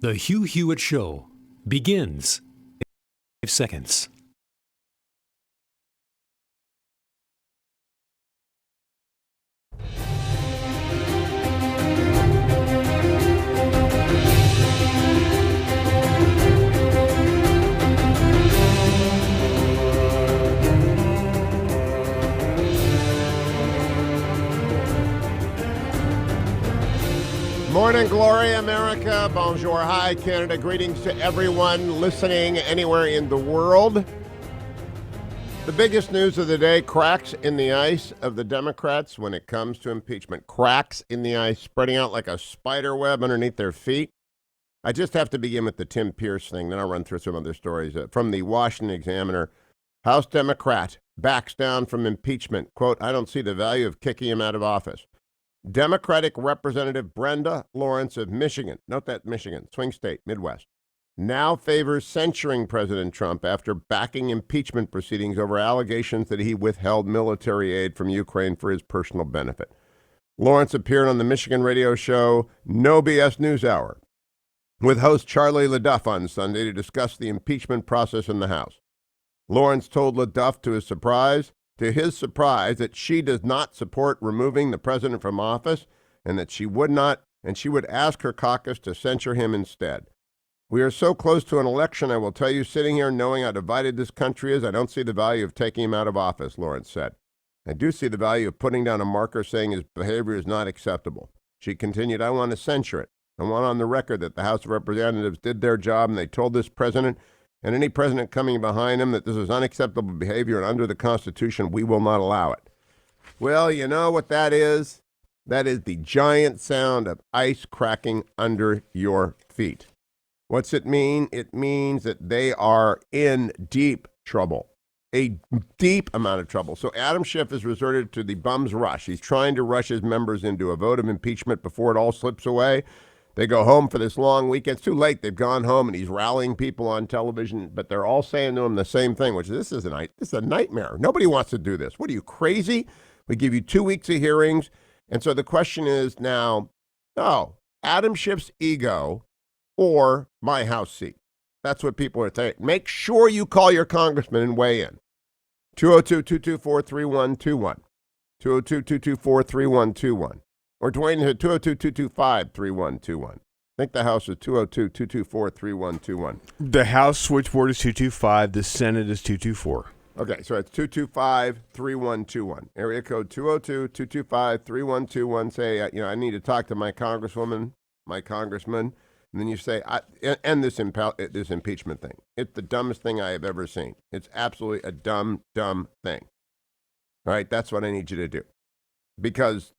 The Hugh Hewitt Show begins in 5 seconds. Morning, glory, America. Bonjour, hi, Canada. Greetings to everyone listening anywhere in the world. The biggest news of the day, cracks in the ice of the Democrats when it comes to impeachment. Cracks in the ice spreading out like a spider web underneath their feet. I just have to begin with the Tim Pierce thing, then I'll run through some other stories. From the Washington Examiner, House Democrat backs down from impeachment. Quote, I don't see the value of kicking him out of office. Democratic Representative Brenda Lawrence of Michigan, note that Michigan, swing state, Midwest, now favors censuring President Trump after backing impeachment proceedings over allegations that he withheld military aid from Ukraine for his personal benefit. Lawrence appeared on the Michigan radio show No BS NewsHour with host Charlie LaDuff on Sunday to discuss the impeachment process in the House. Lawrence told LaDuff to his surprise, that she does not support removing the president from office and that she would ask her caucus to censure him instead. We are so close to an election, I will tell you, sitting here knowing how divided this country is, I don't see the value of taking him out of office, Lawrence said. I do see the value of putting down a marker saying his behavior is not acceptable. She continued, I want to censure it. I want on the record that the House of Representatives did their job and they told this president and any president coming behind him that this is unacceptable behavior and under the Constitution, we will not allow it. Well, you know what that is? That is the giant sound of ice cracking under your feet. What's it mean? It means that they are in deep trouble, a deep amount of trouble. So Adam Schiff has resorted to the bum's rush. He's trying to rush his members into a vote of impeachment before it all slips away. They go home for this long weekend. It's too late. They've gone home, and he's rallying people on television, but they're all saying to him the same thing, which is, this is a nightmare. Nobody wants to do this. What are you, crazy? We give you 2 weeks of hearings. And so the question is now, Adam Schiff's ego or my House seat. That's what people are saying. Make sure you call your congressman and weigh in. 202-224-3121. 202-224-3121. Or Dwayne, 202-225-3121. I think the House is 202-224-3121. The House switchboard is 225. The Senate is 224. Okay, so it's 225-3121. Area code 202-225-3121. Say, I need to talk to my congresswoman, my congressman. And then you say, end this impeachment thing. It's the dumbest thing I have ever seen. It's absolutely a dumb thing. All right, that's what I need you to do. Because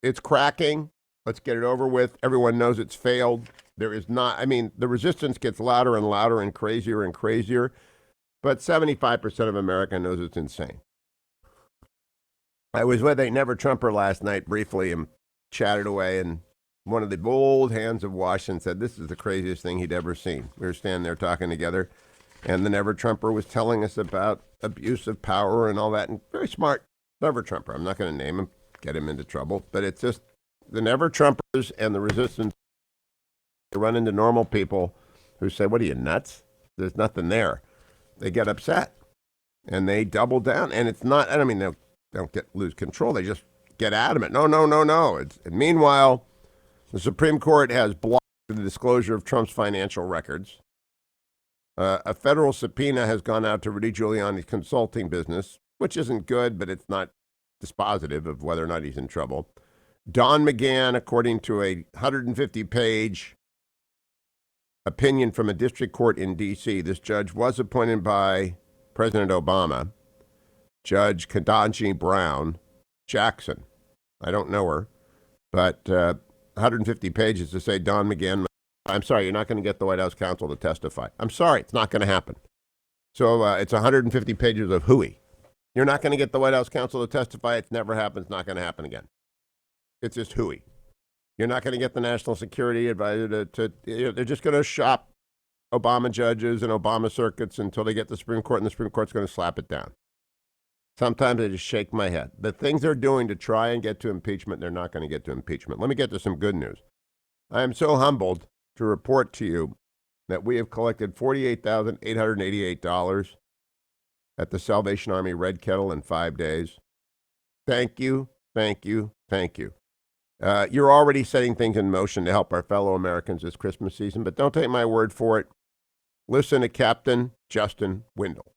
it's cracking. Let's get it over with. Everyone knows it's failed. There is not, the resistance gets louder and louder and crazier, but 75% of America knows it's insane. I was with a never-Trumper last night briefly and chatted away, and one of the bold hands of Washington said this is the craziest thing he'd ever seen. We were standing there talking together, and the never-Trumper was telling us about abuse of power and all that, and very smart never-Trumper. I'm not going to name him. Get him into trouble, but it's just the never-Trumpers and the resistance run into normal people who say, what are you, nuts? There's nothing there. They get upset and they double down, and it's not, they don't lose control. They just get adamant. No. And meanwhile, the Supreme Court has blocked the disclosure of Trump's financial records. A federal subpoena has gone out to Rudy Giuliani's consulting business, which isn't good, but it's not dispositive of whether or not he's in trouble. Don McGahn, according to a 150-page opinion from a district court in D.C., this judge was appointed by President Obama, Judge Ketanji Brown Jackson. I don't know her, but 150 pages to say Don McGahn, I'm sorry, you're not going to get the White House counsel to testify. I'm sorry, it's not going to happen. So it's 150 pages of hooey. You're not going to get the White House counsel to testify. It's never happened. It's not going to happen again. It's just hooey. You're not going to get the national security advisor to they're just going to shop Obama judges and Obama circuits until they get the Supreme Court, and the Supreme Court's going to slap it down. Sometimes I just shake my head. The things they're doing to try and get to impeachment, they're not going to get to impeachment. Let me get to some good news. I am so humbled to report to you that we have collected $48,888 at the Salvation Army Red Kettle in 5 days. Thank you, thank you, thank you. You're already setting things in motion to help our fellow Americans this Christmas season, but don't take my word for it. Listen to Captain Justin Windle.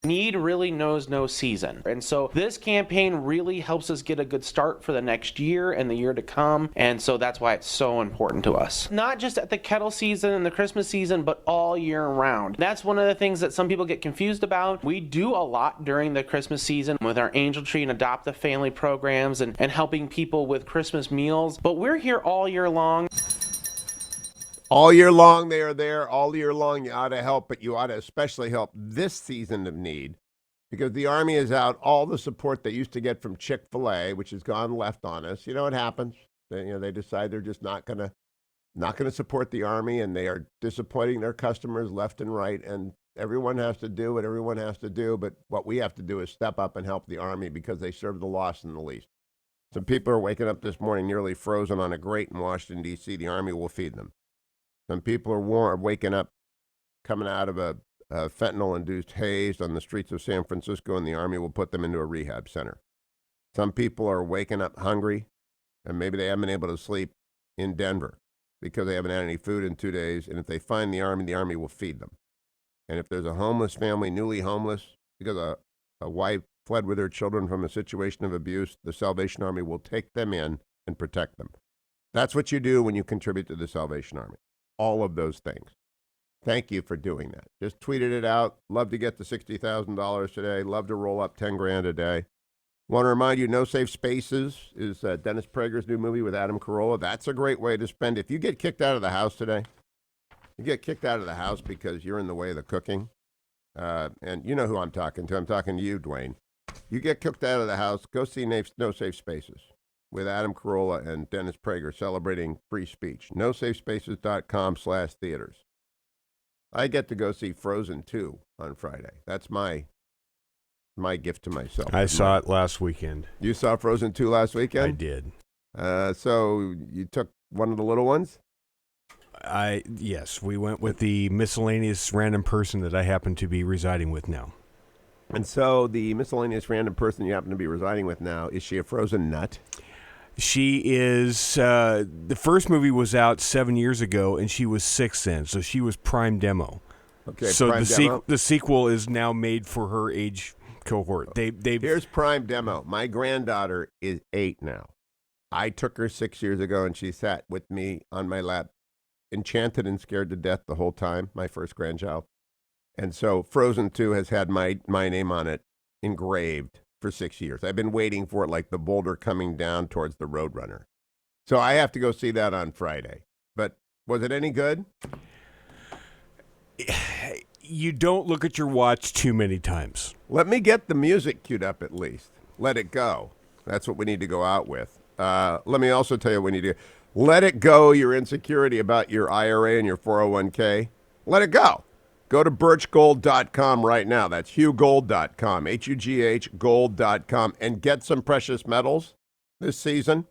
Need really knows no season. And so this campaign really helps us get a good start for the next year and the year to come. And so that's why it's so important to us. Not just at the kettle season and the Christmas season, but all year round. That's one of the things that some people get confused about. We do a lot during the Christmas season with our Angel Tree and Adopt a Family programs and helping people with Christmas meals. But we're here all year long. All year long, they are there. All year long, you ought to help, but you ought to especially help this season of need because the Army is out. All the support they used to get from Chick-fil-A, which has gone left on us. You know what happens? They decide they're just not gonna support the Army, and they are disappointing their customers left and right. And everyone has to do what everyone has to do, but what we have to do is step up and help the Army because they serve the lost and the least. Some people are waking up this morning nearly frozen on a grate in Washington, D.C. The Army will feed them. Some people are waking up, coming out of a fentanyl-induced haze on the streets of San Francisco, and the Army will put them into a rehab center. Some people are waking up hungry, and maybe they haven't been able to sleep in Denver because they haven't had any food in 2 days, and if they find the Army will feed them. And if there's a homeless family, newly homeless, because a wife fled with her children from a situation of abuse, the Salvation Army will take them in and protect them. That's what you do when you contribute to the Salvation Army. All of those things. Thank you for doing that. Just tweeted it out. Love to get the $60,000 today. Love to roll up 10 grand a day. Want to remind you, No Safe Spaces is Dennis Prager's new movie with Adam Carolla. That's a great way to spend. If you get kicked out of the house today, you get kicked out of the house because you're in the way of the cooking. And you know who I'm talking to. I'm talking to you, Dwayne. You get kicked out of the house, go see No Safe Spaces with Adam Carolla and Dennis Prager celebrating free speech. NoSafeSpaces.com/theaters. I get to go see Frozen 2 on Friday. That's my gift to myself. I saw it last weekend. You saw Frozen 2 last weekend? I did. So you took one of the little ones? Yes, we went with the miscellaneous random person that I happen to be residing with now. And so the miscellaneous random person you happen to be residing with now, is she a frozen nut? She is, the first movie was out 7 years ago, and she was 6 then, so she was prime demo. Okay, so prime demo. The sequel is now made for her age cohort. Here's prime demo. My granddaughter is 8 now. I took her 6 years ago, and she sat with me on my lap, enchanted and scared to death the whole time, my first grandchild. And so Frozen 2 has had my name on it engraved for 6 years. I've been waiting for it like the boulder coming down towards the Roadrunner. So I have to go see that on Friday. But was it any good? You don't look at your watch too many times. Let me get the music queued up at least. Let it go. That's what we need to go out with. Let me also tell you what we need to do. Let it go, your insecurity about your IRA and your 401k. Let it go. Go to birchgold.com right now. That's hughgold.com, Hugh gold.com, and get some precious metals this season.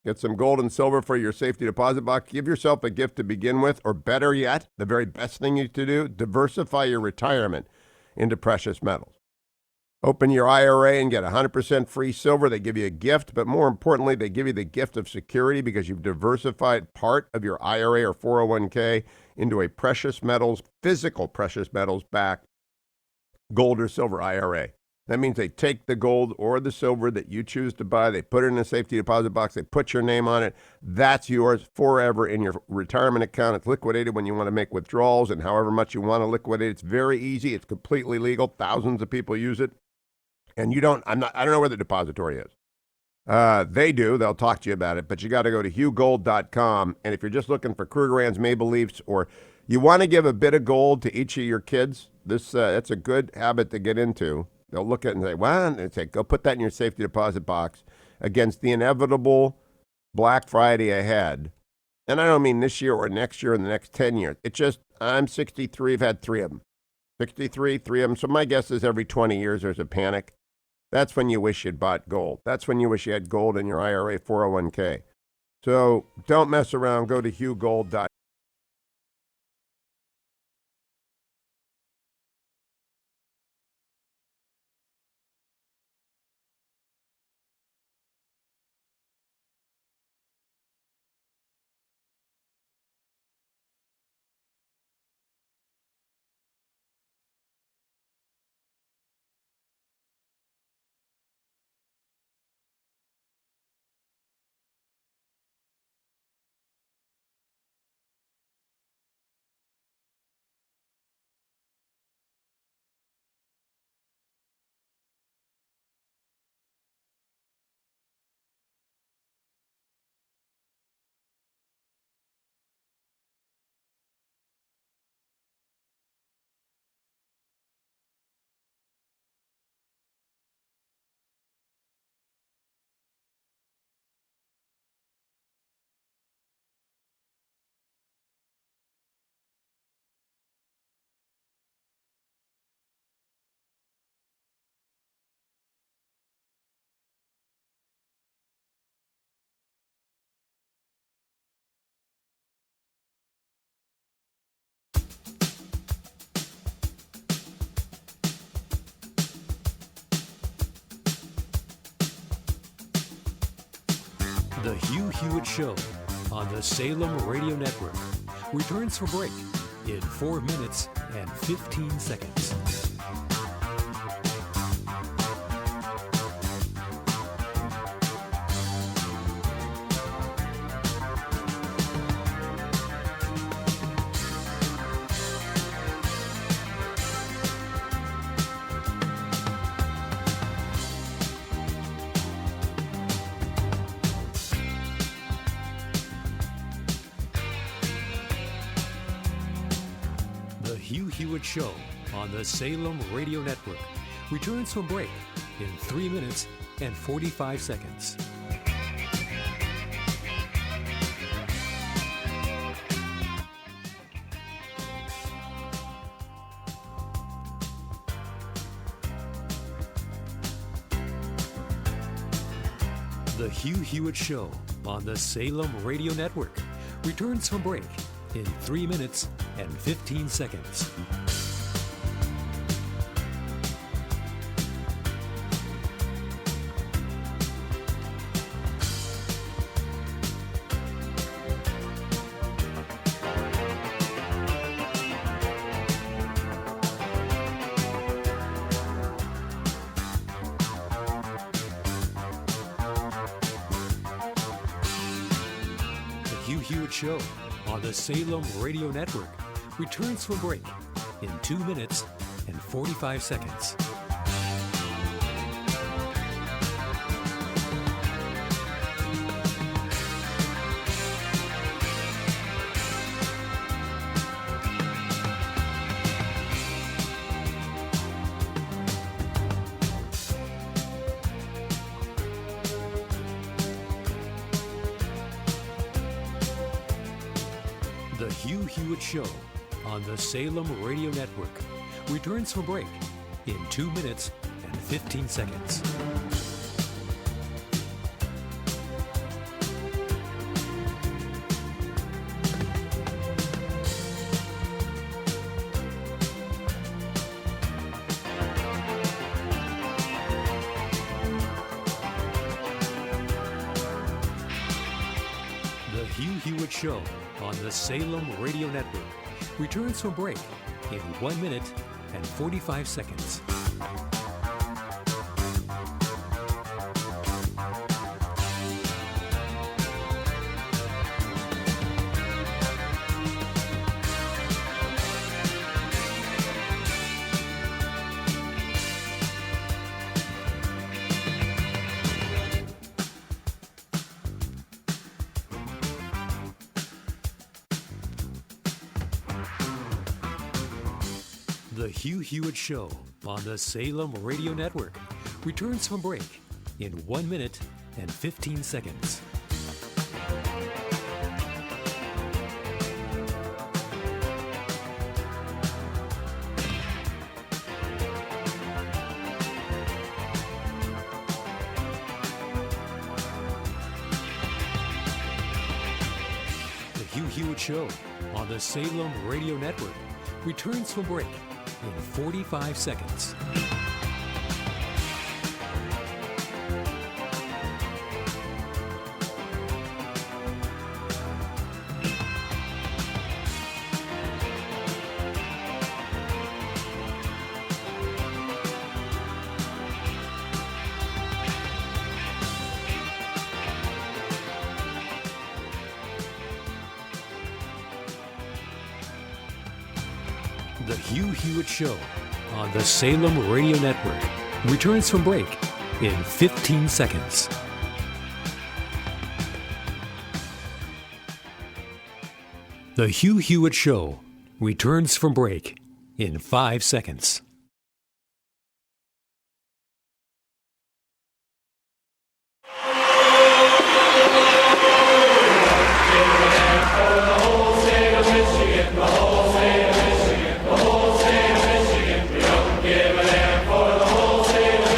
Get some gold and silver for your safety deposit box. Give yourself a gift to begin with, or better yet, the very best thing you to do, diversify your retirement into precious metals. Open your IRA and get 100% free silver. They give you a gift, but more importantly, they give you the gift of security because you've diversified part of your IRA or 401k into a precious metals, physical precious metals backed gold or silver IRA. That means they take the gold or the silver that you choose to buy, they put it in a safety deposit box, they put your name on it. That's yours forever in your retirement account. It's liquidated when you want to make withdrawals and however much you want to liquidate. It's very easy. It's completely legal. Thousands of people use it. And I don't know where the depository is. They do. They'll talk to you about it. But you got to go to hughgold.com. And if you're just looking for Krugerrand's Maple Leafs, or you want to give a bit of gold to each of your kids, that's a good habit to get into. They'll look at it and say, well, and say, go put that in your safety deposit box against the inevitable Black Friday ahead. And I don't mean this year or next year or the next 10 years. It's just, I'm 63. I've had 3 of them. 63, 3 of them. So my guess is every 20 years there's a panic. That's when you wish you'd bought gold. That's when you wish you had gold in your IRA 401k. So don't mess around. Go to hughgold.com. The Hugh Hewitt Show on the Salem Radio Network returns from break in 4 minutes and 15 seconds. The Hugh Hewitt Show on the Salem Radio Network returns from break in 3 minutes and 45 seconds. The Hugh Hewitt Show on the Salem Radio Network returns from break in 3 minutes and 15 seconds. The Hugh Hewitt Show on the Salem Radio Network returns from break in 2 minutes and 45 seconds. The Hugh Hewitt Show on the Salem Radio Network returns from break in 2 minutes and 15 seconds. The Hugh Hewitt Show on the Salem Radio Network returns from break in 1 minute and 45 seconds. The Hugh Hewitt Show on the Salem Radio Network returns from break in 1 minute and 15 seconds. The Hugh Hewitt Show on the Salem Radio Network returns from break in 45 seconds. The Hugh Hewitt Show on the Salem Radio Network returns from break in 15 seconds. The Hugh Hewitt Show returns from break in 5 seconds. Give a damn for the whole state of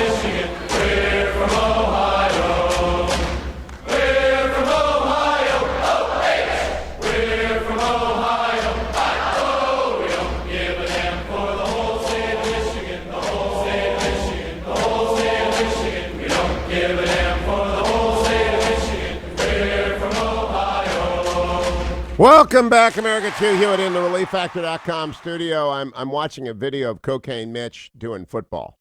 Welcome back, America. Hugh Hewitt in the ReliefFactor.com studio. I'm watching a video of Cocaine Mitch doing football.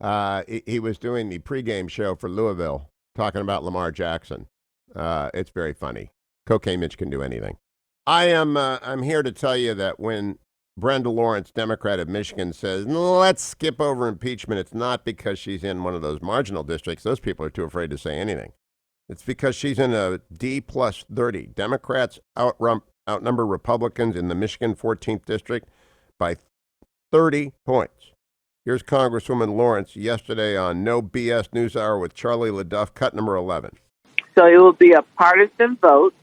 He was doing the pregame show for Louisville, talking about Lamar Jackson. It's very funny. Cocaine Mitch can do anything. I'm here to tell you that when Brenda Lawrence, Democrat of Michigan, says, let's skip over impeachment, it's not because she's in one of those marginal districts. Those people are too afraid to say anything. It's because she's in a D plus 30. Democrats outnumber Republicans in the Michigan 14th district by 30 points. Here's Congresswoman Lawrence yesterday on No BS NewsHour with Charlie LaDuff, cut number 11. So it will be a partisan vote,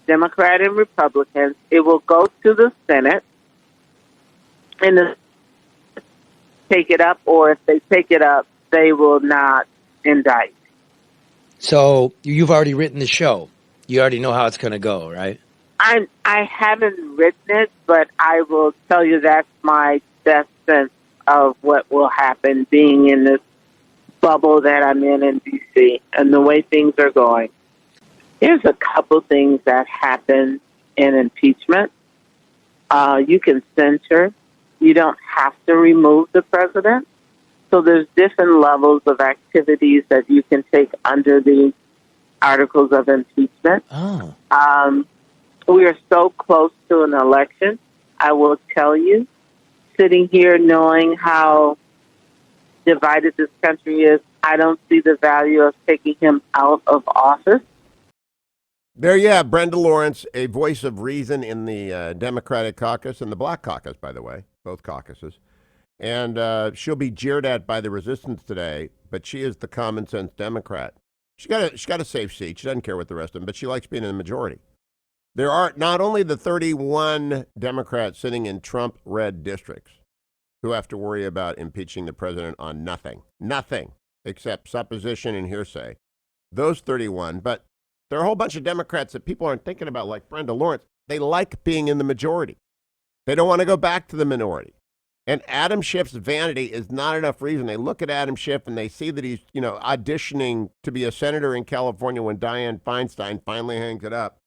Democrat and Republicans. It will go to the Senate and take it up, or if they take it up, they will not indict. So you've already written the show. You already know how it's going to go, right? I haven't written it, but I will tell you that's my best sense of what will happen being in this bubble that I'm in D.C. and the way things are going. There's a couple things that happen in impeachment. You can censure. You don't have to remove the president. So there's different levels of activities that you can take under the articles of impeachment. Oh. We are so close to an election. I will tell you, sitting here knowing how divided this country is, I don't see the value of taking him out of office. There you have Brenda Lawrence, a voice of reason in the Democratic caucus and the Black caucus, by the way, both caucuses. And she'll be jeered at by the resistance today, but she is the common sense Democrat. She got a safe seat. She doesn't care what the rest of them, but she likes being in the majority. There are not only the 31 Democrats sitting in Trump-red districts who have to worry about impeaching the president on nothing except supposition and hearsay. Those 31, but there are a whole bunch of Democrats that people aren't thinking about, like Brenda Lawrence. They like being in the majority. They don't want to go back to the minority. And Adam Schiff's vanity is not enough reason. They look at Adam Schiff and they see that he's, auditioning to be a senator in California when Dianne Feinstein finally hangs it up.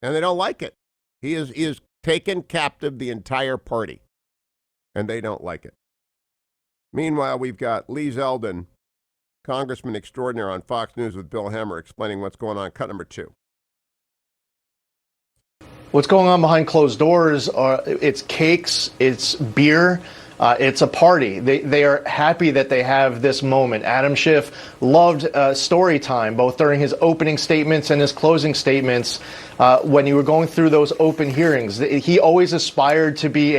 And they don't like it. He is taken captive the entire party. And they don't like it. Meanwhile, we've got Lee Zeldin, Congressman extraordinaire on Fox News with Bill Hemmer, explaining what's going on. Cut number 2. What's going on behind closed doors it's cakes, it's beer, it's a party. They are happy that they have this moment. Adam Schiff loved story time, both during his opening statements and his closing statements. When you were going through those open hearings, he always aspired to be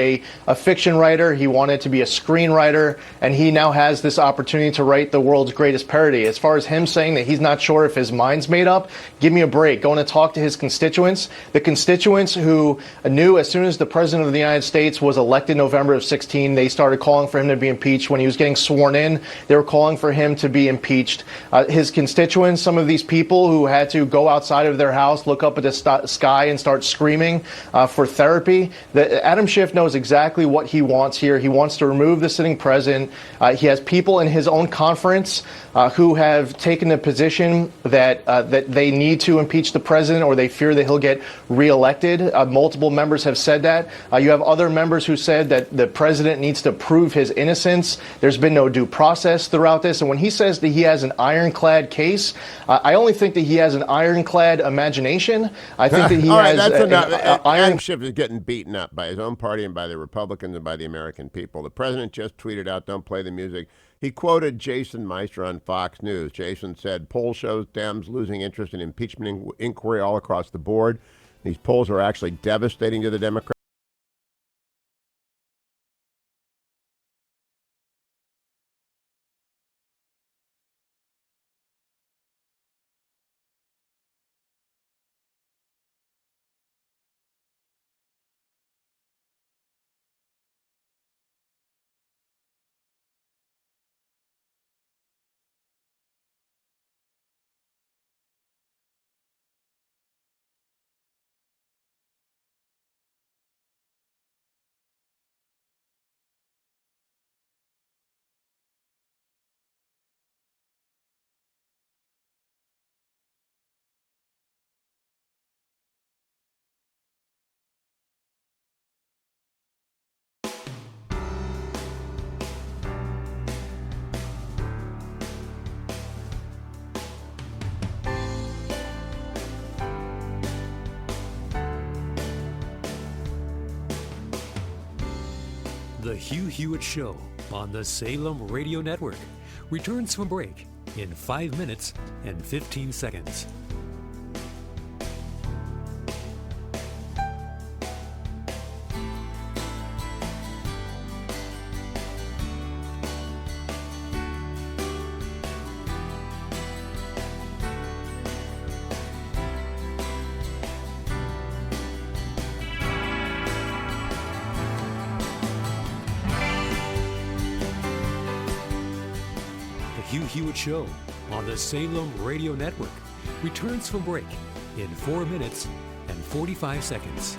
a fiction writer. He wanted to be a screenwriter, and he now has this opportunity to write the world's greatest parody. As far as him saying that he's not sure if his mind's made up, give me a break. Going to talk to his constituents, the constituents who knew as soon as the president of the United States was elected November of 16, they started calling for him to be impeached. When he was getting sworn in, they were calling for him to be impeached. His constituents, some of these people who had to go outside of their house, look up at the sky and start screaming for therapy. Adam Schiff knows exactly what he wants here. He wants to remove the sitting president. He has people in his own conference who have taken the position that they need to impeach the president, or they fear that he'll get reelected. Multiple members have said that. You have other members who said that the president needs to prove his innocence. There's been no due process throughout this. And when he says that he has an ironclad case, I only think that he has an ironclad imagination. I think that he has Adam Schiff is getting beaten up by his own party and by the Republicans and by the American people. The president just tweeted out, "Don't play the music." He quoted Jason Meister on Fox News. Jason said, "Poll shows Dems losing interest in impeachment inquiry all across the board. These polls are actually devastating to the Democrats." The Hugh Hewitt Show on the Salem Radio Network returns from break in 5 minutes and 15 seconds. The Hugh Hewitt Show on the Salem Radio Network returns from break in 4 minutes and 45 seconds.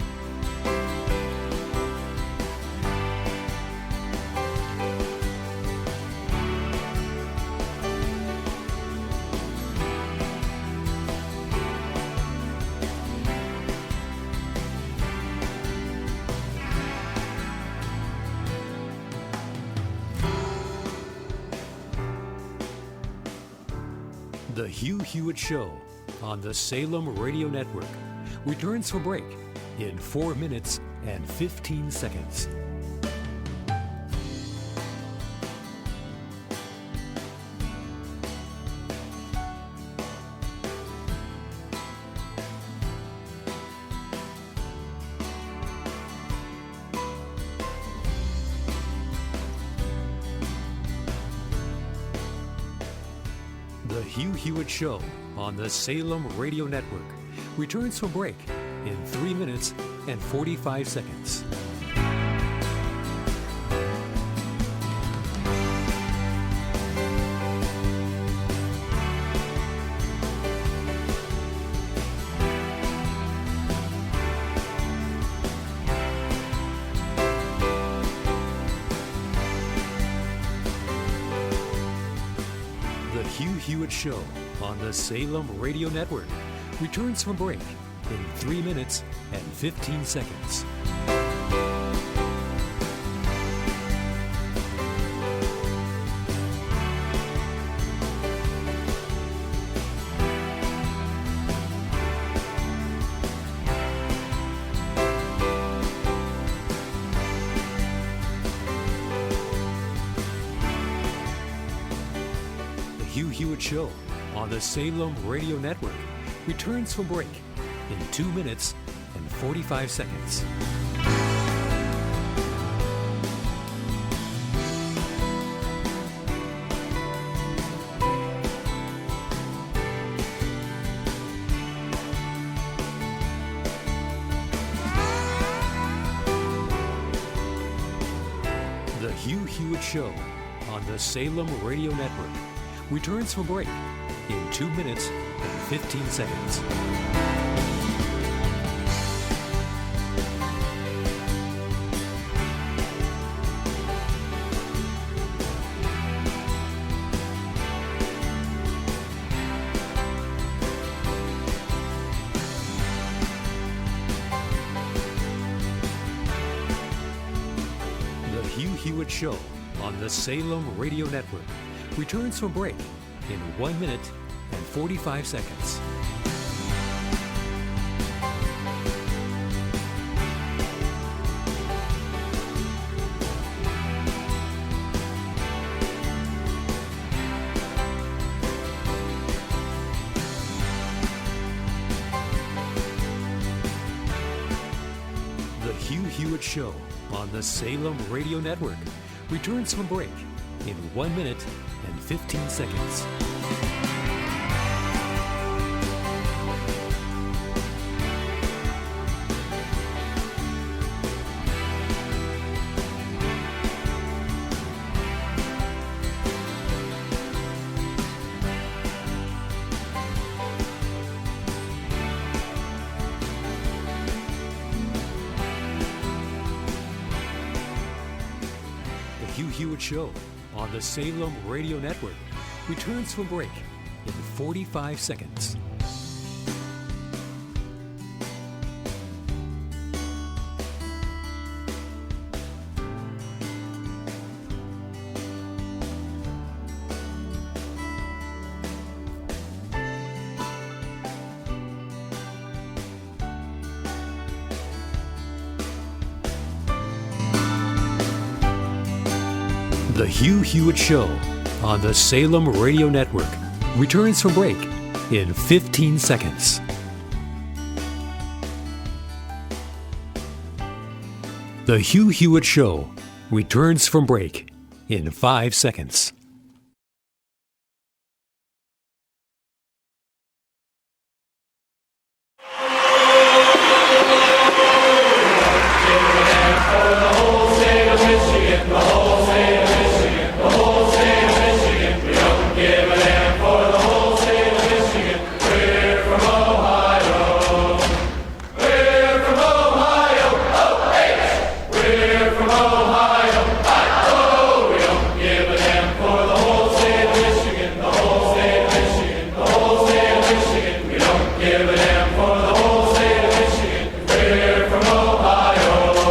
The Hugh Hewitt Show on the Salem Radio Network returns from break in 4 minutes and 15 seconds. The Hugh Hewitt Show on the Salem Radio Network returns from break in 3 minutes and 45 seconds. The Hugh Hewitt Show on the Salem Radio Network returns from break in 3 minutes and 15 seconds. The Hugh Hewitt Show on the Salem Radio Network returns from break in 2 minutes and 45 seconds. The Hugh Hewitt Show on the Salem Radio Network returns from break in 2 minutes and 15 seconds. The Hugh Hewitt Show on the Salem Radio Network returns from break in 1 minute and 45 seconds. The Hugh Hewitt Show on the Salem Radio Network returns from break in 1 minute and 15 seconds. The Hugh Hewitt Show on the Salem Radio Network returns from break in 45 seconds. The Hugh Hewitt Show on the Salem Radio Network returns from break in 15 seconds. The Hugh Hewitt Show returns from break in 5 seconds.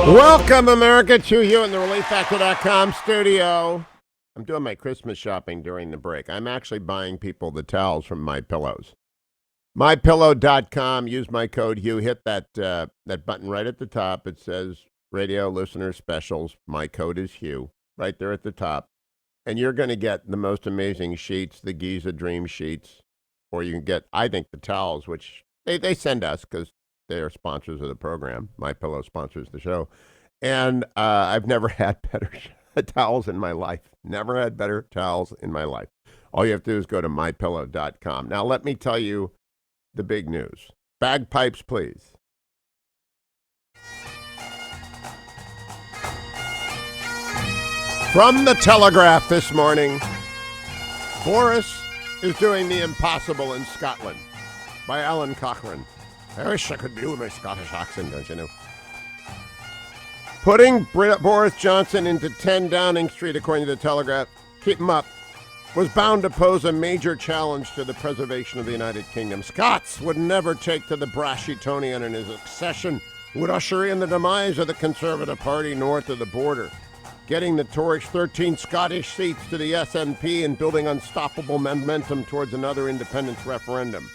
Welcome, America, to you in the ReliefFactor.com studio. I'm doing my Christmas shopping during the break. I'm actually buying people the towels from My Pillows. MyPillow.com. Use my code Hugh. Hit that button right at the top. It says Radio Listener Specials. My code is Hugh. Right there at the top. And you're going to get the most amazing sheets, the Giza Dream sheets. Or you can get, I think, the towels, which they send us because they are sponsors of the program. My Pillow sponsors the show. And I've never had better towels in my life. Never had better towels in my life. All you have to do is go to mypillow.com. Now, let me tell you the big news. Bagpipes, please. From the Telegraph this morning, Boris is doing the impossible in Scotland by Alan Cochrane. I wish I could do my Scottish accent, don't you know? Putting Boris Johnson into 10 Downing Street, according to the Telegraph, keep him up, was bound to pose a major challenge to the preservation of the United Kingdom. Scots would never take to the brash Etonian, and his accession would usher in the demise of the Conservative Party north of the border, getting the Tories 13 Scottish seats to the SNP and building unstoppable momentum towards another independence referendum.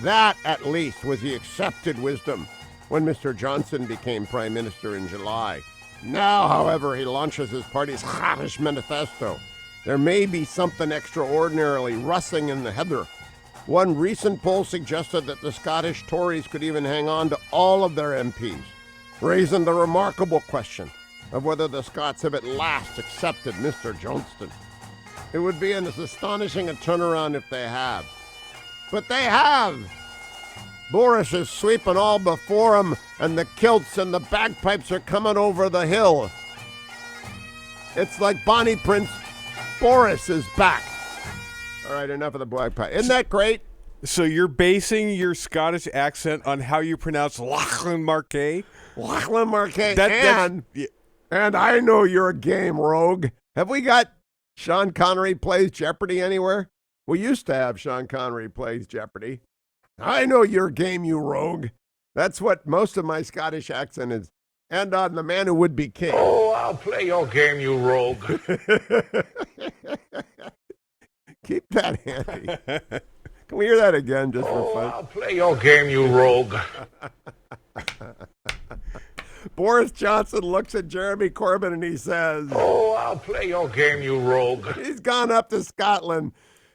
That, at least, was the accepted wisdom when Mr. Johnson became Prime Minister in July. Now, however, he launches his party's Scottish manifesto. There may be something extraordinarily rustling in the heather. One recent poll suggested that the Scottish Tories could even hang on to all of their MPs, raising the remarkable question of whether the Scots have at last accepted Mr. Johnston. It would be as astonishing a turnaround if they have. But they have. Boris is sweeping all before him, and the kilts and the bagpipes are coming over the hill. It's like Bonnie Prince. Boris is back. All right, enough of the bagpipe. Isn't that great? So you're basing your Scottish accent on how you pronounce Lachlan Marquet? Lachlan Marquet. And I know you're a game, rogue. Have we got Sean Connery plays Jeopardy anywhere? We used to have Sean Connery plays Jeopardy. I know your game, you rogue. That's what most of my Scottish accent is. And on the man who would be king. Oh, I'll play your game, you rogue. Keep that handy. Can we hear that again just for fun? I'll play your game, you rogue. Boris Johnson looks at Jeremy Corbyn and he says, oh, I'll play your game, you rogue. He's gone up to Scotland.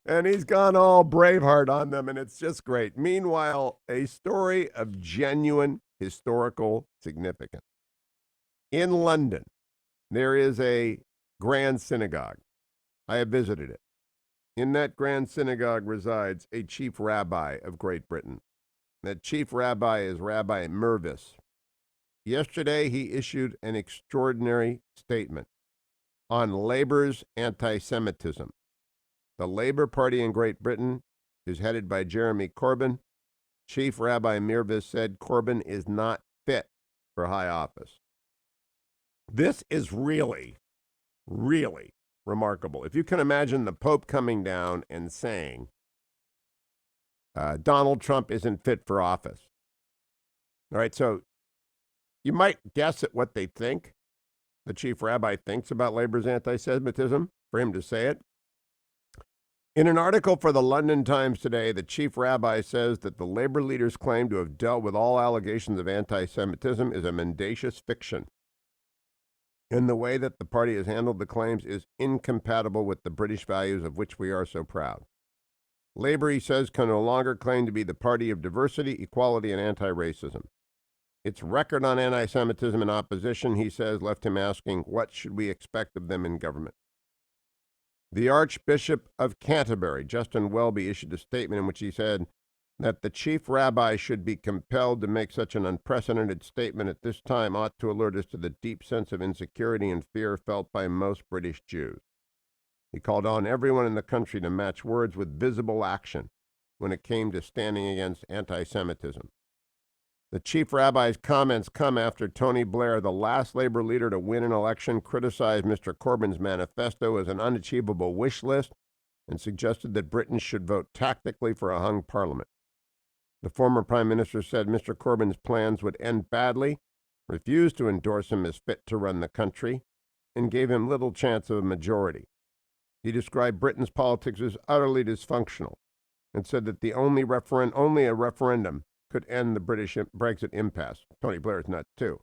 And he's gone all Braveheart on them, and it's just great. Meanwhile, a story of genuine historical significance. In London, there is a grand synagogue. I have visited it. In that grand synagogue resides a chief rabbi of Great Britain. That chief rabbi is Rabbi Mirvis. Yesterday, he issued an extraordinary statement on Labour's anti-Semitism. The Labour Party in Great Britain is headed by Jeremy Corbyn. Chief Rabbi Mirvis said Corbyn is not fit for high office. This is really, really remarkable. If you can imagine the Pope coming down and saying, Donald Trump isn't fit for office. All right, so you might guess at what they think. The chief rabbi thinks about Labour's anti-Semitism, for him to say it. In an article for the London Times today, the chief rabbi says that the Labour leader's claim to have dealt with all allegations of anti-Semitism is a mendacious fiction. And the way that the party has handled the claims is incompatible with the British values of which we are so proud. Labour, he says, can no longer claim to be the party of diversity, equality, and anti-racism. Its record on anti-Semitism and opposition, he says, left him asking, what should we expect of them in government? The Archbishop of Canterbury, Justin Welby, issued a statement in which he said that the chief rabbi should be compelled to make such an unprecedented statement at this time ought to alert us to the deep sense of insecurity and fear felt by most British Jews. He called on everyone in the country to match words with visible action when it came to standing against anti-Semitism. The chief rabbi's comments come after Tony Blair, the last Labour leader to win an election, criticized Mr. Corbyn's manifesto as an unachievable wish list and suggested that Britons should vote tactically for a hung parliament. The former Prime Minister said Mr. Corbyn's plans would end badly, refused to endorse him as fit to run the country, and gave him little chance of a majority. He described Britain's politics as utterly dysfunctional and said that only a referendum could end the British Brexit impasse. Tony Blair is nuts, too.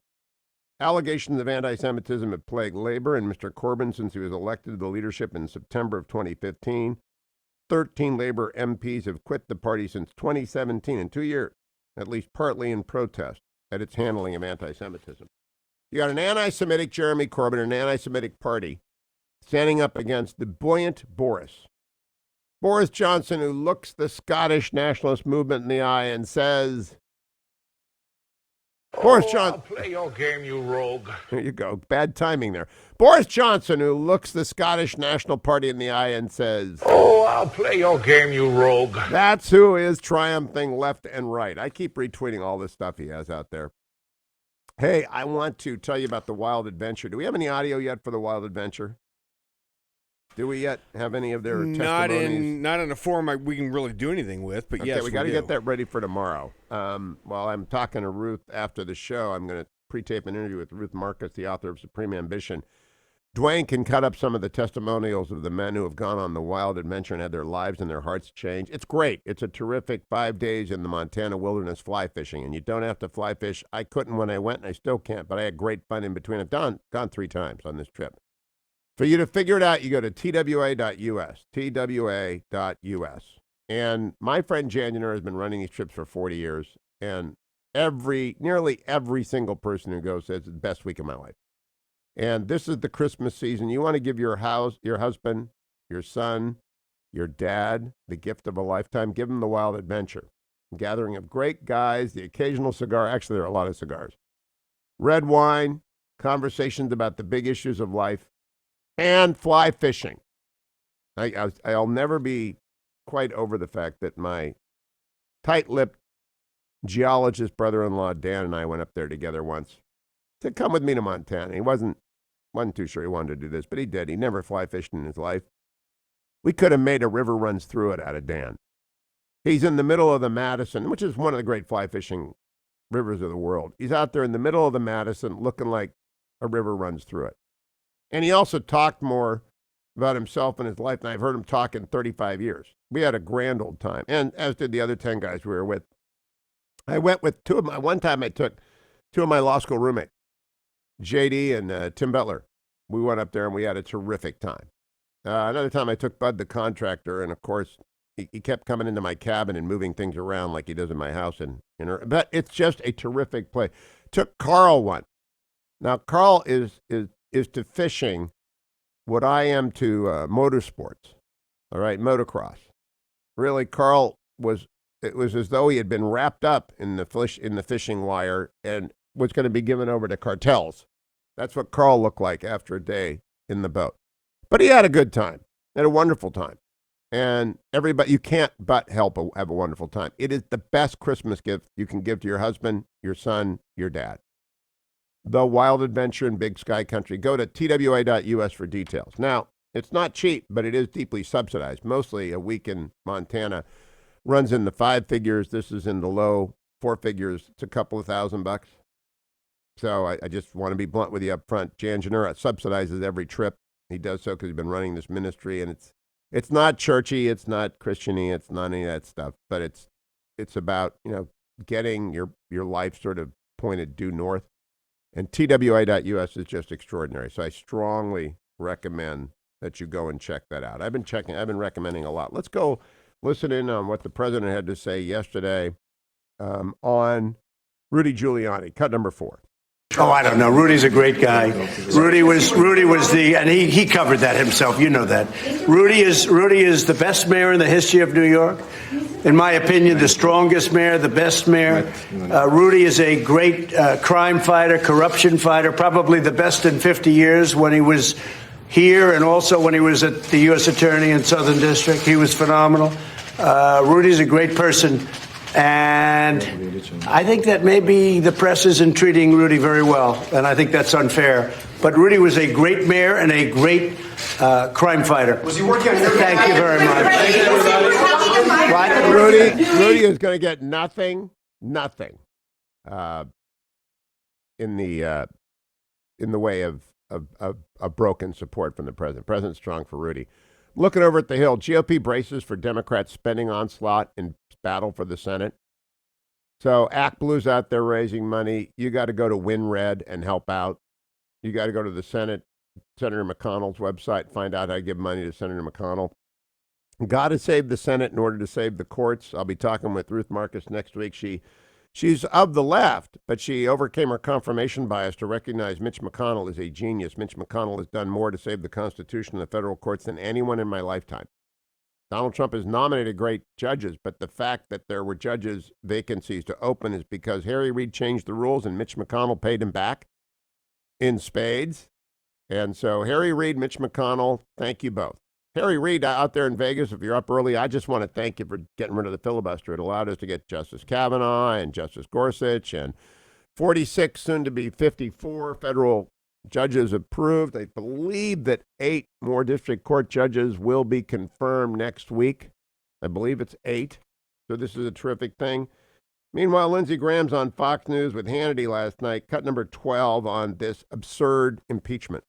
Allegations of anti-Semitism have plagued Labour and Mr. Corbyn since he was elected to the leadership in September of 2015. 13 Labour MPs have quit the party since 2017, in 2 years, at least partly in protest at its handling of anti-Semitism. You got an anti-Semitic Jeremy Corbyn and an anti-Semitic party standing up against the buoyant Boris. Boris Johnson, who looks the Scottish nationalist movement in the eye and says, Boris Johnson. I'll play your game, you rogue. There you go. Bad timing there. Boris Johnson, who looks the Scottish National Party in the eye and says, I'll play your game, you rogue. That's who is triumphing left and right. I keep retweeting all this stuff he has out there. Hey, I want to tell you about the Wild Adventure. Do we have any audio yet for the Wild Adventure? Do we yet have any of their testimonies? Not in a form we can really do anything with, but yes, we got to get that ready for tomorrow. While I'm talking to Ruth after the show, I'm going to pre-tape an interview with Ruth Marcus, the author of Supreme Ambition. Dwayne can cut up some of the testimonials of the men who have gone on the Wild Adventure and had their lives and their hearts changed. It's great. It's a terrific 5 days in the Montana wilderness fly fishing, and you don't have to fly fish. I couldn't when I went, and I still can't, but I had great fun in between. I've gone 3 times on this trip. For you to figure it out, you go to twa.us, twa.us. And my friend January has been running these trips for 40 years, and nearly every single person who goes says it's the best week of my life. And this is the Christmas season. You want to give your husband, your son, your dad the gift of a lifetime. Give them the Wild Adventure. A gathering of great guys, the occasional cigar. Actually, there are a lot of cigars. Red wine, conversations about the big issues of life, and fly fishing. I'll never be quite over the fact that my tight-lipped geologist brother-in-law, Dan, and I went up there together once. He said, come with me to Montana. He wasn't too sure he wanted to do this, but he did. He never fly fished in his life. We could have made a river runs through it out of Dan. He's in the middle of the Madison, which is one of the great fly fishing rivers of the world. He's out there in the middle of the Madison looking like a river runs through it. And he also talked more about himself and his life than I've heard him talk in 35 years. We had a grand old time, and as did the other 10 guys we were with. I went with one time I took 2 of my law school roommates, JD and Tim Butler. We went up there and we had a terrific time. Another time I took Bud the contractor, and of course, he kept coming into my cabin and moving things around like he does in my house. But it's just a terrific place. Took Carl one. Now, Carl is to fishing what I am to motorsports, all right, motocross. Really, Carl it was as though he had been wrapped up in the fishing wire and was going to be given over to cartels. That's what Carl looked like after a day in the boat. But he had a good time, had a wonderful time. And everybody, you can't but have a wonderful time. It is the best Christmas gift you can give to your husband, your son, your dad. The Wild Adventure in Big Sky Country. Go to twa.us for details. Now, it's not cheap, but it is deeply subsidized. Mostly a week in Montana runs in the 5 figures. This is in the low 4 figures. It's a couple of $1,000. So I just want to be blunt with you up front. Jan Janura subsidizes every trip. He does so because he's been running this ministry, and it's not churchy, it's not Christian-y, it's not any of that stuff, but it's about, getting your life sort of pointed due north. And TWA.us is just extraordinary. So I strongly recommend that you go and check that out. I've been recommending a lot. Let's go listen in on what the president had to say yesterday on Rudy Giuliani. Cut number 4. Oh, I don't know. Rudy's a great guy. Rudy was the, and he covered that himself. You know that. Rudy is the best mayor in the history of New York. In my opinion, the strongest mayor, the best mayor. Rudy is a great crime fighter, corruption fighter, probably the best in 50 years when he was here and also when he was at the U.S. Attorney in Southern District. He was phenomenal. Rudy's a great person. And I think that maybe the press isn't treating Rudy very well, and I think that's unfair. But Rudy was a great mayor and a great crime fighter. Was he working on your Thank you very much. Thank you, everybody. Rudy is going to get nothing in the way of broken support from the president. President's strong for Rudy. Looking over at the Hill, GOP braces for Democrat spending onslaught in battle for the Senate. So Act Blue's out there raising money. You got to go to WinRed and help out. You got to go to the Senate, Senator McConnell's website, find out how to give money to Senator McConnell. Got to save the Senate in order to save the courts. I'll be talking with Ruth Marcus next week. She's of the left, but she overcame her confirmation bias to recognize Mitch McConnell is a genius. Mitch McConnell has done more to save the Constitution and the federal courts than anyone in my lifetime. Donald Trump has nominated great judges, but the fact that there were judges vacancies to open is because Harry Reid changed the rules and Mitch McConnell paid him back in spades. And so Harry Reid, Mitch McConnell, thank you both. Harry Reid out there in Vegas, if you're up early, I just want to thank you for getting rid of the filibuster. It allowed us to get Justice Kavanaugh and Justice Gorsuch and 46, soon to be 54 federal judges approved. I believe that 8 more district court judges will be confirmed next week. I believe it's 8. So this is a terrific thing. Meanwhile, Lindsey Graham's on Fox News with Hannity last night, cut number 12 on this absurd impeachment.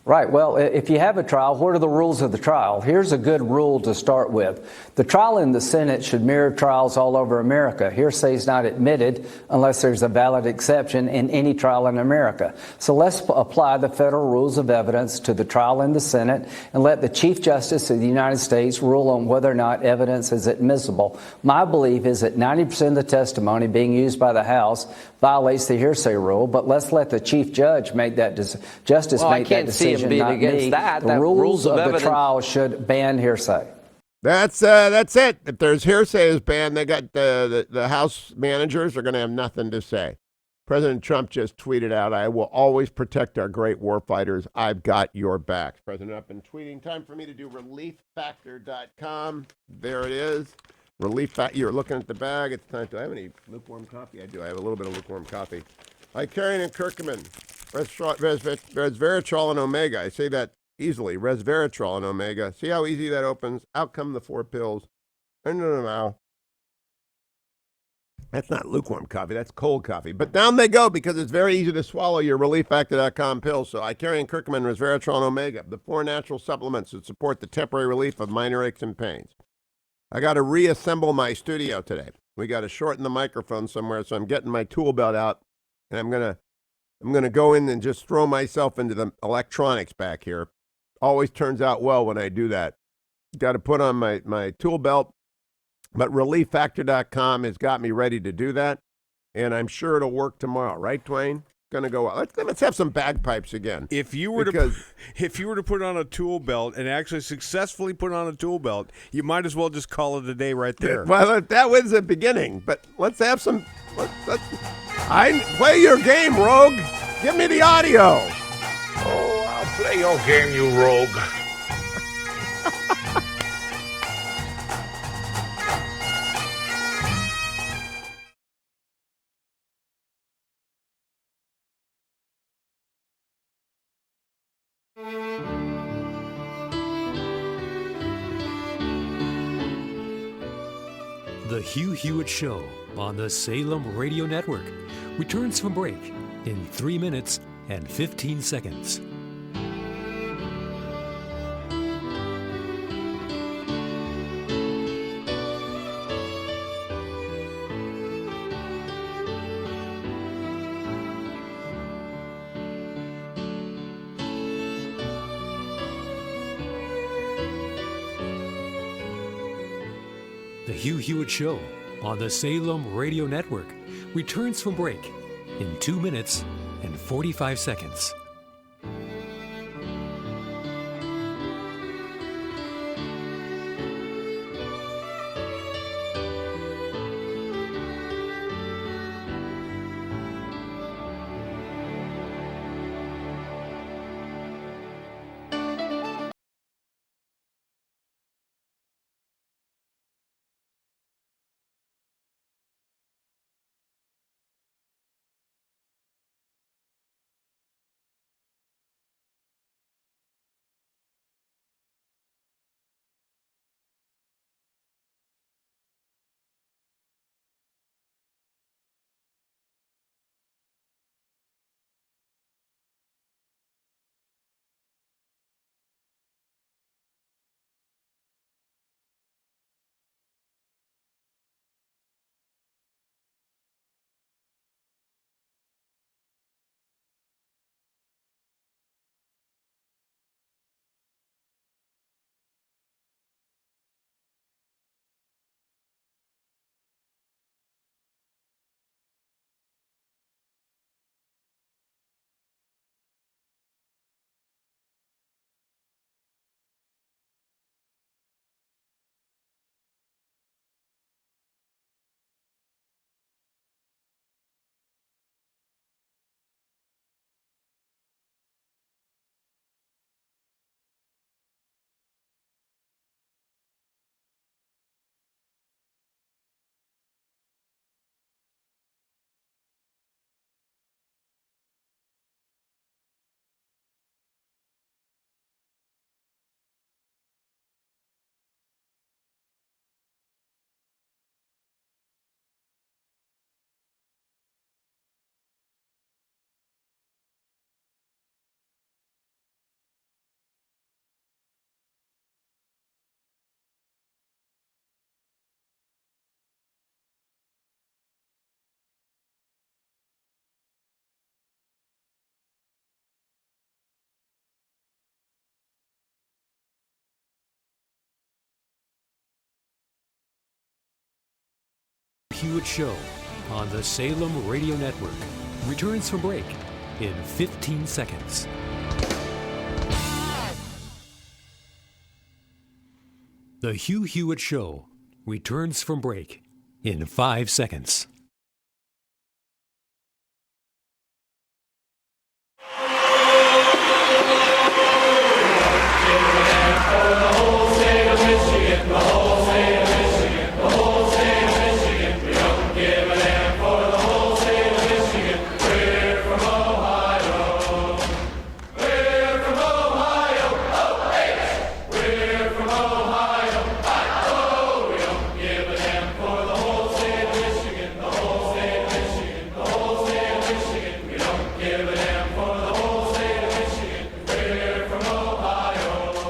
Right. Well, if you have a trial, what are the rules of the trial? Here's a good rule to start with. The trial in the Senate should mirror trials all over America. Hearsay is not admitted unless there's a valid exception in any trial in America. So let's apply the federal rules of evidence to the trial in the Senate and let the Chief Justice of the United States rule on whether or not evidence is admissible. My belief is that 90% of the testimony being used by the House violates the hearsay rule, but let's let the Chief Judge make that justice make that decision. Not me. The rules of the trial should ban hearsay. That's it. If there's hearsay is banned, they got the House managers are going to have nothing to say. President Trump just tweeted out, "I will always protect our great war fighters. I've got your back." President up and tweeting. Time for me to do relieffactor.com. There it is. Relief Factor. You're looking at the bag. It's time. Do I have any lukewarm coffee? I do. I have a little bit of lukewarm coffee. Icarian and Kirkman. Resveratrol and Omega. I say that easily. Resveratrol and Omega. See how easy that opens? Out come the 4 pills. No. That's not lukewarm coffee. That's cold coffee. But down they go because it's very easy to swallow your relieffactor.com pills. So Icarian, Kirkman, Resveratrol and Omega, the 4 natural supplements that support the temporary relief of minor aches and pains. I got to reassemble my studio today. We got to shorten the microphone somewhere, so I'm getting my tool belt out, and I'm gonna go in and just throw myself into the electronics back here. Always turns out well when I do that. Got to put on my tool belt, but relieffactor.com has got me ready to do that, and I'm sure it'll work tomorrow. Right, Dwayne? Going to go out. Let's have some bagpipes again. If you were to put on a tool belt and actually successfully put on a tool belt, you might as well just call it a day right there. Well, that was the beginning, but let's have some. I play your game, Rogue. Give me the audio. Oh, I'll play your game, you rogue. The Hugh Hewitt Show on the Salem Radio Network returns from break in 3 minutes and 15 seconds. The Hugh Hewitt Show on the Salem Radio Network returns from break in 2 minutes and 45 seconds. Hewitt Show on the Salem Radio Network returns from break in 15 seconds. The Hugh Hewitt Show returns from break in 5 seconds.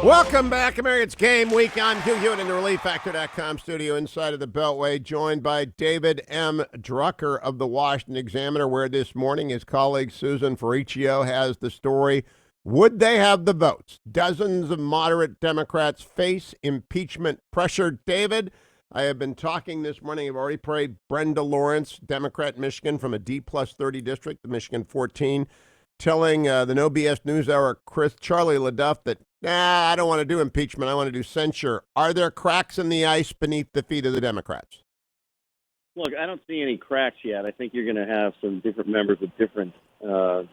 Welcome back, America. It's game week. I'm Hugh Hewitt in the ReliefFactor.com studio inside of the Beltway, joined by David M. Drucker of the Washington Examiner, where this morning his colleague Susan Ferricchio has the story. Would they have the votes? Dozens of moderate Democrats face impeachment pressure. David, I have been talking this morning. I've already prayed Brenda Lawrence, Democrat Michigan from a D+30 district, the Michigan 14, telling the No BS NewsHour Charlie LaDuff that, I don't want to do impeachment. I want to do censure. Are there cracks in the ice beneath the feet of the Democrats? Look, I don't see any cracks yet. I think you're going to have some different members with differences of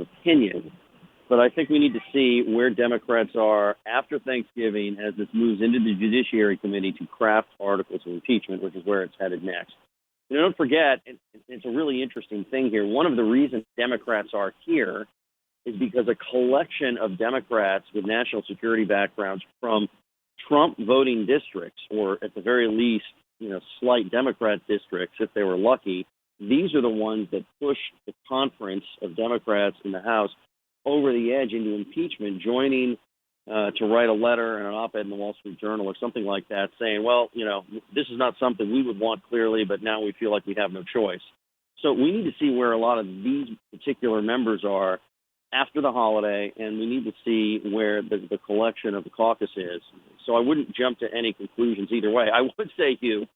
opinion. But I think we need to see where Democrats are after Thanksgiving as this moves into the Judiciary Committee to craft articles of impeachment, which is where it's headed next. Don't forget, it's a really interesting thing here. One of the reasons Democrats are here is because a collection of Democrats with national security backgrounds from Trump voting districts, or at the very least, slight Democrat districts, if they were lucky, these are the ones that push the conference of Democrats in the House over the edge into impeachment, joining to write a letter and an op-ed in the Wall Street Journal or something like that, saying, well, this is not something we would want clearly, but now we feel like we have no choice. So we need to see where a lot of these particular members are after the holiday, and we need to see where the collection of the caucus is. So I wouldn't jump to any conclusions either way. I would say, Hugh,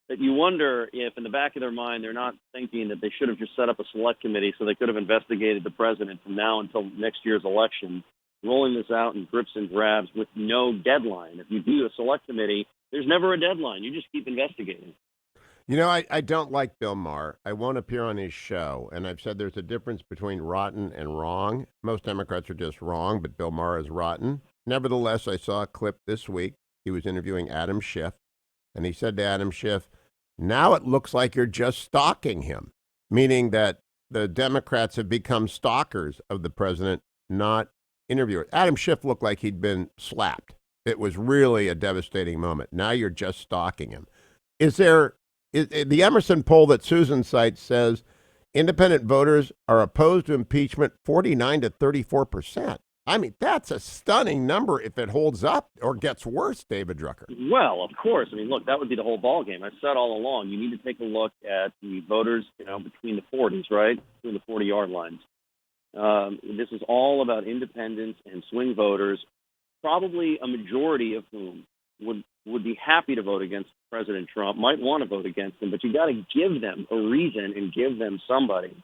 that you wonder if in the back of their mind they're not thinking that they should have just set up a select committee so they could have investigated the president from now until next year's election, rolling this out in drips and drabs with no deadline. If you do a select committee, there's never a deadline. You just keep investigating. You know, I don't like Bill Maher. I won't appear on his show. And I've said there's a difference between rotten and wrong. Most Democrats are just wrong, but Bill Maher is rotten. Nevertheless, I saw a clip this week. He was interviewing Adam Schiff, and he said to Adam Schiff, now it looks like you're just stalking him, meaning that the Democrats have become stalkers of the president, not interviewers. Adam Schiff looked like he'd been slapped. It was really a devastating moment. Now you're just stalking him. The Emerson poll that Susan cites says independent voters are opposed to impeachment 49 to 34%. I mean, that's a stunning number if it holds up or gets worse, David Drucker. Well, of course. I mean, look, that would be the whole ballgame. I've said all along, you need to take a look at the voters, between the 40s, right? Between the 40-yard lines. This is all about independents and swing voters, probably a majority of whom would be happy to vote against President Trump, might want to vote against him, but you got to give them a reason and give them somebody.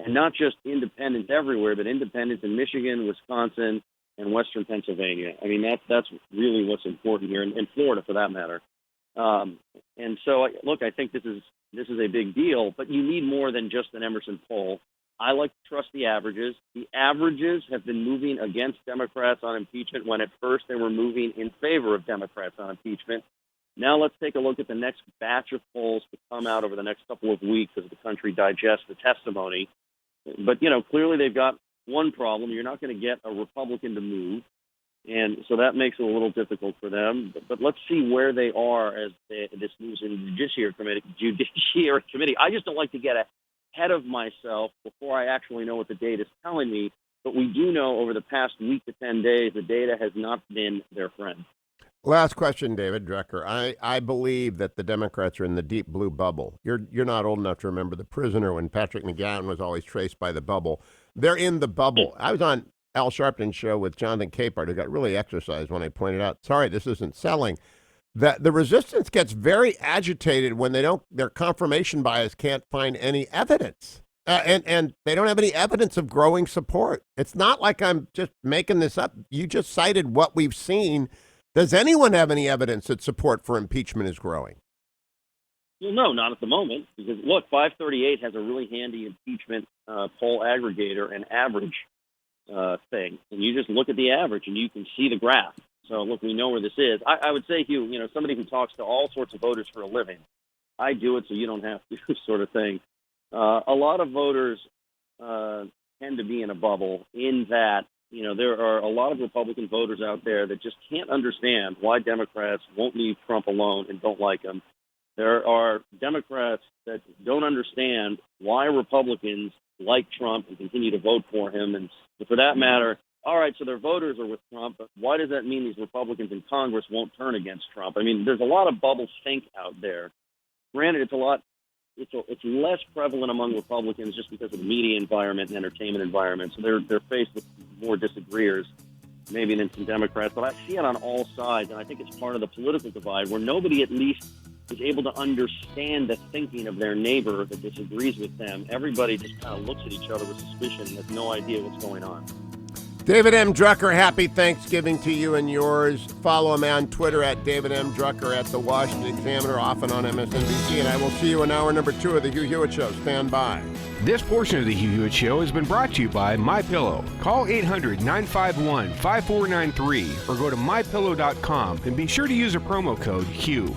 And not just independents everywhere, but independents in Michigan, Wisconsin, and Western Pennsylvania. I mean, that's really what's important here, and Florida for that matter. And so, look, I think this is a big deal, but you need more than just an Emerson poll. I like to trust the averages. The averages have been moving against Democrats on impeachment when at first they were moving in favor of Democrats on impeachment. Now let's take a look at the next batch of polls to come out over the next couple of weeks as the country digests the testimony. But, clearly they've got one problem. You're not going to get a Republican to move. And so that makes it a little difficult for them. But let's see where they are as this moves in the Judiciary Committee. I just don't like to get ahead of myself before I actually know what the data is telling me. But we do know over the past week to 10 days, the data has not been their friend. Last question, David Drucker. I believe that the Democrats are in the deep blue bubble. You're not old enough to remember The Prisoner when Patrick McGowan was always traced by the bubble. They're in the bubble. I was on Al Sharpton's show with Jonathan Capehart, who got really exercised when I pointed out, sorry, this isn't selling. That the resistance gets very agitated when their confirmation bias can't find any evidence. And they don't have any evidence of growing support. It's not like I'm just making this up. You just cited what we've seen. Does anyone have any evidence that support for impeachment is growing? Well, no, not at the moment. Because, look, 538 has a really handy impeachment poll aggregator and average thing. And you just look at the average and you can see the graph. So, look, we know where this is. I would say, Hugh, somebody who talks to all sorts of voters for a living, I do it so you don't have to sort of thing. A lot of voters tend to be in a bubble in that, there are a lot of Republican voters out there that just can't understand why Democrats won't leave Trump alone and don't like him. There are Democrats that don't understand why Republicans like Trump and continue to vote for him. And for that matter, all right, so their voters are with Trump, but why does that mean these Republicans in Congress won't turn against Trump? I mean, there's a lot of bubble think out there. Granted, it's less prevalent among Republicans just because of the media environment and entertainment environment. So they're faced with more disagreeers, maybe than some Democrats. But I see it on all sides, and I think it's part of the political divide where nobody at least is able to understand the thinking of their neighbor that disagrees with them. Everybody just kind of looks at each other with suspicion and has no idea what's going on. David M. Drucker, happy Thanksgiving to you and yours. Follow him on Twitter at David M. Drucker, at the Washington Examiner, often on MSNBC. And I will see you in hour number 2 of the Hugh Hewitt Show. Stand by. This portion of the Hugh Hewitt Show has been brought to you by MyPillow. Call 800-951-5493 or go to MyPillow.com and be sure to use a promo code HUGH.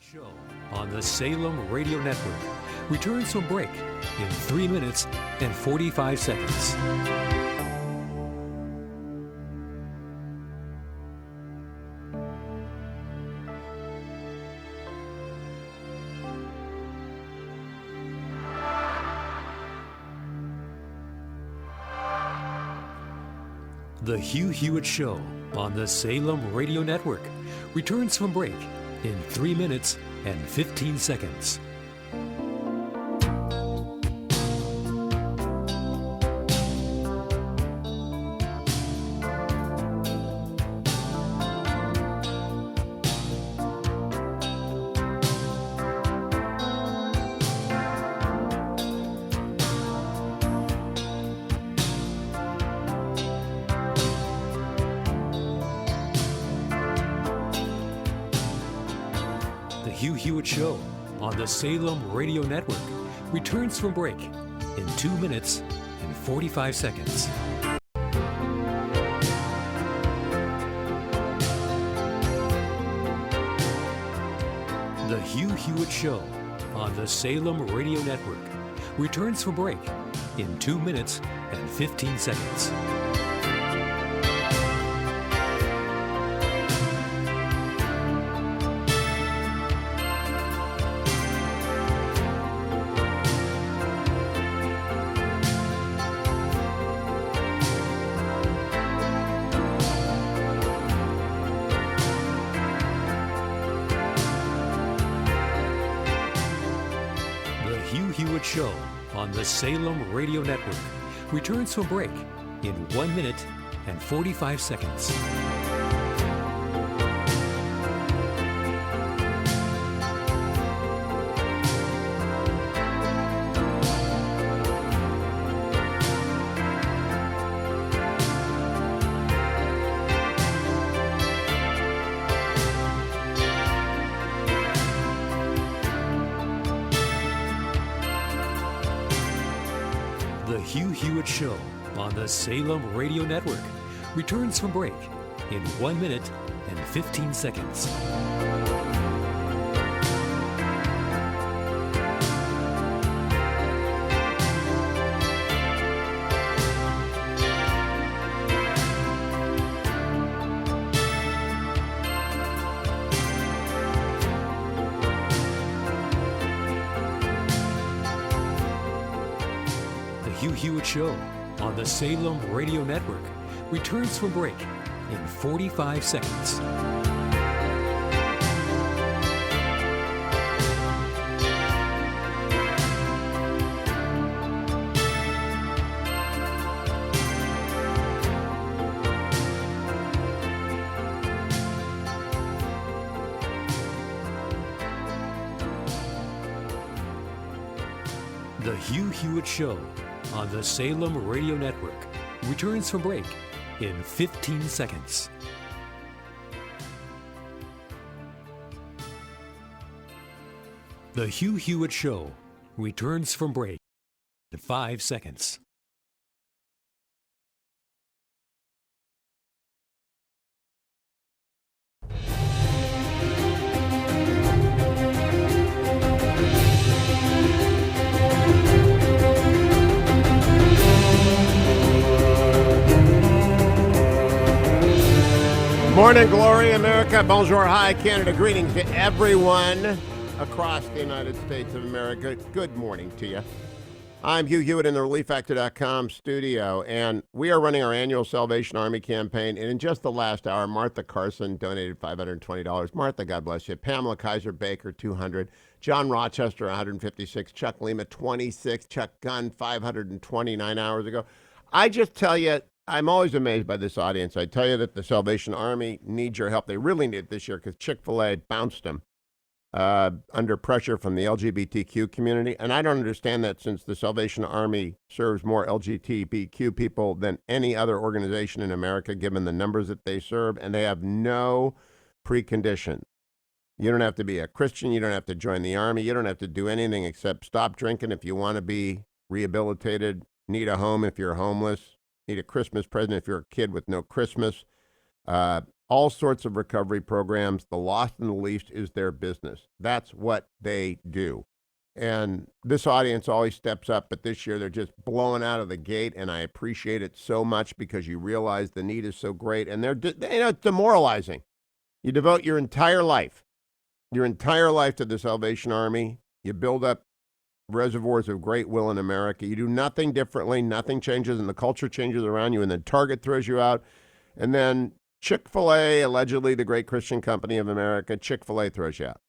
Show on the Salem Radio Network returns from break in 3 minutes and 45 seconds. The Hugh Hewitt Show on the Salem Radio Network returns from break in 3 minutes and 15 seconds. Hugh Hewitt Show on the Salem Radio Network returns from break in 2 minutes and 45 seconds. The Hugh Hewitt Show on the Salem Radio Network returns from break in 2 minutes and 15 seconds. Show on the Salem Radio Network returns from break in 1 minute and 45 seconds. The Hugh Hewitt Show on the Salem Radio Network returns from break in 1 minute and 15 seconds. Hugh Hewitt Show on the Salem Radio Network returns from break in 45 seconds. The Hugh Hewitt Show on the Salem Radio Network returns from break in 15 seconds. The Hugh Hewitt Show returns from break in 5 seconds. Morning, glory, America. Bonjour, hi, Canada. Greetings to everyone across the United States of America. Good morning to you. I'm Hugh Hewitt in the ReliefFactor.com studio, and we are running our annual Salvation Army campaign. And in just the last hour, Martha Carson donated $520. Martha, God bless you. Pamela Kaiser Baker, $200. John Rochester, $156. Chuck Lima, $26. Chuck Gunn, $529 hours ago. I just tell you, I'm always amazed by this audience. I tell you that the Salvation Army needs your help. They really need it this year because Chick-fil-A bounced them under pressure from the LGBTQ community. And I don't understand that, since the Salvation Army serves more LGBTQ people than any other organization in America, given the numbers that they serve, and they have no precondition. You don't have to be a Christian. You don't have to join the Army. You don't have to do anything except stop drinking if you want to be rehabilitated, need a home if you're homeless, need a Christmas present if you're a kid with no Christmas. all sorts of recovery programs. The lost and the least is their business. That's what they do. And this audience always steps up, but this year they're just blowing out of the gate, and I appreciate it so much because you realize the need is so great, and it's demoralizing. You devote your entire life to the Salvation Army. You build up reservoirs of great will in America. You do nothing differently. Nothing changes, and the culture changes around you, and then Target throws you out, and then Chick-fil-A, allegedly the great Christian company of America, Chick-fil-A throws you out.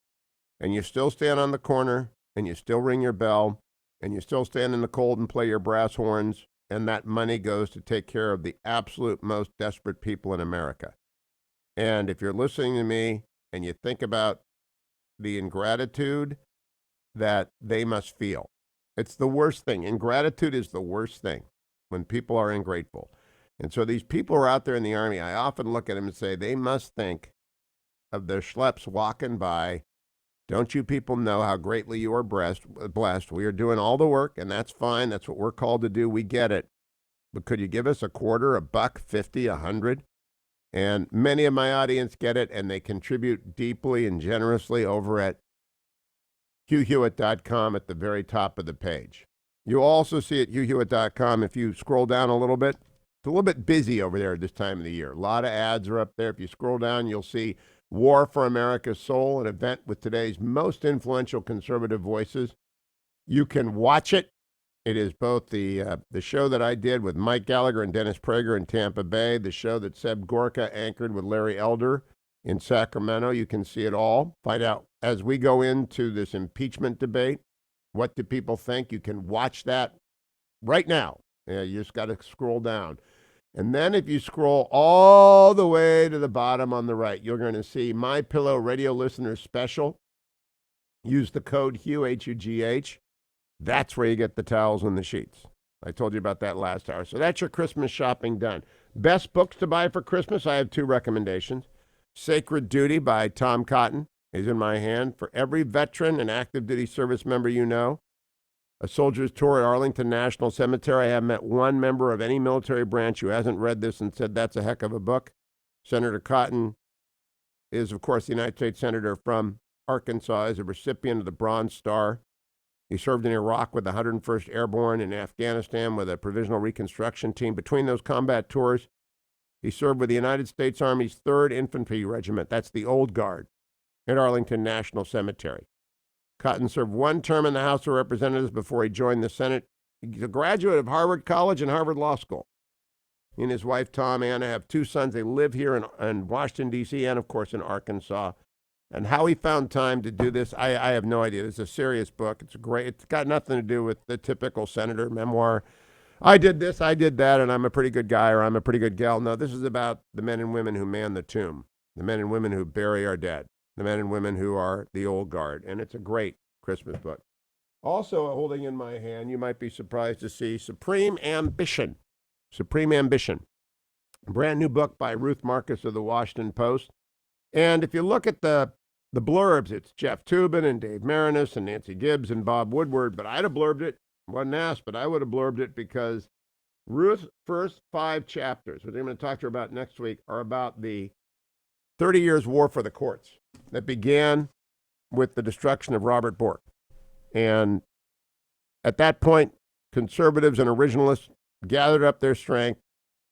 And you still stand on the corner, and you still ring your bell, and you still stand in the cold and play your brass horns, and that money goes to take care of the absolute most desperate people in America. And if you're listening to me and you think about the ingratitude that they must feel, it's the worst thing. Ingratitude is the worst thing when people are ungrateful. And so these people are out there in the Army. I often look at them and say, they must think of their schleps walking by. Don't you people know how greatly you are blessed? We are doing all the work, and that's fine. That's what we're called to do. We get it. But could you give us a quarter, $1, 50, 100? And many of my audience get it, and they contribute deeply and generously over at HughHewitt.com at the very top of the page. You'll also see at HughHewitt.com, if you scroll down a little bit, it's a little bit busy over there at this time of the year. A lot of ads are up there. If you scroll down, you'll see War for America's Soul, an event with today's most influential conservative voices. You can watch it. It is both the show that I did with Mike Gallagher and Dennis Prager in Tampa Bay, the show that Seb Gorka anchored with Larry Elder in Sacramento. You can see it all. Find out as we go into this impeachment debate, what do people think? You can watch that right now. Yeah, you just got to scroll down. And then if you scroll all the way to the bottom on the right, you're going to see My Pillow Radio Listener Special. Use the code Hugh, H-U-G-H. That's where you get the towels and the sheets. I told you about that last hour. So that's your Christmas shopping done. Best books to buy for Christmas, I have 2 recommendations. Sacred Duty by Tom Cotton is in my hand. For every veteran and active duty service member you know, A Soldier's Tour at Arlington National Cemetery. I have met one member of any military branch who hasn't read this and said that's a heck of a book. Senator Cotton is, of course, the United States Senator from Arkansas, is a recipient of the Bronze Star. He served in Iraq with the 101st Airborne, in Afghanistan with a Provisional Reconstruction Team. Between those combat tours, he served with the United States Army's 3rd Infantry Regiment, that's the Old Guard, at Arlington National Cemetery. Cotton served 1 term in the House of Representatives before he joined the Senate. He's a graduate of Harvard College and Harvard Law School. He and his wife, Tom Anna, have 2 sons. They live here in Washington, D.C., and, of course, in Arkansas. And how he found time to do this, I have no idea. It's a serious book. It's got nothing to do with the typical senator memoir. I did this, I did that, and I'm a pretty good guy or I'm a pretty good gal. No, this is about the men and women who man the tomb, the men and women who bury our dead, the men and women who are the old guard. And it's a great Christmas book. Also holding in my hand, you might be surprised to see Supreme Ambition. Supreme Ambition. A brand new book by Ruth Marcus of the Washington Post. And if you look at the blurbs, it's Jeff Toobin and Dave Marinis and Nancy Gibbs and Bob Woodward, but I'd have blurbed it. Wasn't asked, but I would have blurbed it because Ruth's first 5 chapters, which I'm going to talk to her about next week, are about the 30 years war for the courts that began with the destruction of Robert Bork. And at that point, conservatives and originalists gathered up their strength,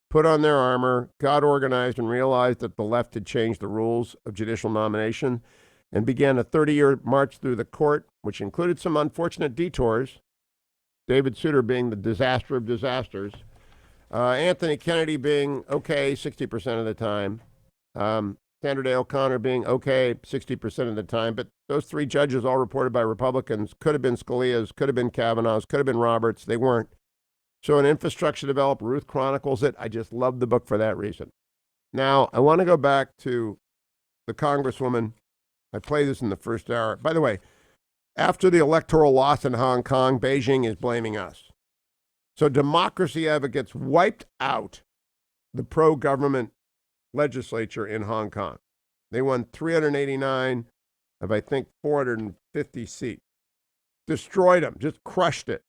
put on their armor, got organized, and realized that the left had changed the rules of judicial nomination and began a 30-year march through the court, which included some unfortunate detours, David Souter being the disaster of disasters, Anthony Kennedy being okay 60% of the time, Sandra Day O'Connor being okay 60% of the time, but those 3 judges, all reported by Republicans, could have been Scalia's, could have been Kavanaugh's, could have been Roberts. They weren't. So an infrastructure developed. Ruth chronicles it. I just love the book for that reason. Now, I want to go back to the Congresswoman. I played this in the first hour. By the way, after the electoral loss in Hong Kong, Beijing is blaming us. So democracy advocates wiped out the pro-government legislature in Hong Kong. They won 389 of, I think, 450 seats. Destroyed them, just crushed it.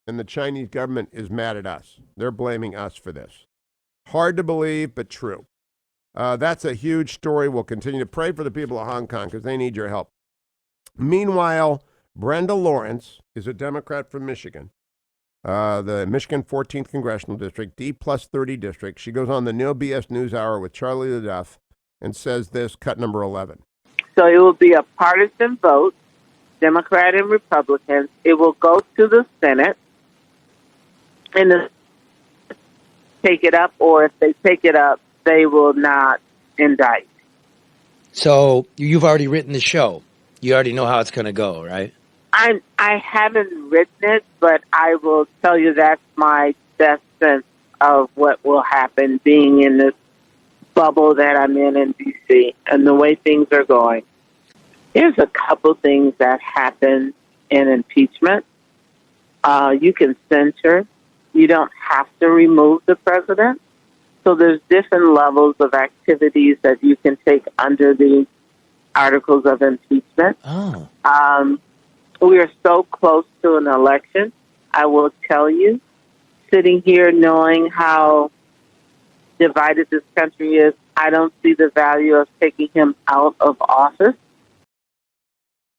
And the Chinese government is mad at us. They're blaming us for this. Hard to believe, but true. That's a huge story. We'll continue to pray for the people of Hong Kong because they need your help. Meanwhile, Brenda Lawrence is a Democrat from Michigan, the Michigan 14th Congressional District, D+30 district. She goes on the No BS News Hour with Charlie LaDuff and says this, cut number 11. So it will be a partisan vote, Democrat and Republicans. It will go to the Senate and take it up, or if they take it up, they will not indict. So you've already written the show. You already know how it's going to go, right? I haven't written it, but I will tell you that's my best sense of what will happen being in this bubble that I'm in D.C. and the way things are going. There's a couple things that happen in impeachment. You can censure. You don't have to remove the president. So there's different levels of activities that you can take under the articles of impeachment. Oh. We are so close to an election. I will tell you, sitting here knowing how divided this country is, I don't see the value of taking him out of office.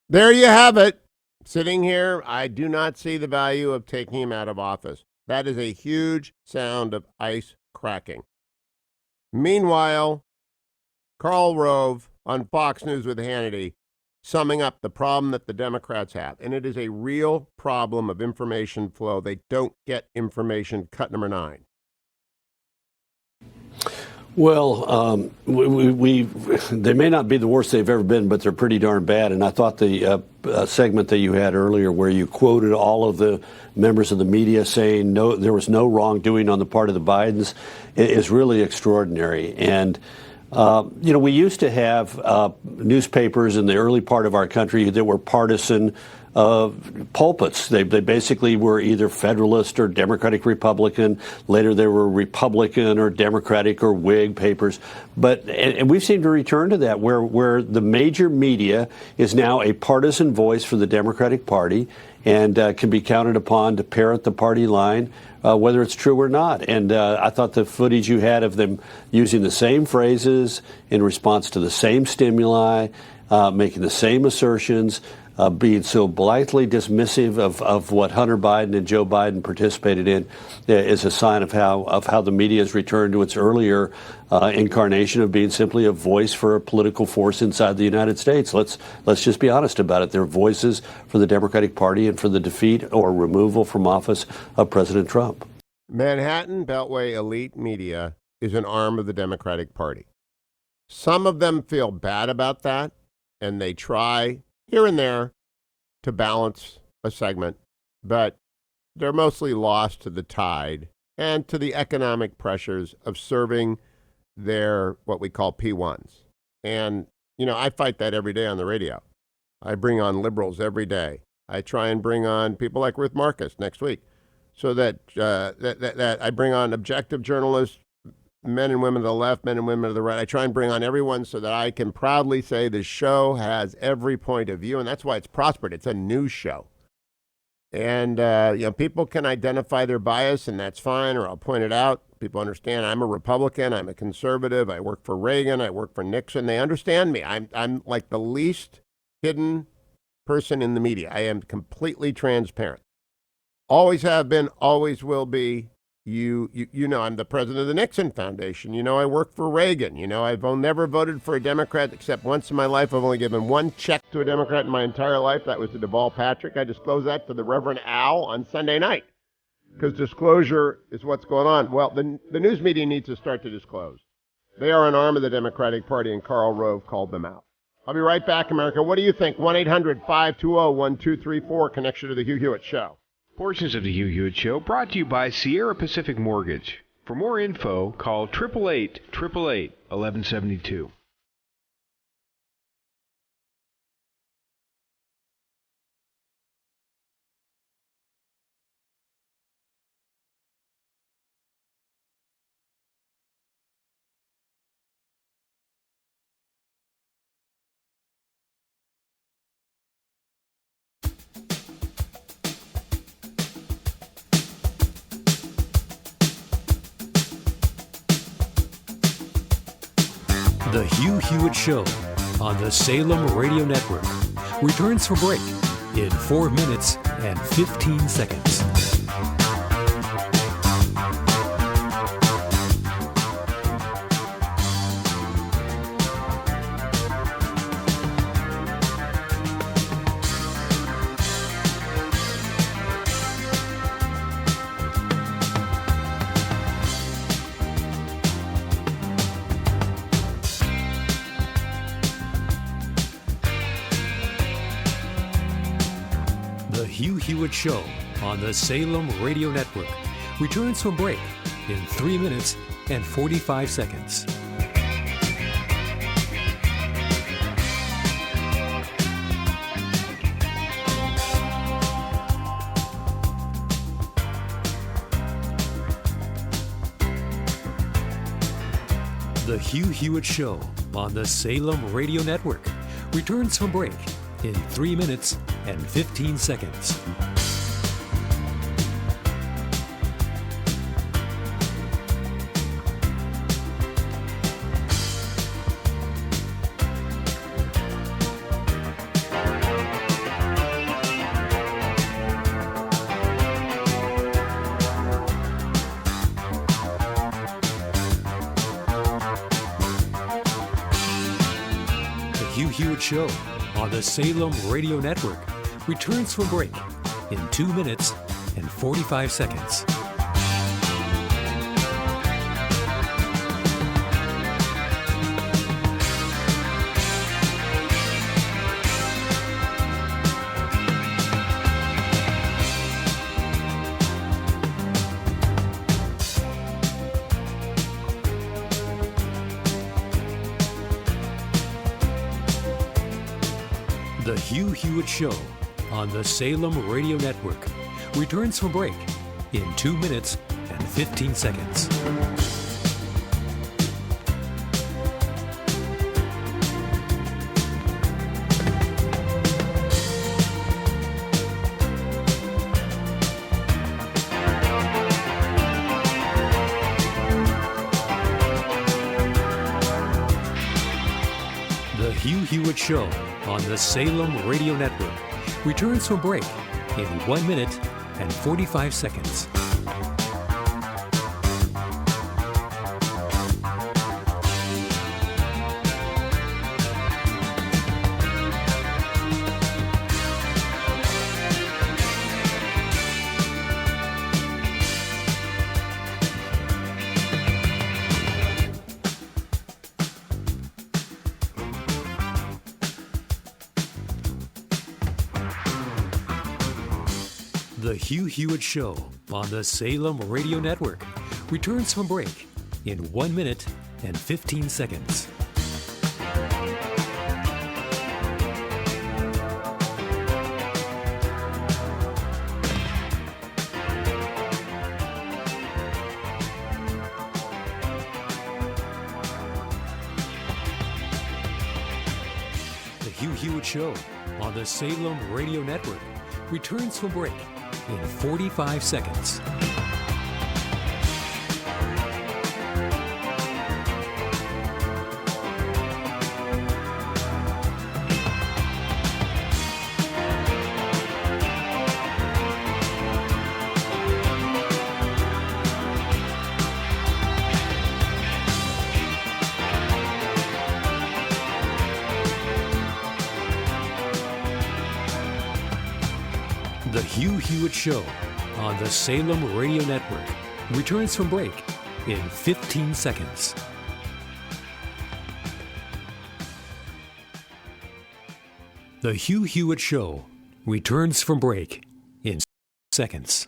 There you have it. Sitting here, I do not see the value of taking him out of office. That is a huge sound of ice cracking. Meanwhile, Karl Rove on Fox News with Hannity summing up the problem that the Democrats have. And it is a real problem of information flow. They don't get information. Cut number 9. Well, they may not be the worst they've ever been, but they're pretty darn bad. And I thought the segment that you had earlier where you quoted all of the members of the media saying no, there was no wrongdoing on the part of the Bidens is really extraordinary. And we used to have newspapers in the early part of our country that were partisan pulpits. They basically were either Federalist or Democratic Republican. Later they were Republican or Democratic or Whig papers. And we've seemed to return to that where the major media is now a partisan voice for the Democratic Party and can be counted upon to parrot the party line, whether it's true or not. And I thought the footage you had of them using the same phrases in response to the same stimuli, making the same assertions, being so blithely dismissive of what Hunter Biden and Joe Biden participated in is a sign of how the media has returned to its earlier incarnation of being simply a voice for a political force inside the United States. Let's just be honest about it. They're voices for the Democratic Party and for the defeat or removal from office of President Trump. Manhattan Beltway elite media is an arm of the Democratic Party. Some of them feel bad about that, and they try here and there to balance a segment, but they're mostly lost to the tide and to the economic pressures of serving their what we call P1s. And, I fight that every day on the radio. I bring on liberals every day. I try and bring on people like Ruth Marcus next week so that I bring on objective journalists, men and women to the left, men and women to the right. I try and bring on everyone so that I can proudly say the show has every point of view, and that's why it's prospered. It's a news show. And, people can identify their bias, and that's fine, or I'll point it out. People understand I'm a Republican, I'm a conservative, I work for Reagan, I work for Nixon. They understand me. I'm like the least hidden person in the media. I am completely transparent. Always have been, always will be. You know, I'm the president of the Nixon Foundation. I work for Reagan. I've never voted for a Democrat except once in my life. I've only given one check to a Democrat in my entire life. That was to Deval Patrick. I disclosed that to the Reverend Al on Sunday night because disclosure is what's going on. Well, the news media needs to start to disclose. They are an arm of the Democratic Party, and Karl Rove called them out. I'll be right back, America. What do you think? 1-800-520-1234, connection to the Hugh Hewitt Show. Portions of the Hugh Hewitt Show brought to you by Sierra Pacific Mortgage. For more info, call 888-888-1172. The Hugh Hewitt Show on the Salem Radio Network returns from break in 4 minutes and 15 seconds. The Hugh Hewitt Show on the Salem Radio Network returns from break in 3 minutes and 45 seconds. The Hugh Hewitt Show on the Salem Radio Network returns from break in 3 minutes and 15 seconds. The Hugh Hewitt Show on the Salem Radio Network returns from break in 2 minutes and 45 seconds. The Hugh Hewitt Show on the Salem Radio Network returns from break in 2 minutes and 15 seconds. The Hugh Hewitt Show on the Salem Radio Network returns from break in 1 minute and 45 seconds. The Hugh Hewitt Show on the Salem Radio Network returns from break in 1 minute and 15 seconds. The Hugh Hewitt Show on the Salem Radio Network returns from break in 45 seconds. The Hugh Hewitt Show on the Salem Radio Network returns from break in 15 seconds. The Hugh Hewitt Show returns from break in seconds.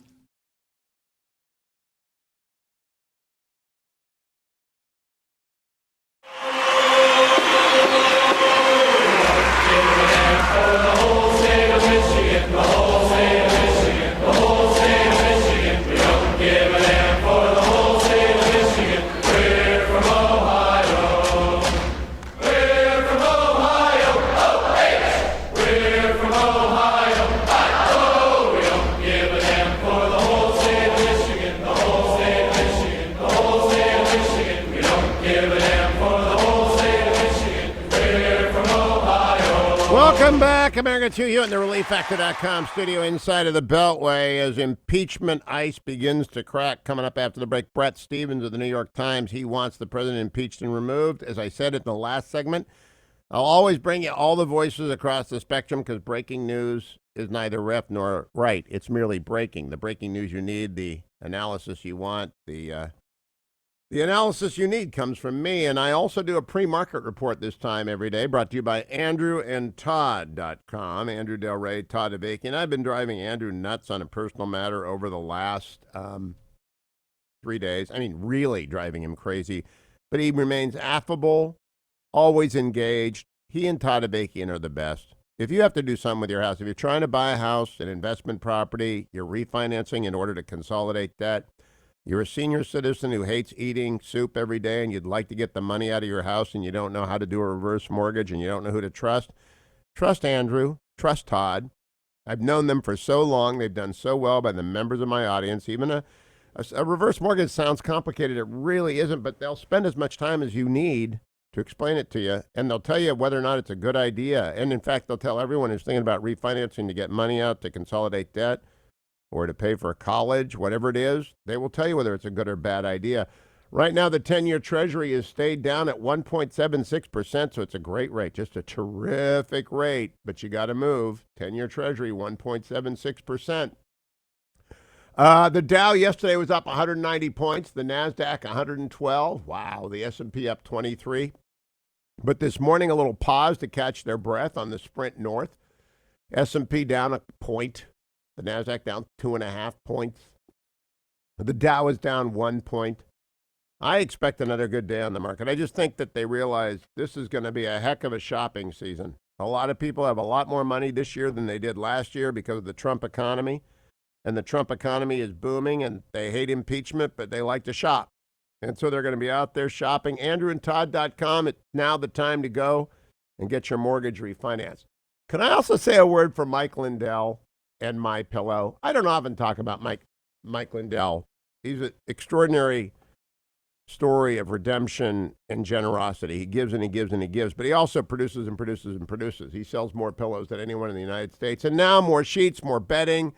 For Welcome back, America, to you in the ReliefFactor.com studio inside of the Beltway as impeachment ice begins to crack. Coming up after the break, Bret Stephens of the New York Times. He wants the president impeached and removed. As I said in the last segment, I'll always bring you all the voices across the spectrum because breaking news is neither left nor right. It's merely breaking. The breaking news you need, the analysis you want, the analysis you need comes from me, and I also do a pre-market report this time every day, brought to you by AndrewandTodd.com. Andrew Del Rey, Todd Avakian. I've been driving Andrew nuts on a personal matter over the last 3 days. I mean, really driving him crazy. But he remains affable, always engaged. He and Todd Avakian are the best. If you have to do something with your house, if you're trying to buy a house, an investment property, you're refinancing in order to consolidate debt, you're a senior citizen who hates eating soup every day and you'd like to get the money out of your house and you don't know how to do a reverse mortgage and you don't know who to trust, trust Andrew, trust Todd. I've known them for so long. They've done so well by the members of my audience. Even a reverse mortgage sounds complicated. It really isn't, but they'll spend as much time as you need to explain it to you, and they'll tell you whether or not it's a good idea. And, in fact, they'll tell everyone who's thinking about refinancing to get money out to consolidate debt or to pay for college, whatever it is, they will tell you whether it's a good or bad idea. Right now, the 10-year Treasury has stayed down at 1.76%, so it's a great rate, just a terrific rate, but you got to move. 10-year Treasury, 1.76%. The Dow yesterday was up 190 points, the NASDAQ 112. Wow, the S&P up 23. But this morning, a little pause to catch their breath on the sprint north. S&P down a point. The NASDAQ down 2.5 points. The Dow is down 1 point. I expect another good day on the market. I just think that they realize this is going to be a heck of a shopping season. A lot of people have a lot more money this year than they did last year because of the Trump economy. And the Trump economy is booming, and they hate impeachment, but they like to shop. And so they're going to be out there shopping. AndrewandTodd.com, it's now the time to go and get your mortgage refinanced. Can I also say a word for Mike Lindell and MyPillow? I don't often talk about Mike Lindell. He's an extraordinary story of redemption and generosity. He gives and he gives and he gives, but he also produces and produces and produces. He sells more pillows than anyone in the United States. And now more sheets, more bedding,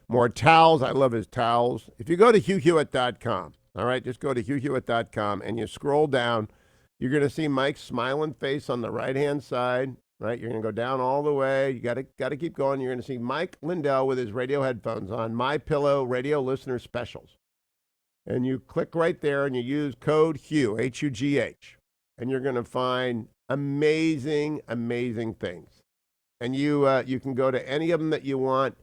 more towels. I love his towels. If you go to HughHewitt.com, all right, just go to HughHewitt.com and you scroll down, you're going to see Mike's smiling face on the right-hand side. Right, you're going to go down all the way. You got to keep going. You're going to see Mike Lindell with his radio headphones on, MyPillow radio listener specials. And you click right there and you use code HUGH, H-U-G-H, and you're going to find amazing, amazing things. And you can go to any of them that you want.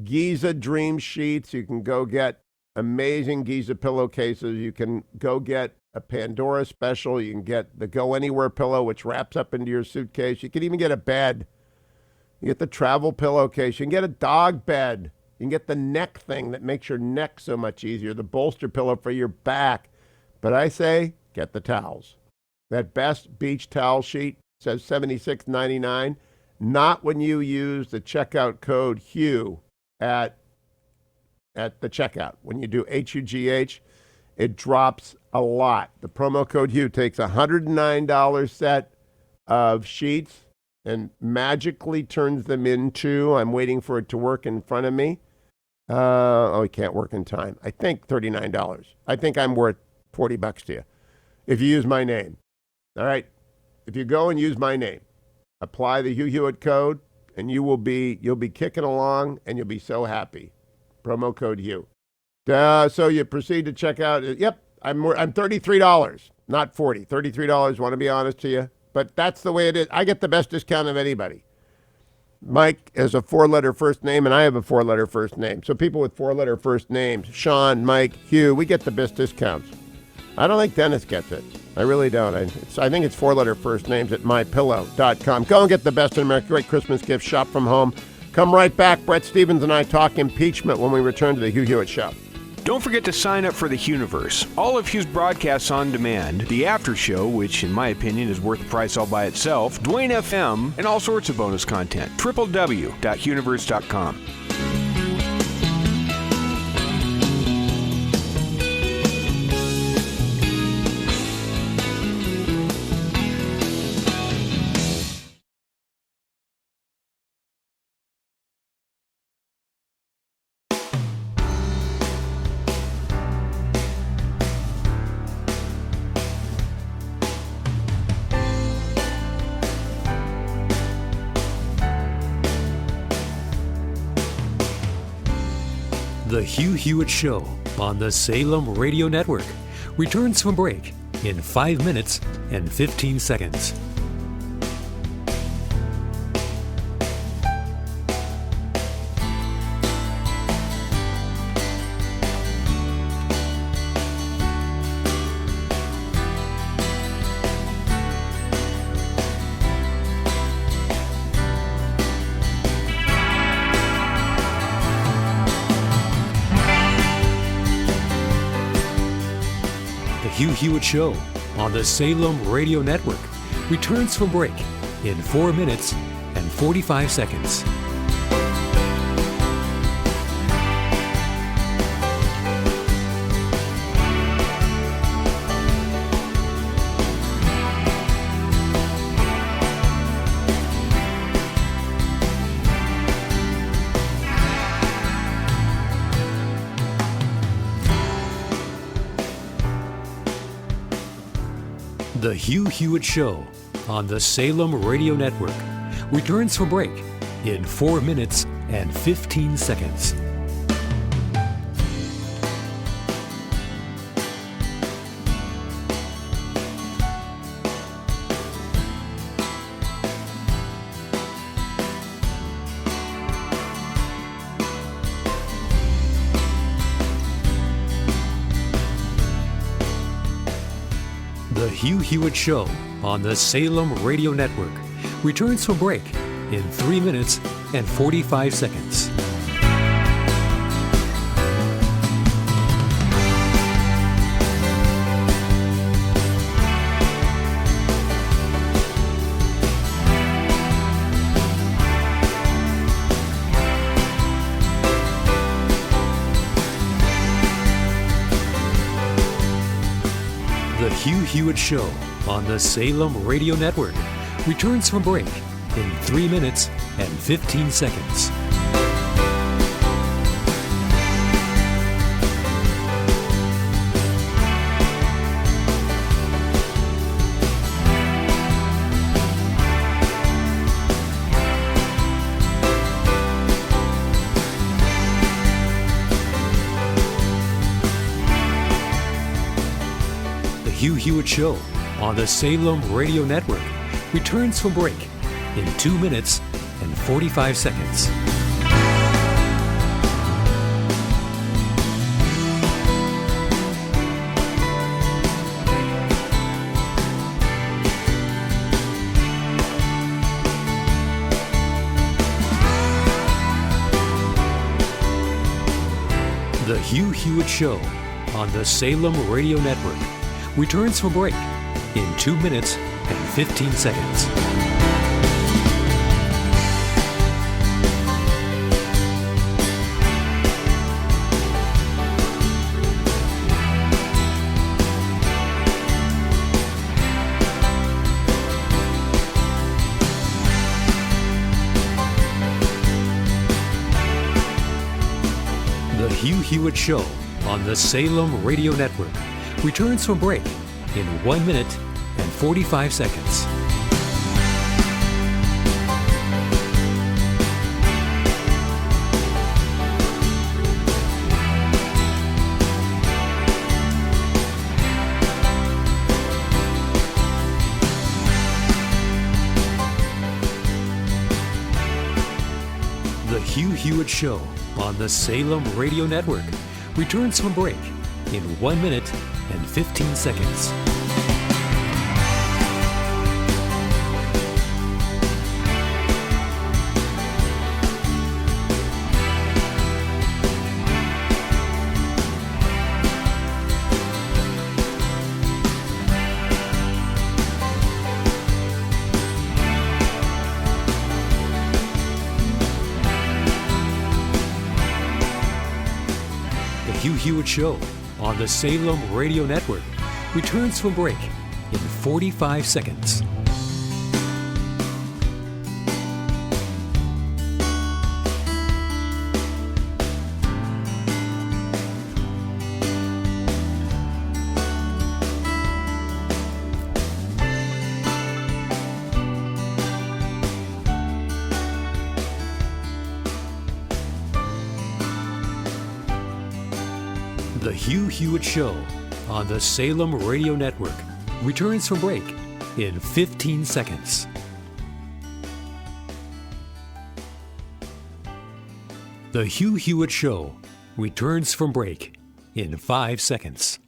Giza Dream Sheets. You can go get amazing Giza pillowcases. You can go get a Pandora special. You can get the Go Anywhere pillow, which wraps up into your suitcase. You can even get a bed. You get the travel pillowcase. You can get a dog bed. You can get the neck thing that makes your neck so much easier, the bolster pillow for your back. But I say, get the towels. That best beach towel sheet says $76.99. Not when you use the checkout code HUGH at the checkout. When you do HUGH, it drops a lot. The promo code HUGH takes a $109 set of sheets and magically turns them into, I'm waiting for it to work in front of me. It can't work in time. I think $39. I think I'm worth $40 to you if you use my name. All right. If you go and use my name, apply the Hugh Hewitt code, and you'll be kicking along, and you'll be so happy. Promo code HUGH. So you proceed to check out. Yep, I'm $33, not $40. $33, want to be honest to you. But that's the way it is. I get the best discount of anybody. Mike has a 4-letter first name, and I have a 4-letter first name. So people with 4-letter first names, Sean, Mike, Hugh, we get the best discounts. I don't think Dennis gets it. I really don't. I think it's 4-letter first names at MyPillow.com. Go and get the best in America. Great Christmas gift. Shop from home. Come right back. Bret Stephens and I talk impeachment when we return to the Hugh Hewitt Show. Don't forget to sign up for the Hughiverse. All of Hugh's broadcasts on demand, the after show, which in my opinion is worth the price all by itself, Dwayne FM, and all sorts of bonus content. www.hughiverse.com. The Hugh Hewitt Show on the Salem Radio Network returns from break in 5 minutes and 15 seconds. The Hugh Hewitt Show on the Salem Radio Network returns from break in 4 minutes and 45 seconds. The Hugh Hewitt Show on the Salem Radio Network returns from break in 4 minutes and 15 seconds. The Hugh Hewitt Show on the Salem Radio Network returns from break in 3 minutes and 45 seconds. The Hugh Hewitt Show on the Salem Radio Network returns from break in 3 minutes and 15 seconds. The Hugh Hewitt Show on the Salem Radio Network returns from break in 2 minutes and 45 seconds. The Hugh Hewitt Show on the Salem Radio Network returns from break in 2 minutes and 15 seconds. The Hugh Hewitt Show on the Salem Radio Network returns from break in 1 minute and 45 seconds. The Hugh Hewitt Show on the Salem Radio Network returns from break in 1 minute and 15 seconds. The Hugh Hewitt Show on the Salem Radio Network returns from break in 45 seconds. The Hugh Hewitt Show on the Salem Radio Network returns from break in 15 seconds. The Hugh Hewitt Show returns from break in 5 seconds.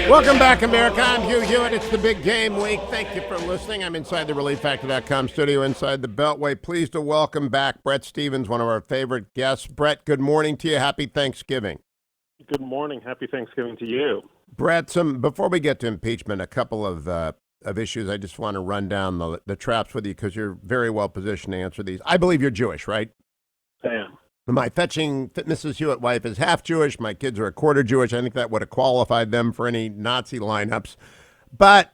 Welcome back, America. I'm Hugh Hewitt. It's the big game week. Thank you for listening. I'm inside the ReliefFactor.com studio inside the Beltway. Pleased to welcome back Bret Stephens, one of our favorite guests. Bret, good morning to you. Happy Thanksgiving. Good morning. Happy Thanksgiving to you. Bret, before we get to impeachment, a couple of issues I just want to run down the traps with you because you're very well positioned to answer these. I believe you're Jewish, right? I am. My fetching Mrs. Hewitt wife is half Jewish. My kids are a quarter Jewish. I think that would have qualified them for any Nazi lineups. But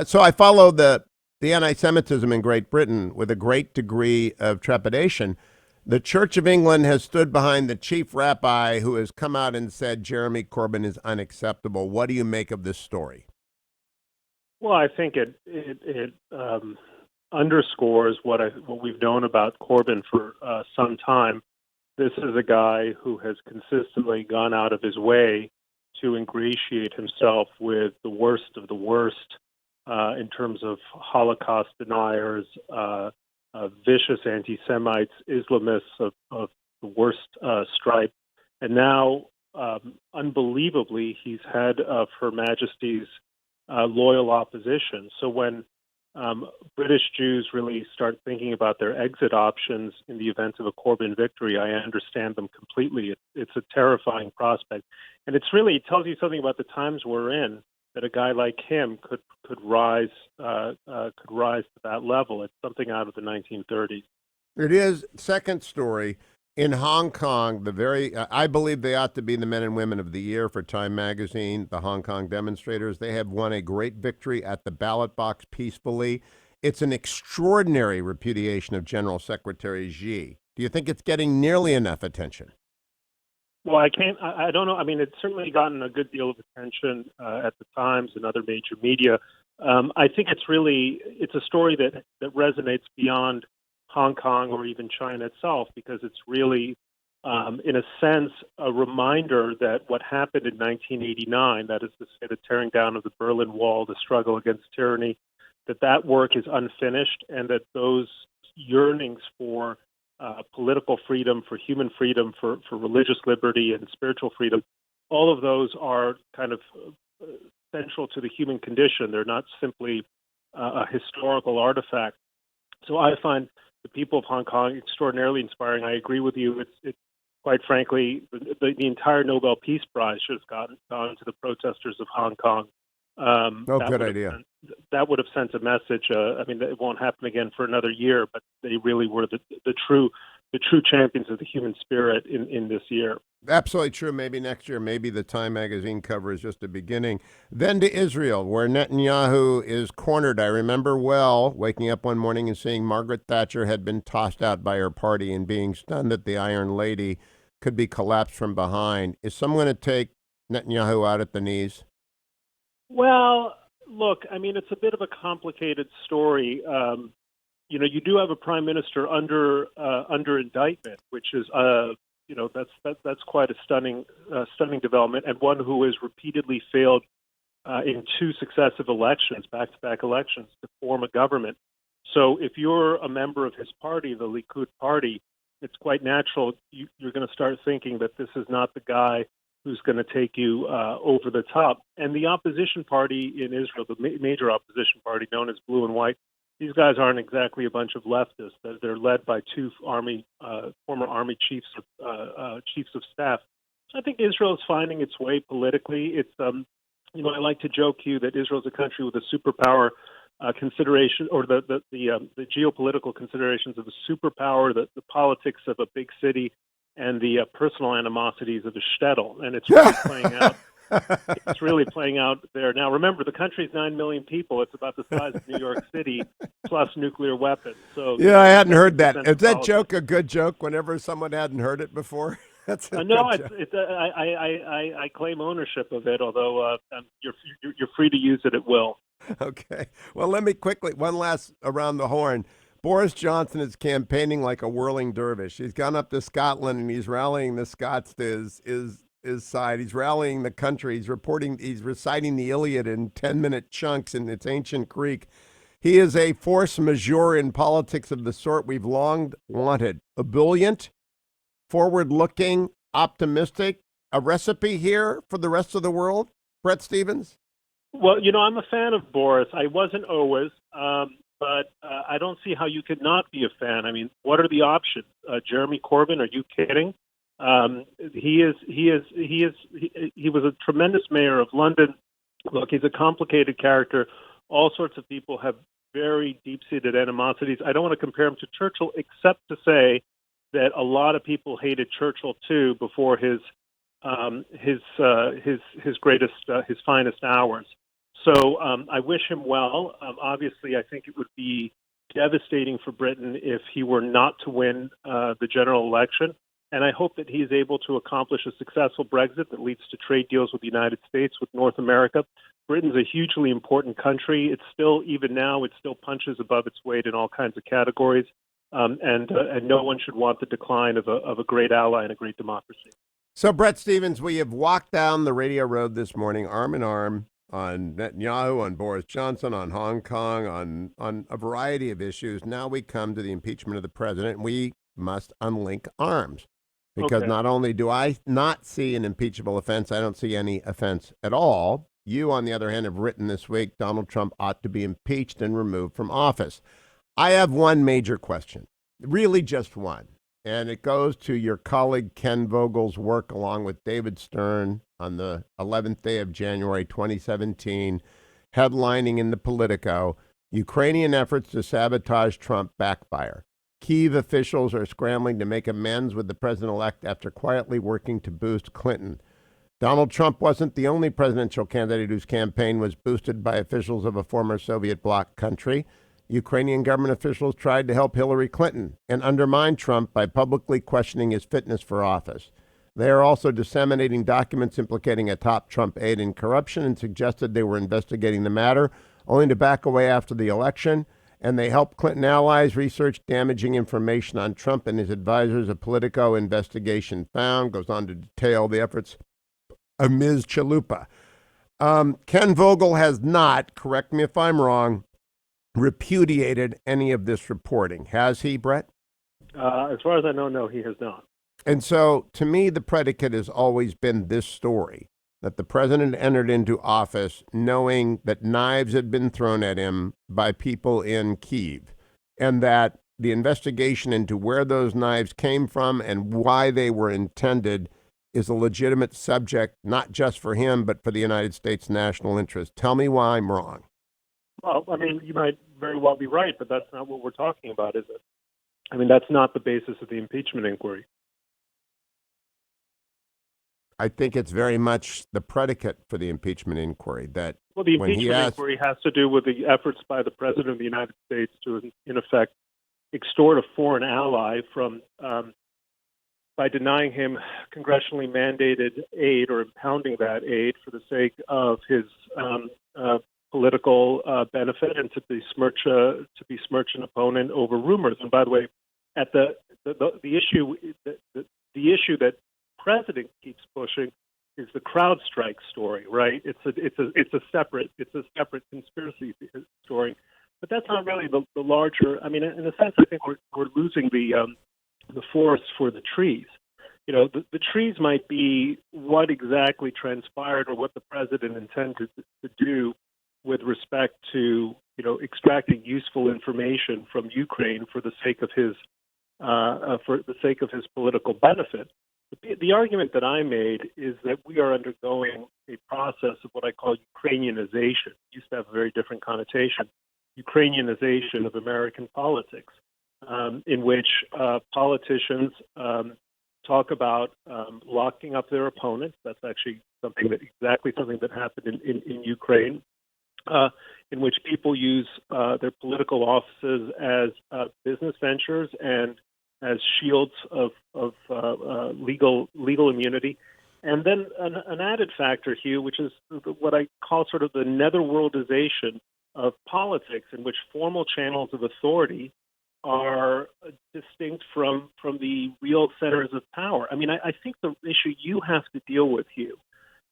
so I follow the anti-Semitism in Great Britain with a great degree of trepidation. The Church of England has stood behind the chief rabbi who has come out and said Jeremy Corbyn is unacceptable. What do you make of this story? Well, I think it underscores what we've known about Corbyn for some time. This is a guy who has consistently gone out of his way to ingratiate himself with the worst of the worst in terms of Holocaust deniers, vicious anti-Semites, Islamists of the worst stripe. And now, unbelievably, he's head of Her Majesty's loyal opposition. So when British Jews really start thinking about their exit options in the event of a Corbyn victory, I understand them completely. It's a terrifying prospect. And it tells you something about the times we're in, that a guy like him could rise to that level. It's something out of the 1930s. It is. Second story. In Hong Kong, I believe they ought to be the men and women of the year for Time Magazine, the Hong Kong demonstrators. They have won a great victory at the ballot box peacefully. It's an extraordinary repudiation of General Secretary Xi. Do you think it's getting nearly enough attention? Well, I don't know. I mean, it's certainly gotten a good deal of attention at the Times and other major media. I think it's a story that resonates beyond Hong Kong or even China itself, because it's really, in a sense, a reminder that what happened in 1989, that is to say the tearing down of the Berlin Wall, the struggle against tyranny, that work is unfinished, and that those yearnings for political freedom, for human freedom, for religious liberty and spiritual freedom, all of those are kind of central to the human condition. They're not simply a historical artifact. So I find the people of Hong Kong extraordinarily inspiring. I agree with you. It's quite frankly, the entire Nobel Peace Prize should have gone to the protesters of Hong Kong. Good idea. That would have sent a message. I mean, it won't happen again for another year, but they really were the true champions of the human spirit in this year. Absolutely true. Maybe next year, maybe the Time Magazine cover is just a beginning. Then to Israel, where Netanyahu is cornered. I remember well waking up one morning and seeing Margaret Thatcher had been tossed out by her party and being stunned that the Iron Lady could be collapsed from behind. Is someone going to take Netanyahu out at the knees? Well, look, I mean, it's a bit of a complicated story. You do have a prime minister under indictment, which is that's quite a stunning development, and one who has repeatedly failed in two successive elections, back-to-back elections, to form a government. So if you're a member of his party, the Likud party, it's quite natural you're going to start thinking that this is not the guy who's going to take you over the top. And the opposition party in Israel, the major opposition party known as Blue and White, these guys aren't exactly a bunch of leftists. They're led by two former army chiefs of staff. So I think Israel is finding its way politically. It's I like to joke, Hugh, that Israel is a country with a superpower consideration, or the geopolitical considerations of a superpower, the politics of a big city, and the personal animosities of a shtetl, and it's really playing out. It's really playing out there now. Remember, the country's 9 million people. It's about the size of New York City, plus nuclear weapons. So yeah, I hadn't heard that. Is that politics. joke a good joke? Whenever someone hadn't heard it before, that's a No, good joke. I claim ownership of it. Although you're free to use it at will. Okay. Well, let me quickly, one last around the horn. Boris Johnson is campaigning like a whirling dervish. He's gone up to Scotland and he's rallying the Scots to his side. He's rallying the country. He's reciting the Iliad in 10-minute chunks in its ancient Greek. He is a force majeure in politics of the sort we've long wanted. Ebullient, forward-looking, optimistic. A recipe here for the rest of the world, Bret Stephens? Well, I'm a fan of Boris. I wasn't always, but I don't see how you could not be a fan. I mean, what are the options? Jeremy Corbyn? Are you kidding? He was a tremendous mayor of London. Look, he's a complicated character. All sorts of people have very deep-seated animosities. I don't want to compare him to Churchill, except to say that a lot of people hated Churchill too before his finest hours. So I wish him well. Obviously, I think it would be devastating for Britain if he were not to win the general election. And I hope that he's able to accomplish a successful Brexit that leads to trade deals with the United States, with North America. Britain's a hugely important country. It's still, even now, it still punches above its weight in all kinds of categories. And no one should want the decline of a great ally and a great democracy. So, Bret Stephens, we have walked down the radio road this morning, arm in arm, on Netanyahu, on Boris Johnson, on Hong Kong, on a variety of issues. Now we come to the impeachment of the president, and we must unlink arms. Because not only do I not see an impeachable offense, I don't see any offense at all. You, on the other hand, have written this week, Donald Trump ought to be impeached and removed from office. I have one major question, really just one. And it goes to your colleague Ken Vogel's work along with David Stern on the 11th day of January 2017, headlining in the Politico, Ukrainian efforts to sabotage Trump backfire. Kyiv officials are scrambling to make amends with the president-elect after quietly working to boost Clinton. Donald Trump wasn't the only presidential candidate whose campaign was boosted by officials of a former Soviet bloc country. Ukrainian government officials tried to help Hillary Clinton and undermine Trump by publicly questioning his fitness for office. They are also disseminating documents implicating a top Trump aide in corruption and suggested they were investigating the matter, only to back away after the election. And they helped Clinton allies research damaging information on Trump and his advisors, a Politico investigation found. Goes on to detail the efforts of Ms. Chalupa. Ken Vogel has not, correct me if I'm wrong, repudiated any of this reporting. Has he, Bret? As far as I know, no, he has not. And so, to me, the predicate has always been this story, that the president entered into office knowing that knives had been thrown at him by people in Kyiv, and that the investigation into where those knives came from and why they were intended is a legitimate subject, not just for him, but for the United States national interest. Tell me why I'm wrong. Well, I mean, you might very well be right, but that's not what we're talking about, is it? I mean, that's not the basis of the impeachment inquiry. I think it's very much the predicate for the impeachment inquiry. That well, the impeachment inquiry has to do with the efforts by the President of the United States to, in effect, extort a foreign ally from by denying him congressionally mandated aid or impounding that aid for the sake of his political benefit and to besmirch an opponent over rumors. And by the way, at the issue that President keeps pushing is the CrowdStrike story, right? It's a separate conspiracy story, but that's not really the larger. I mean, in a sense, I think we're losing the forest for the trees. You know, the trees might be what exactly transpired or what the president intended to do with respect to, extracting useful information from Ukraine for the sake of his political benefit. The argument that I made is that we are undergoing a process of what I call Ukrainianization. It used to have a very different connotation. Ukrainianization of American politics, in which politicians talk about locking up their opponents. That's actually exactly something that happened in Ukraine, in which people use their political offices as business ventures and as shields of legal immunity. And then an added factor, Hugh, which is what I call sort of the netherworldization of politics, in which formal channels of authority are distinct from the real centers of power. I mean, I think the issue you have to deal with, Hugh,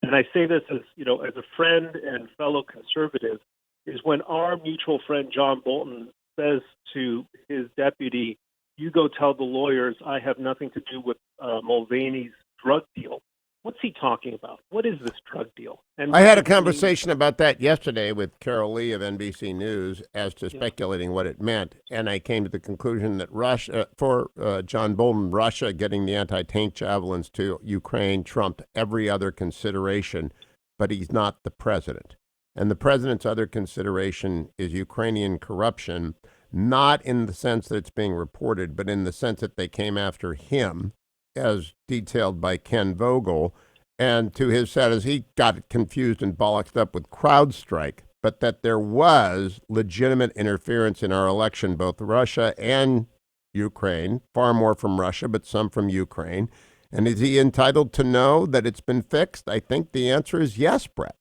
and I say this as a friend and fellow conservative, is when our mutual friend John Bolton says to his deputy, "You go tell the lawyers I have nothing to do with Mulvaney's drug deal." What's he talking about? What is this drug deal? And I had a conversation about that yesterday with Carol Lee of NBC News as to speculating what it meant, and I came to the conclusion that Russia, for John Bolton, Russia getting the anti-tank javelins to Ukraine trumped every other consideration, but he's not the president. And the president's other consideration is Ukrainian corruption, not in the sense that it's being reported, but in the sense that they came after him, as detailed by Ken Vogel, and to his satisfaction, he got it confused and bollocksed up with CrowdStrike, but that there was legitimate interference in our election, both Russia and Ukraine, far more from Russia, but some from Ukraine. And is he entitled to know that it's been fixed? I think the answer is yes, Bret.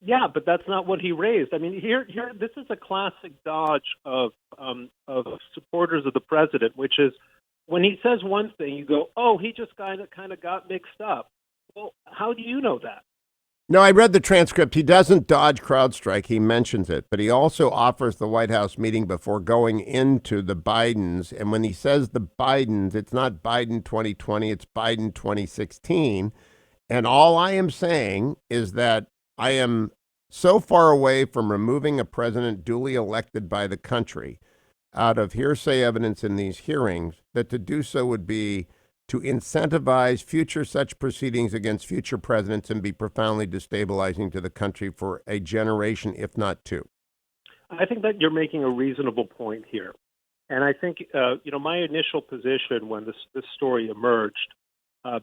Yeah, but that's not what he raised. I mean, here, this is a classic dodge of supporters of the president, which is, when he says one thing, you go, "Oh, he just kind of got mixed up." Well, how do you know that? No, I read the transcript. He doesn't dodge CrowdStrike. He mentions it, but he also offers the White House meeting before going into the Bidens. And when he says the Bidens, it's not Biden 2020, it's Biden 2016. And all I am saying is that I am so far away from removing a president duly elected by the country out of hearsay evidence in these hearings, that to do so would be to incentivize future such proceedings against future presidents and be profoundly destabilizing to the country for a generation, if not two. I think that you're making a reasonable point here. And I think, my initial position when this story emerged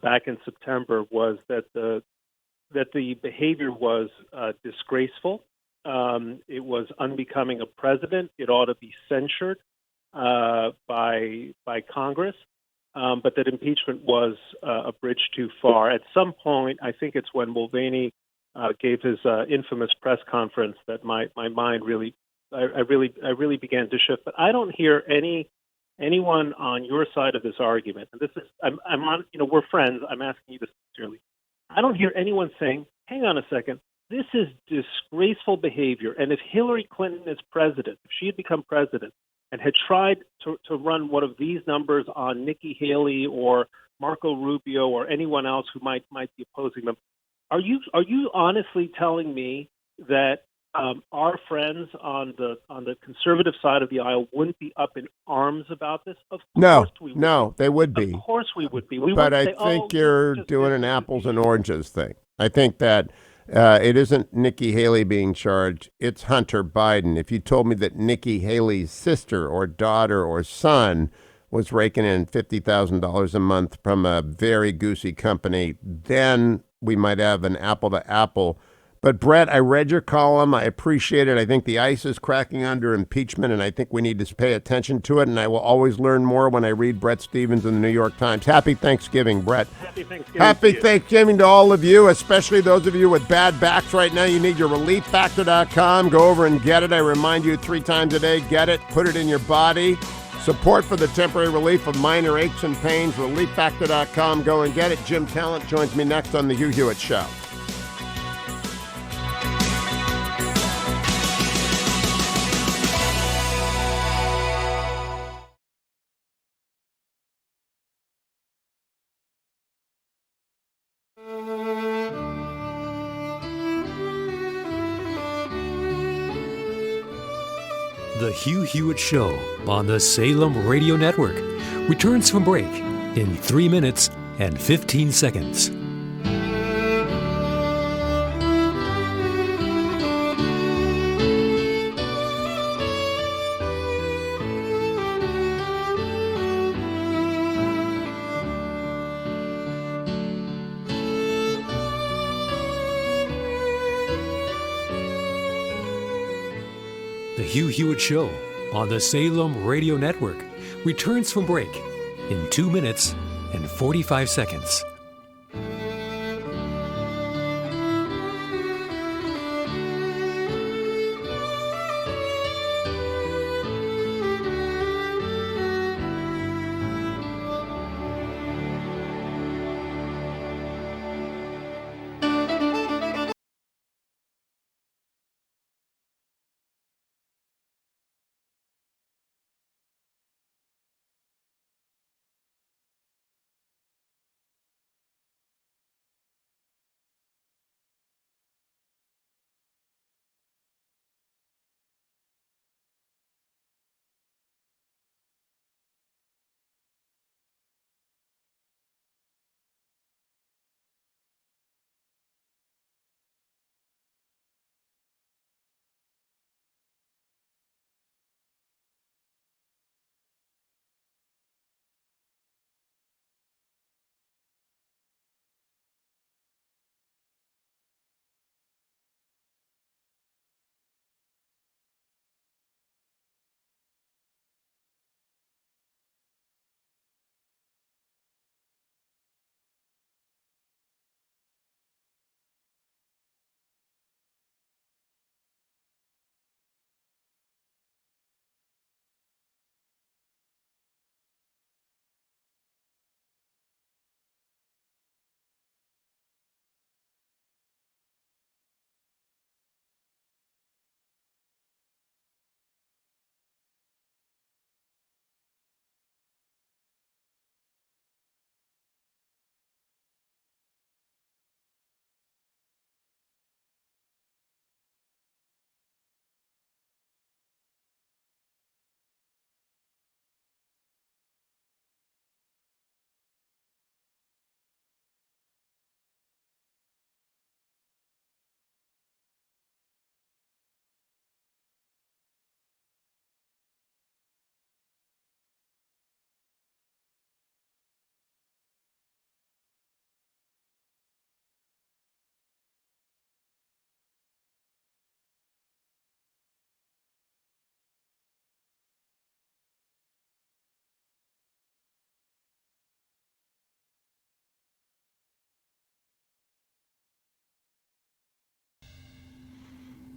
back in September was that the behavior was disgraceful. It was unbecoming of president. It ought to be censured by Congress, but that impeachment was a bridge too far. At some point, I think it's when Mulvaney gave his infamous press conference that my mind really began to shift. But I don't hear anyone on your side of this argument. And this is I'm on. We're friends. I'm asking you this sincerely. I don't hear anyone saying, "Hang on a second. This is disgraceful behavior." And if Hillary Clinton is president, if she had become president and had tried to run one of these numbers on Nikki Haley or Marco Rubio or anyone else who might be opposing them, are you honestly telling me that our friends on the conservative side of the aisle wouldn't be up in arms about this? Of course we would. No, they would be. Of course we would be. But I think you're doing an apples and oranges thing. I think that it isn't Nikki Haley being charged. It's Hunter Biden. If you told me that Nikki Haley's sister or daughter or son was raking in $50,000 a month from a very goosey company, then we might have an apple to apple. But Bret, I read your column. I appreciate it. I think the ice is cracking under impeachment, and I think we need to pay attention to it. And I will always learn more when I read Bret Stephens in the New York Times. Happy Thanksgiving, Bret. Happy Thanksgiving. Happy Thanksgiving to all of you, especially those of you with bad backs right now. You need your relieffactor.com. Go over and get it. I remind you 3 times a day, get it, put it in your body. Support for the temporary relief of minor aches and pains, relieffactor.com. Go and get it. Jim Talent joins me next on The Hugh Hewitt Show. The Hugh Hewitt Show on the Salem Radio Network returns from break in 3 minutes and 15 seconds. Hugh Hewitt Show on the Salem Radio Network returns from break in 2 minutes and 45 seconds.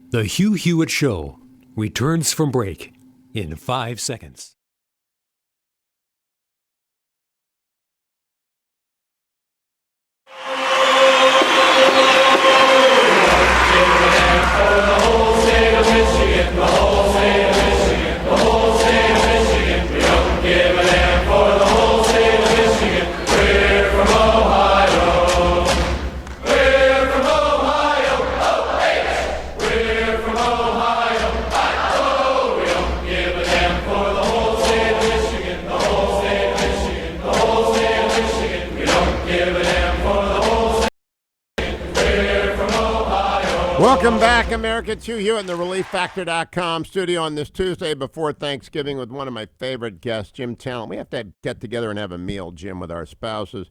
The Hugh Hewitt Show returns from break in 5 seconds. Welcome back, America. It's Hugh Hewitt in the ReliefFactor.com studio on this Tuesday before Thanksgiving with one of my favorite guests, Jim Talent. We have to get together and have a meal, Jim, with our spouses.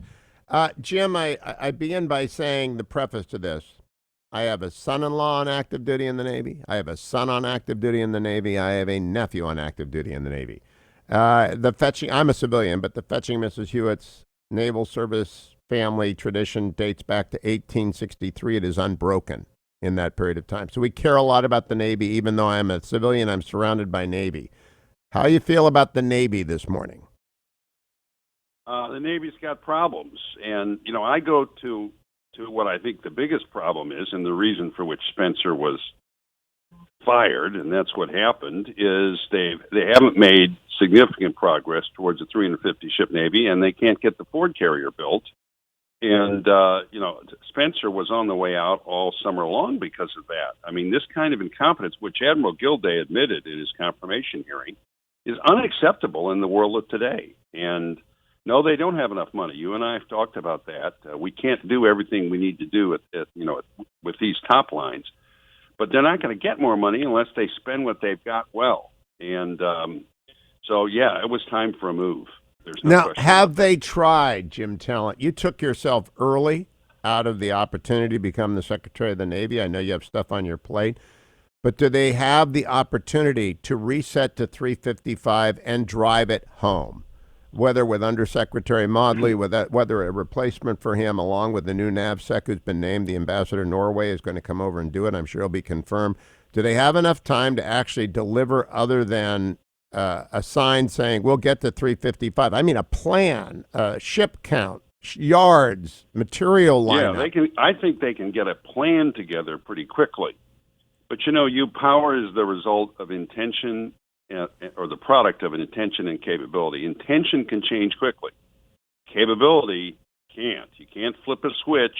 Jim, I begin by saying the preface to this. I have a son-in-law on active duty in the Navy. I have a son on active duty in the Navy. I have a nephew on active duty in the Navy. I'm a civilian, but the fetching Mrs. Hewitt's naval service family tradition dates back to 1863. It is unbroken in that period of time. So we care a lot about the Navy. Even though I'm a civilian, I'm surrounded by Navy. How you feel about the Navy this morning? The Navy's got problems. And, I go to what I think the biggest problem is, and the reason for which Spencer was fired, and that's what happened, is they haven't made significant progress towards a 350-ship Navy, and they can't get the Ford carrier built. And, Spencer was on the way out all summer long because of that. I mean, this kind of incompetence, which Admiral Gilday admitted in his confirmation hearing, is unacceptable in the world of today. And no, they don't have enough money. You and I have talked about that. We can't do everything we need to do with these top lines. But they're not going to get more money unless they spend what they've got well. And it was time for a move. Now, have they tried, Jim Talent? You took yourself early out of the opportunity to become the Secretary of the Navy. I know you have stuff on your plate. but do they have the opportunity to reset to 355 and drive it home? Whether with Undersecretary Modley, whether a replacement for him, along with the new NAVSEC who's been named, the ambassador to Norway, is going to come over and do it. I'm sure it'll be confirmed. Do they have enough time to actually deliver other than a sign saying, we'll get to 355? I mean, a plan, ship count, yards, material lineup. Yeah, they can. I think they can get a plan together pretty quickly. But, power is the result of intention or the product of an intention and capability. Intention can change quickly. Capability can't. You can't flip a switch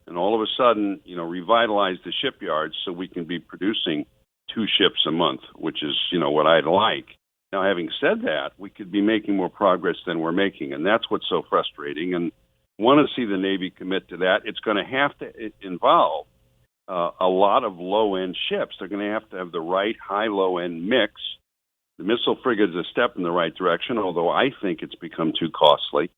and all of a sudden, revitalize the shipyards so we can be producing 2 ships a month, which is, what I'd like. Now, having said that, we could be making more progress than we're making, and that's what's so frustrating. And want to see the Navy commit to that. It's going to have to involve a lot of low-end ships. They're going to have the right high-low-end mix. The missile frigate is a step in the right direction, although I think it's become too costly.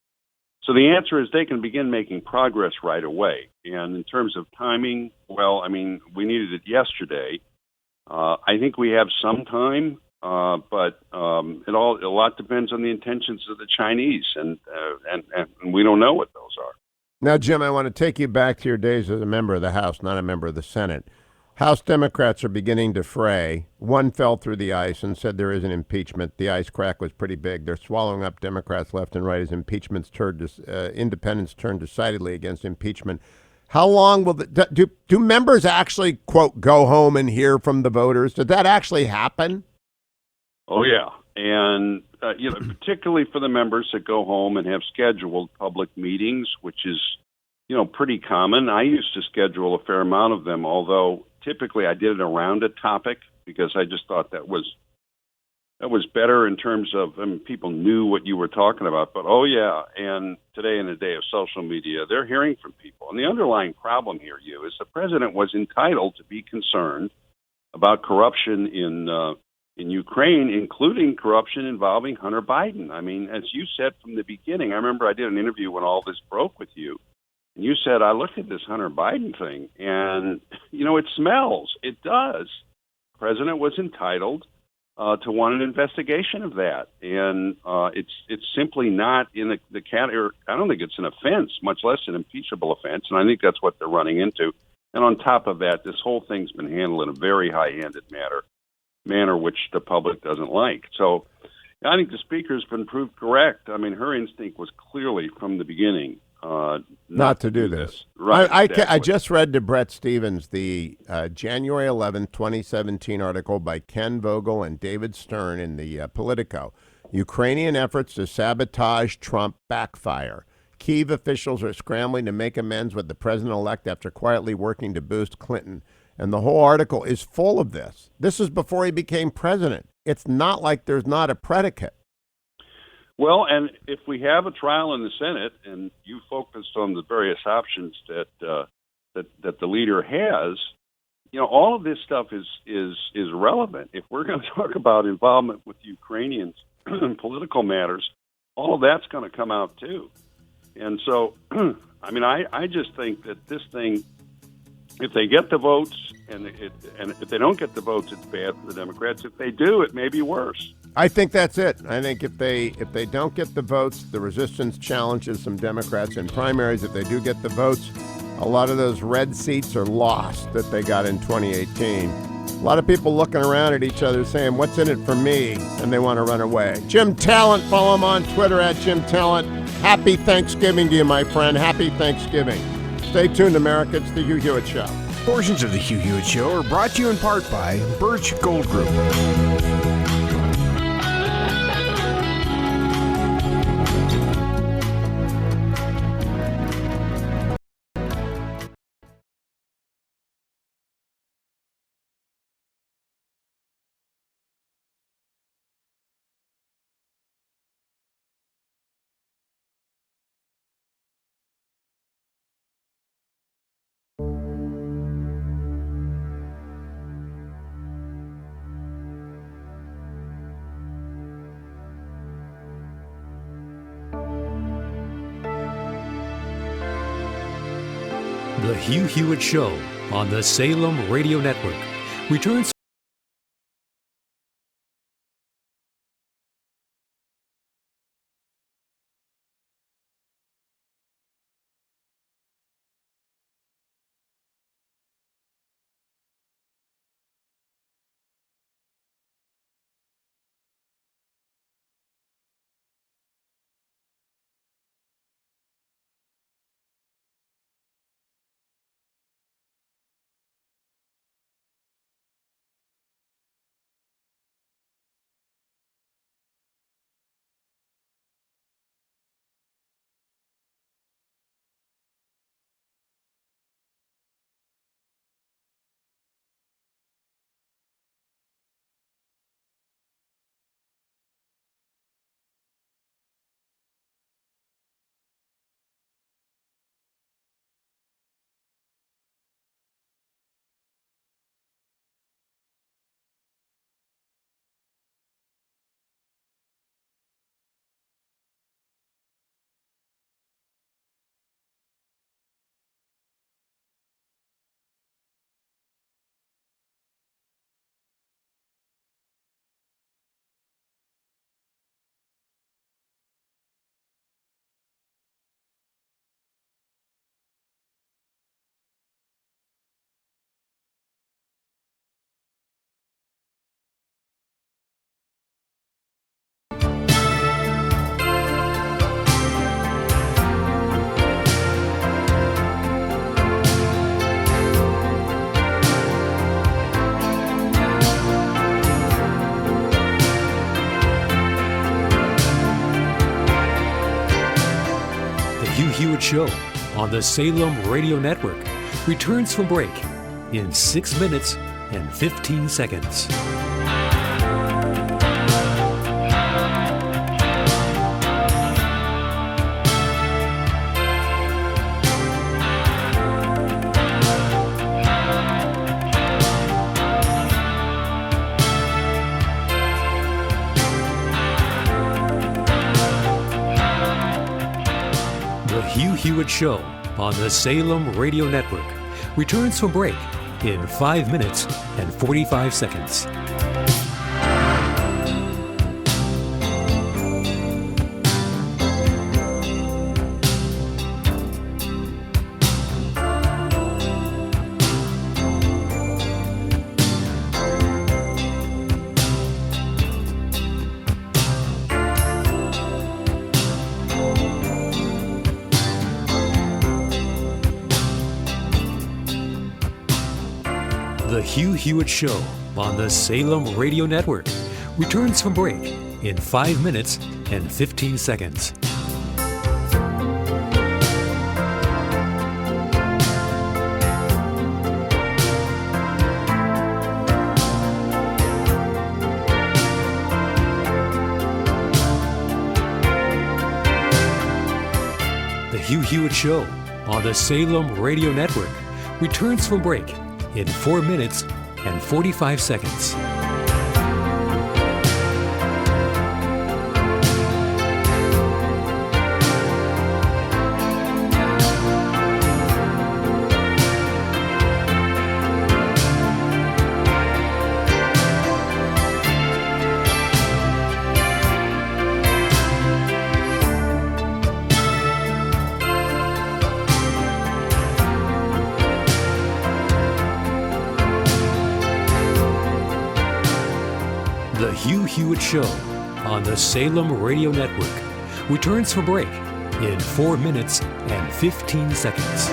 So the answer is they can begin making progress right away. And in terms of timing, we needed it yesterday. I think we have some time, but a lot depends on the intentions of the Chinese, and we don't know what those are. Now, Jim, I want to take you back to your days as a member of the House, not a member of the Senate. House Democrats are beginning to fray. One fell through the ice and said there is an impeachment. The ice crack was pretty big. They're swallowing up Democrats left and right as independents turn decidedly against impeachment. How long will do members actually, quote, go home and hear from the voters? Did that actually happen? Oh, yeah. And, particularly for the members that go home and have scheduled public meetings, which is, pretty common. I used to schedule a fair amount of them, although typically I did it around a topic because I just thought that was better in terms of people knew what you were talking about. But, oh, yeah, and today in the day of social media, they're hearing from people. And the underlying problem here, is the president was entitled to be concerned about corruption in Ukraine, including corruption involving Hunter Biden. I mean, as you said from the beginning, I remember I did an interview when all this broke with you, and you said, I looked at this Hunter Biden thing, and, it smells. It does. The president was entitled to want an investigation of that, and it's simply not in the category. I don't think it's an offense, much less an impeachable offense, and I think that's what they're running into. And on top of that, this whole thing's been handled in a very high-handed manner which the public doesn't like. So I think the speaker's been proved correct. I mean, her instinct was clearly from the beginning not to do this. Right. I just read to Bret Stephens the January 11th, 2017 article by Ken Vogel and David Stern in the Politico. Ukrainian efforts to sabotage Trump backfire. Kyiv officials are scrambling to make amends with the president-elect after quietly working to boost Clinton. And the whole article is full of this. This is before he became president. It's not like there's not a predicate. Well, and if we have a trial in the Senate, and you focused on the various options that the leader has, all of this stuff is relevant. If we're going to talk about involvement with Ukrainians in political matters, all of that's going to come out too. And so, I just think that this thing, if they get the votes, and if they don't get the votes, it's bad for the Democrats. If they do, it may be worse. I think that's it. I think if they don't get the votes, the resistance challenges some Democrats in primaries. If they do get the votes, a lot of those red seats are lost that they got in 2018. A lot of people looking around at each other saying, what's in it for me? And they want to run away. Jim Talent, follow him on Twitter at Jim Talent. Happy Thanksgiving to you, my friend. Happy Thanksgiving. Stay tuned, America. It's the Hugh Hewitt Show. Portions of the Hugh Hewitt Show are brought to you in part by Birch Gold Group. The Hugh Hewitt Show on the Salem Radio Network returns Hewitt Show on the Salem Radio Network returns from break in 6 minutes and 15 seconds. Hugh Hewitt Show on the Salem Radio Network returns from break in 5 minutes and 45 seconds. The Hugh Hewitt Show on the Salem Radio Network returns from break in 5 minutes and 15 seconds. The Hugh Hewitt Show on the Salem Radio Network returns from break in 4 minutes and 45 seconds. The Hugh Hewitt Show on the Salem Radio Network returns from break in 4 minutes and 15 seconds.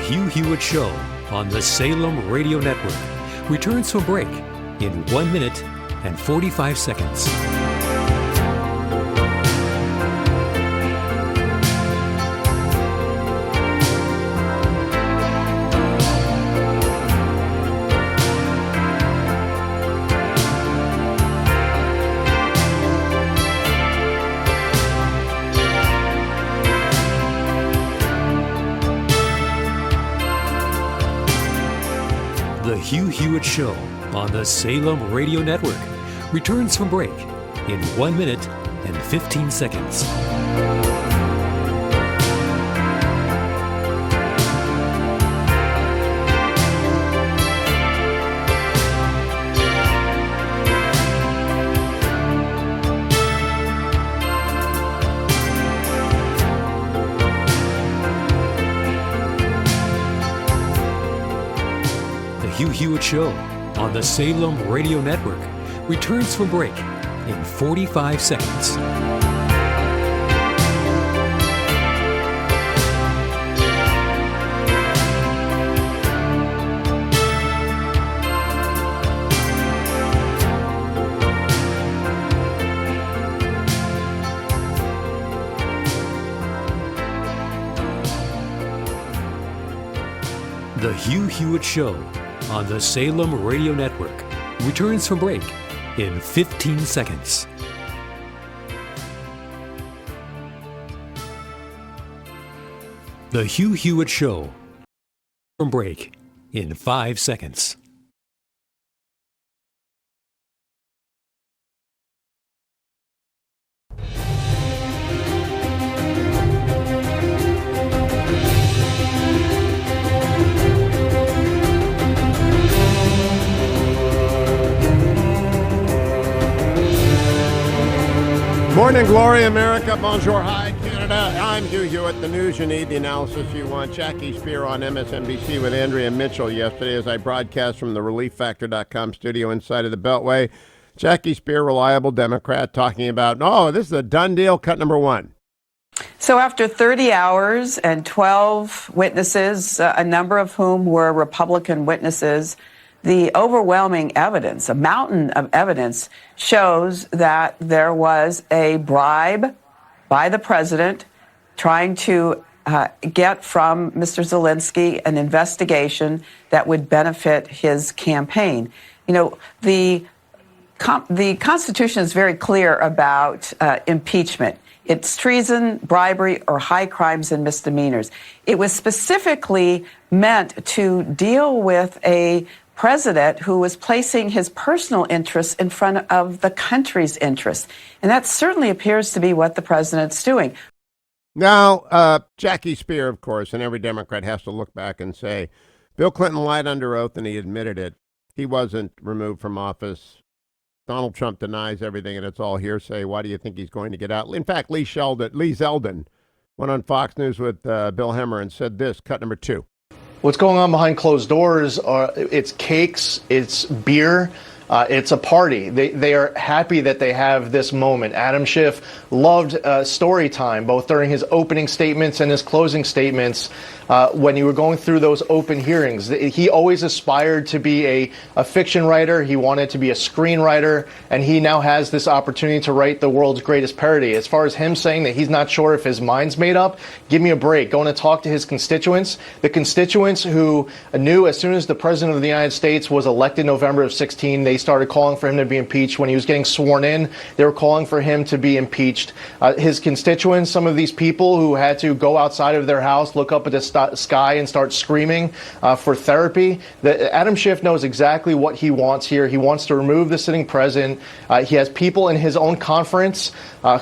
Hugh Hewitt Show on the Salem Radio Network returns from break in 1 minute and 45 seconds. Hugh Hewitt Show on the Salem Radio Network returns from break in 1 minute and 15 seconds. Hugh Hewitt Show on the Salem Radio Network returns from break in 45 seconds. The Hugh Hewitt Show on the Salem Radio Network returns from break in 15 seconds. The Hugh Hewitt Show from break in 5 seconds. Morning glory, America. Bonjour, hi, Canada. I'm Hugh Hewitt. The news you need, the analysis you want. Jackie Spear on MSNBC with Andrea Mitchell yesterday as I broadcast from the ReliefFactor.com studio inside of the Beltway. Jackie Spear, reliable Democrat, talking about, this is a done deal, cut number one. So after 30 hours and 12 witnesses, a number of whom were Republican witnesses, the overwhelming evidence, a mountain of evidence, shows that there was a bribe by the president trying to get from Mr. Zelensky an investigation that would benefit his campaign. You know, the Constitution is very clear about impeachment. It's treason, bribery, or high crimes and misdemeanors. It was specifically meant to deal with a president who was placing his personal interests in front of the country's interests. And that certainly appears to be what the president's doing. Now, Jackie Spear, of course, and every Democrat has to look back and say, Bill Clinton lied under oath and he admitted it. He wasn't removed from office. Donald Trump denies everything and it's all hearsay. Why do you think he's going to get out? In fact, Lee Zeldin went on Fox News with Bill Hemmer and said this, cut number two. What's going on behind closed doors it's cakes, it's beer, it's a party. They are happy that they have this moment. Adam Schiff loved story time, both during his opening statements and his closing statements. When you were going through those open hearings, he always aspired to be a fiction writer. He wanted to be a screenwriter, and he now has this opportunity to write the world's greatest parody. As far as him saying that he's not sure if his mind's made up, give me a break. Going to talk to his constituents, the constituents who knew as soon as the president of the United States was elected November of 16, they started calling for him to be impeached. When he was getting sworn in, they were calling for him to be impeached. His constituents, some of these people who had to go outside of their house, look up at the sky and start screaming for therapy. Adam Schiff knows exactly what he wants here. He wants to remove the sitting president. He has people in his own conference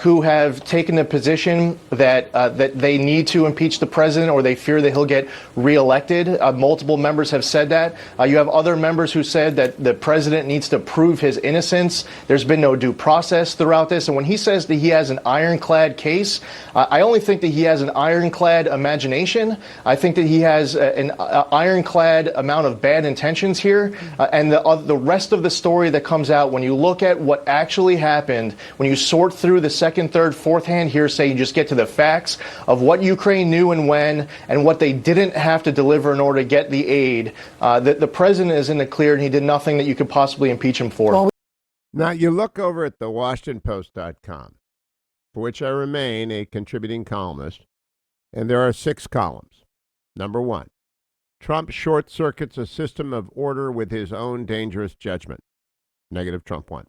who have taken the position that they need to impeach the president or they fear that he'll get reelected. Multiple members have said that. You have other members who said that the president needs to prove his innocence. There's been no due process throughout this. And when he says that he has an ironclad case, I only think that he has an ironclad imagination. I think that he has an ironclad amount of bad intentions here. And the rest of the story that comes out, when you look at what actually happened, when you sort through the second, third, fourth hand hearsay, you just get to the facts of what Ukraine knew and when, and what they didn't have to deliver in order to get the aid. The president is in the clear, and he did nothing that you could possibly impeach him for. Now, you look over at the WashingtonPost.com, for which I remain a contributing columnist, and there are 6 columns. Number 1, Trump short-circuits a system of order with his own dangerous judgment. Negative Trump 1.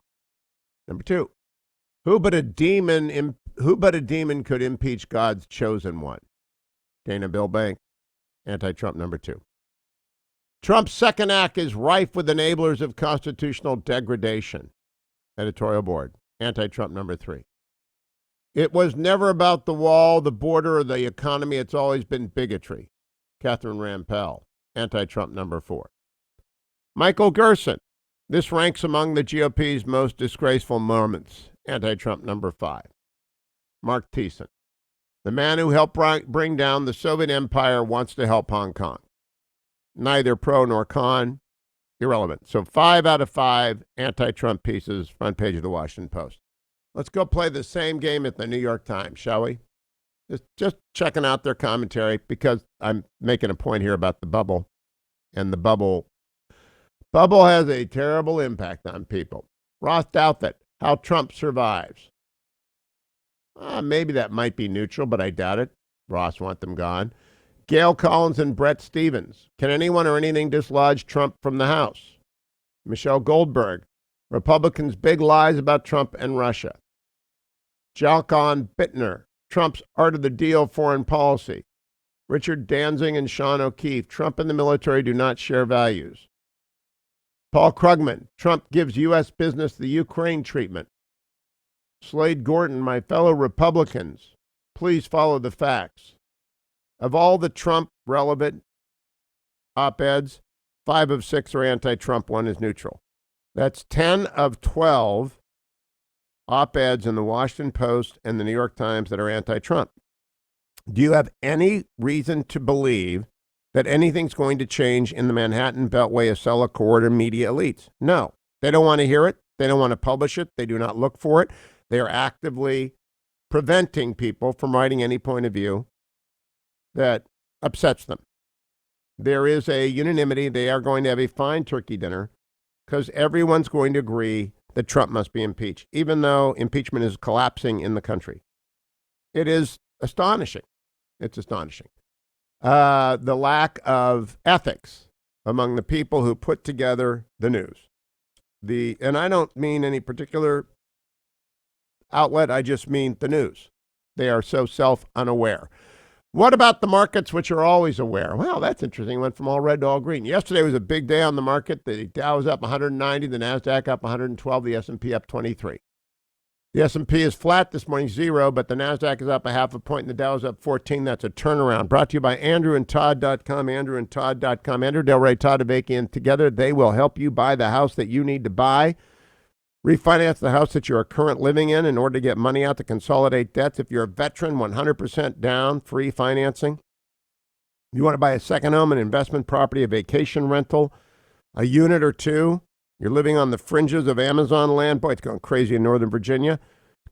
Number 2, who but a demon could impeach God's chosen one? Dana Bill Bank, anti-Trump number 2. Trump's second act is rife with enablers of constitutional degradation. Editorial board, anti-Trump number 3. It was never about the wall, the border, or the economy. It's always been bigotry. Catherine Rampell, anti-Trump number 4. Michael Gerson, this ranks among the GOP's most disgraceful moments. Anti-Trump number 5. Mark Thiessen, the man who helped bring down the Soviet Empire wants to help Hong Kong. Neither pro nor con, irrelevant. So 5 out of 5 anti-Trump pieces, front page of the Washington Post. Let's go play the same game at the New York Times, shall we? Just checking out their commentary because I'm making a point here about the bubble. And the bubble has a terrible impact on people. Ross Douthat, how Trump survives. Maybe that might be neutral, but I doubt it. Ross want them gone. Gail Collins and Bret Stephens. Can anyone or anything dislodge Trump from the House? Michelle Goldberg. Republicans' big lies about Trump and Russia. Jalcon Bittner. Trump's art of the deal foreign policy. Richard Danzig and Sean O'Keefe. Trump and the military do not share values. Paul Krugman. Trump gives U.S. business the Ukraine treatment. Slade Gorton, my fellow Republicans, please follow the facts. Of all the Trump-relevant op-eds, 5 of 6 are anti-Trump, 1 is neutral. That's 10 of 12 op-eds in the Washington Post and the New York Times that are anti-Trump. Do you have any reason to believe that anything's going to change in the Manhattan Beltway Acela corridor media elites? No. They don't want to hear it. They don't want to publish it. They do not look for it. They are actively preventing people from writing any point of view that upsets them. There is a unanimity. They are going to have a fine turkey dinner because everyone's going to agree that Trump must be impeached, even though impeachment is collapsing in the country. It is astonishing. It's astonishing. The lack of ethics among the people who put together the news. And I don't mean any particular outlet, I just mean the news. They are so self-unaware. What about the markets, which are always aware? Well, that's interesting. It went from all red to all green. Yesterday was a big day on the market. The Dow was up 190, the NASDAQ up 112, the S&P up 23. The S&P is flat this morning, 0, but the NASDAQ is up a half a point and the Dow is up 14. That's a turnaround. Brought to you by AndrewandTodd.com, AndrewandTodd.com. Andrew Del Rey, Todd Avakian. Together, they will help you buy the house that you need to buy. Refinance the house that you are currently living in order to get money out to consolidate debts. If you're a veteran, 100% down, free financing. If you want to buy a second home, an investment property, a vacation rental, a unit or two, you're living on the fringes of Amazon land. Boy, it's going crazy in Northern Virginia.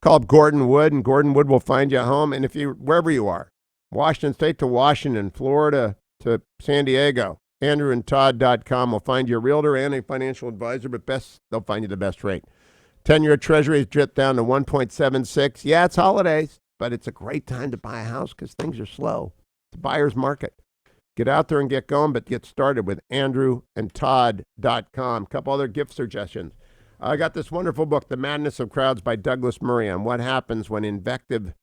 Call up Gordon Wood, and Gordon Wood will find you a home. And if you, wherever you are, Washington State to Washington, Florida to San Diego, AndrewandTodd.com will find you a realtor and a financial advisor, but they'll find you the best rate. 10-year Treasury has dripped down to 1.76. Yeah, it's holidays, but it's a great time to buy a house because things are slow. It's a buyer's market. Get out there and get going, but get started with AndrewandTodd.com. A couple other gift suggestions. I got this wonderful book, The Madness of Crowds by Douglas Murray, on what happens when invective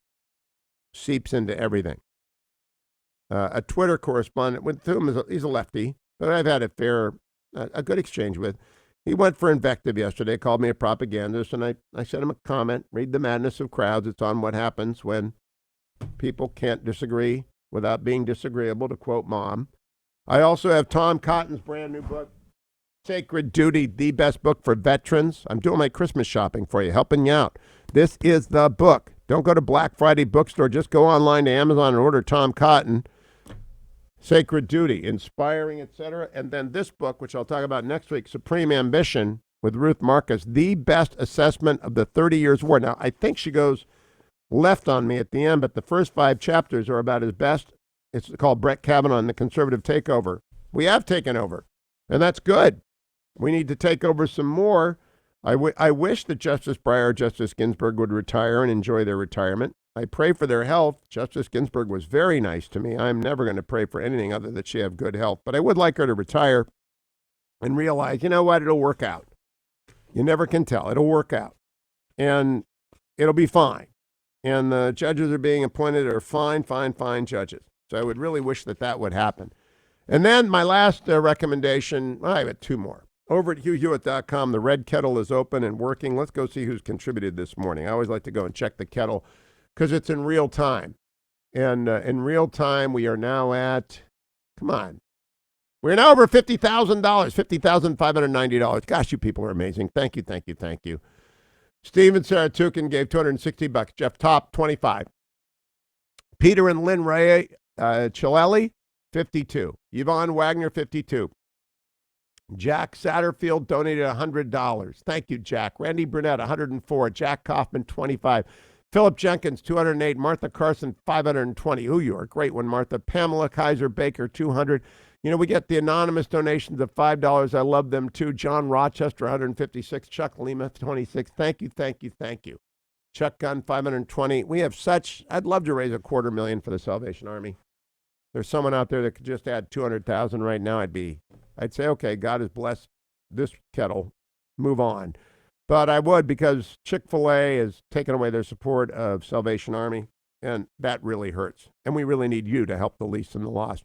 seeps into everything. A Twitter correspondent with whom he's a lefty, but I've had a good exchange with. He went for invective yesterday, called me a propagandist, and I sent him a comment, read The Madness of Crowds. It's on what happens when people can't disagree without being disagreeable, to quote Mom. I also have Tom Cotton's brand new book, Sacred Duty, the best book for veterans. I'm doing my Christmas shopping for you, helping you out. This is the book. Don't go to Black Friday bookstore. Just go online to Amazon and order Tom Cotton, Sacred Duty, inspiring, etc. And then this book, which I'll talk about next week, Supreme Ambition, with Ruth Marcus, the best assessment of the 30 Years' War. Now, I think she goes left on me at the end, but the first 5 chapters are about his best. It's called Brett Kavanaugh and the Conservative Takeover. We have taken over, and that's good. We need to take over some more. I wish that Justice Breyer, Justice Ginsburg would retire and enjoy their retirement. I pray for their health. Justice Ginsburg was very nice to me. I'm never going to pray for anything other than that she have good health. But I would like her to retire and realize, you know what, it'll work out. You never can tell. It'll work out. And it'll be fine. And the judges are being appointed are fine judges. So I would really wish that would happen. And then my last recommendation, well, I have two more. Over at HughHewitt.com, the red kettle is open and working. Let's go see who's contributed this morning. I always like to go and check the kettle because it's in real time. And in real time, we are now at, come on, we're now over $50,000, $50,590. Gosh, you people are amazing. Thank you, thank you, thank you. Steven Saratukin gave $260. Jeff Top, $25. Peter and Lynn Ray Chilelli, $52. Yvonne Wagner, $52. Jack Satterfield donated $100. Thank you, Jack. Randy Burnett, $104. Jack Kaufman, $25. Philip Jenkins, $208. Martha Carson, $520. Ooh, you are a great one, Martha. Pamela Kaiser Baker, $200. You know, we get the anonymous donations of $5. I love them, too. John Rochester, $156. Chuck Lima, $26. Thank you, thank you, thank you. Chuck Gunn, $520. We have such, I'd love to raise $250,000 for the Salvation Army. There's someone out there that could just add $200,000 right now. I'd say, okay, God has blessed this kettle. Move on. But I would, because Chick-fil-A has taken away their support of Salvation Army, and that really hurts. And we really need you to help the least and the lost.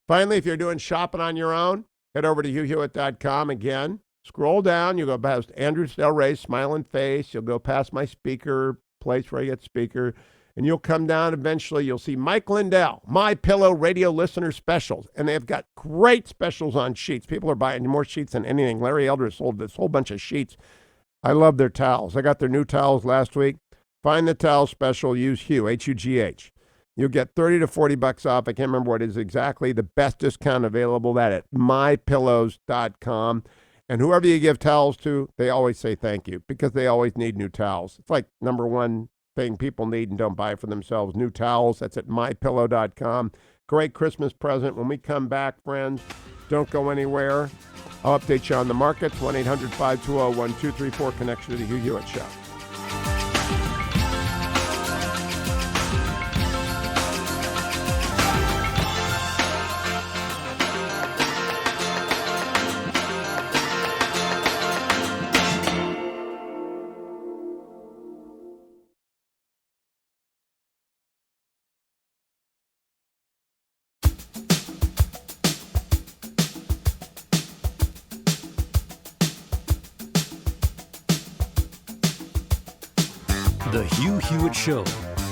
Finally, if you're doing shopping on your own, head over to HughHewitt.com again. Scroll down. You'll go past Andrew Del Rey's smiling face. You'll go past my speaker place where I get speaker. And you'll come down eventually. You'll see Mike Lindell, My Pillow radio listener specials. And they've got great specials on sheets. People are buying more sheets than anything. Larry Elder sold this whole bunch of sheets. I love their towels. I got their new towels last week. Find the towel special. Use Hugh, H-U-G-H. You'll get $30 to $40 off. I can't remember what it is exactly. The best discount available. That at mypillows.com. And whoever you give towels to, they always say thank you because they always need new towels. It's like number one thing people need and don't buy for themselves. New towels. That's at mypillow.com. Great Christmas present. When we come back, friends, don't go anywhere. I'll update you on the markets. 1-800-520-1234. Connection to the Hugh Hewitt Show. The Hugh Hewitt Show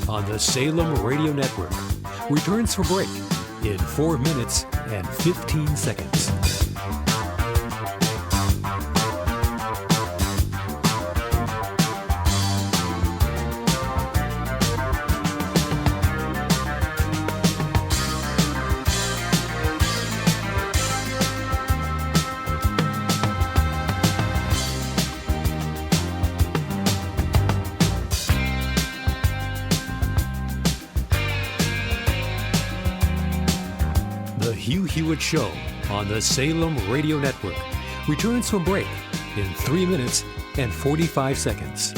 on the Salem Radio Network returns for break in 4 minutes and 15 seconds. Hugh Hewitt Show on the Salem Radio Network returns from break in 3 minutes and 45 seconds.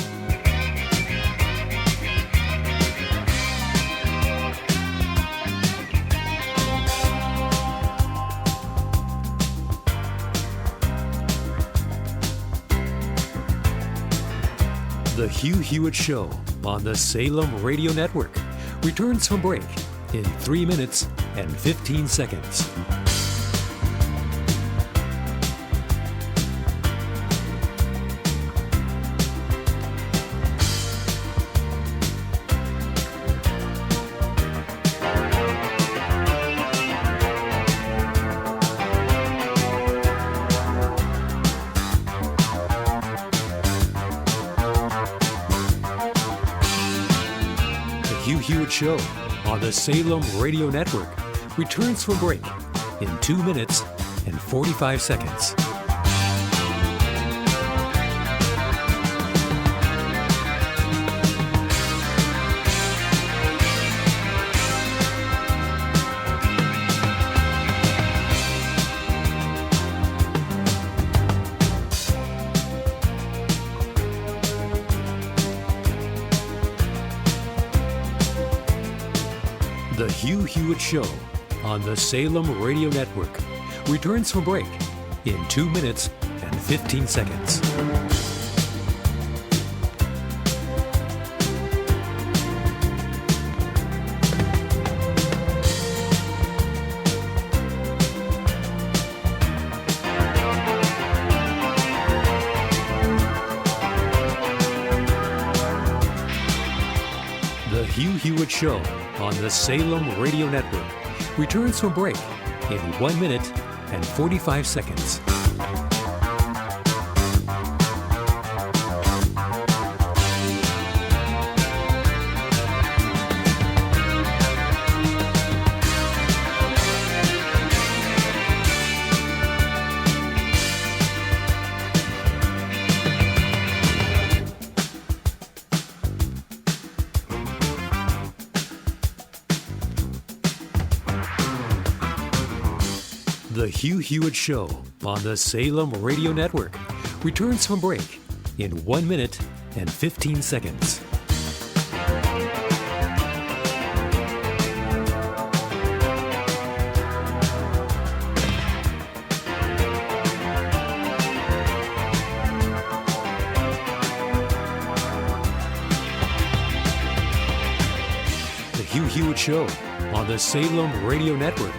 The Hugh Hewitt Show on the Salem Radio Network returns from break in 3 minutes and 15 seconds. The Hugh Hewitt Show on the Salem Radio Network returns from break in 2 minutes and 45 seconds. The Hugh Hewitt Show on the Salem Radio Network returns from break in 2 minutes and 15 seconds. The Hugh Hewitt Show on the Salem Radio Network returns from break in 1 minute and 45 seconds. The Hugh Hewitt Show on the Salem Radio Network returns from break in 1 minute and 15 seconds. The Hugh Hewitt Show on the Salem Radio Network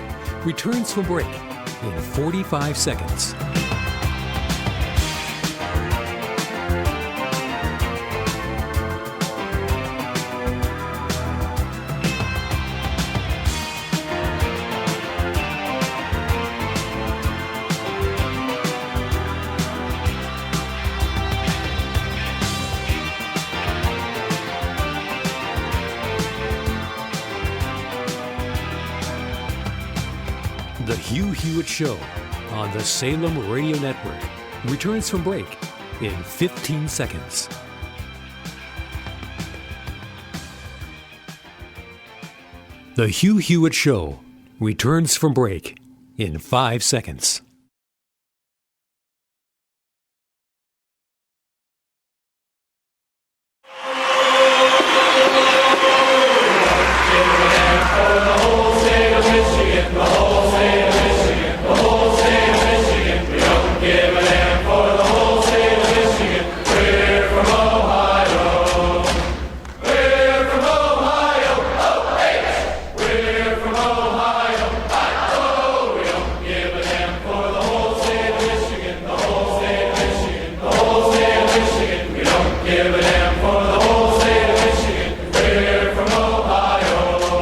returns from break in 45 seconds. The Hugh Hewitt Show on the Salem Radio Network returns from break in 15 seconds. The Hugh Hewitt Show returns from break in 5 seconds.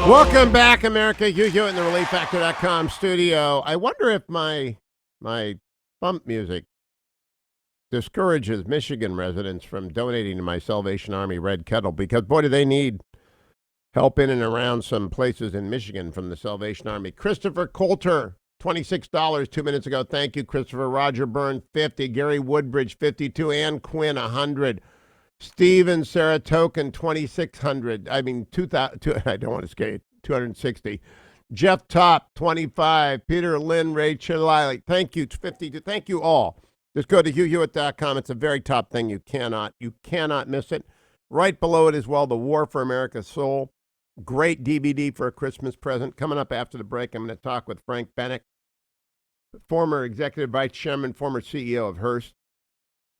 Welcome back, America. Hugh Hewitt in the ReliefFactor.com studio. I wonder if my bump music discourages Michigan residents from donating to my Salvation Army Red Kettle, because, boy, do they need help in and around some places in Michigan from the Salvation Army. Christopher Coulter, $26 2 minutes ago. Thank you, Christopher. Roger Byrne, 50. Gary Woodbridge, 52. Ann Quinn, 100. Steven Sarah Token, 2,600. I mean, 2,000. I don't want to skate. 260. Jeff Top, 25. Peter Lynn, Ray Chililey. Thank you, 52. Thank you all. Just go to HughHewitt.com. It's a very top thing. You cannot miss it. Right below it as well, The War for America's Soul. Great DVD for a Christmas present. Coming up after the break, I'm going to talk with Frank Bennack, former executive vice chairman, former CEO of Hearst,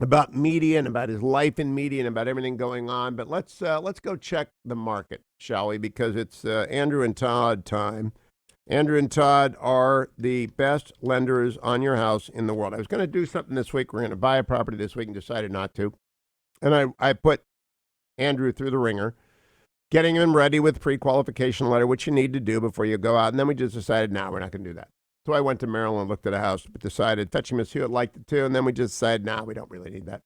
about media and about his life in media and about everything going on. But let's go check the market, shall we? Because it's Andrew and Todd time. Andrew and Todd are the best lenders on your house in the world. I was going to do something this week. We're going to buy a property this week and decided not to. And I put Andrew through the ringer, getting him ready with pre-qualification letter, which you need to do before you go out. And then we just decided, no, we're not going to do that. So I went to Maryland, looked at a house, but decided, Fetching Miss Hewitt liked it too, and then we just decided, we don't really need that.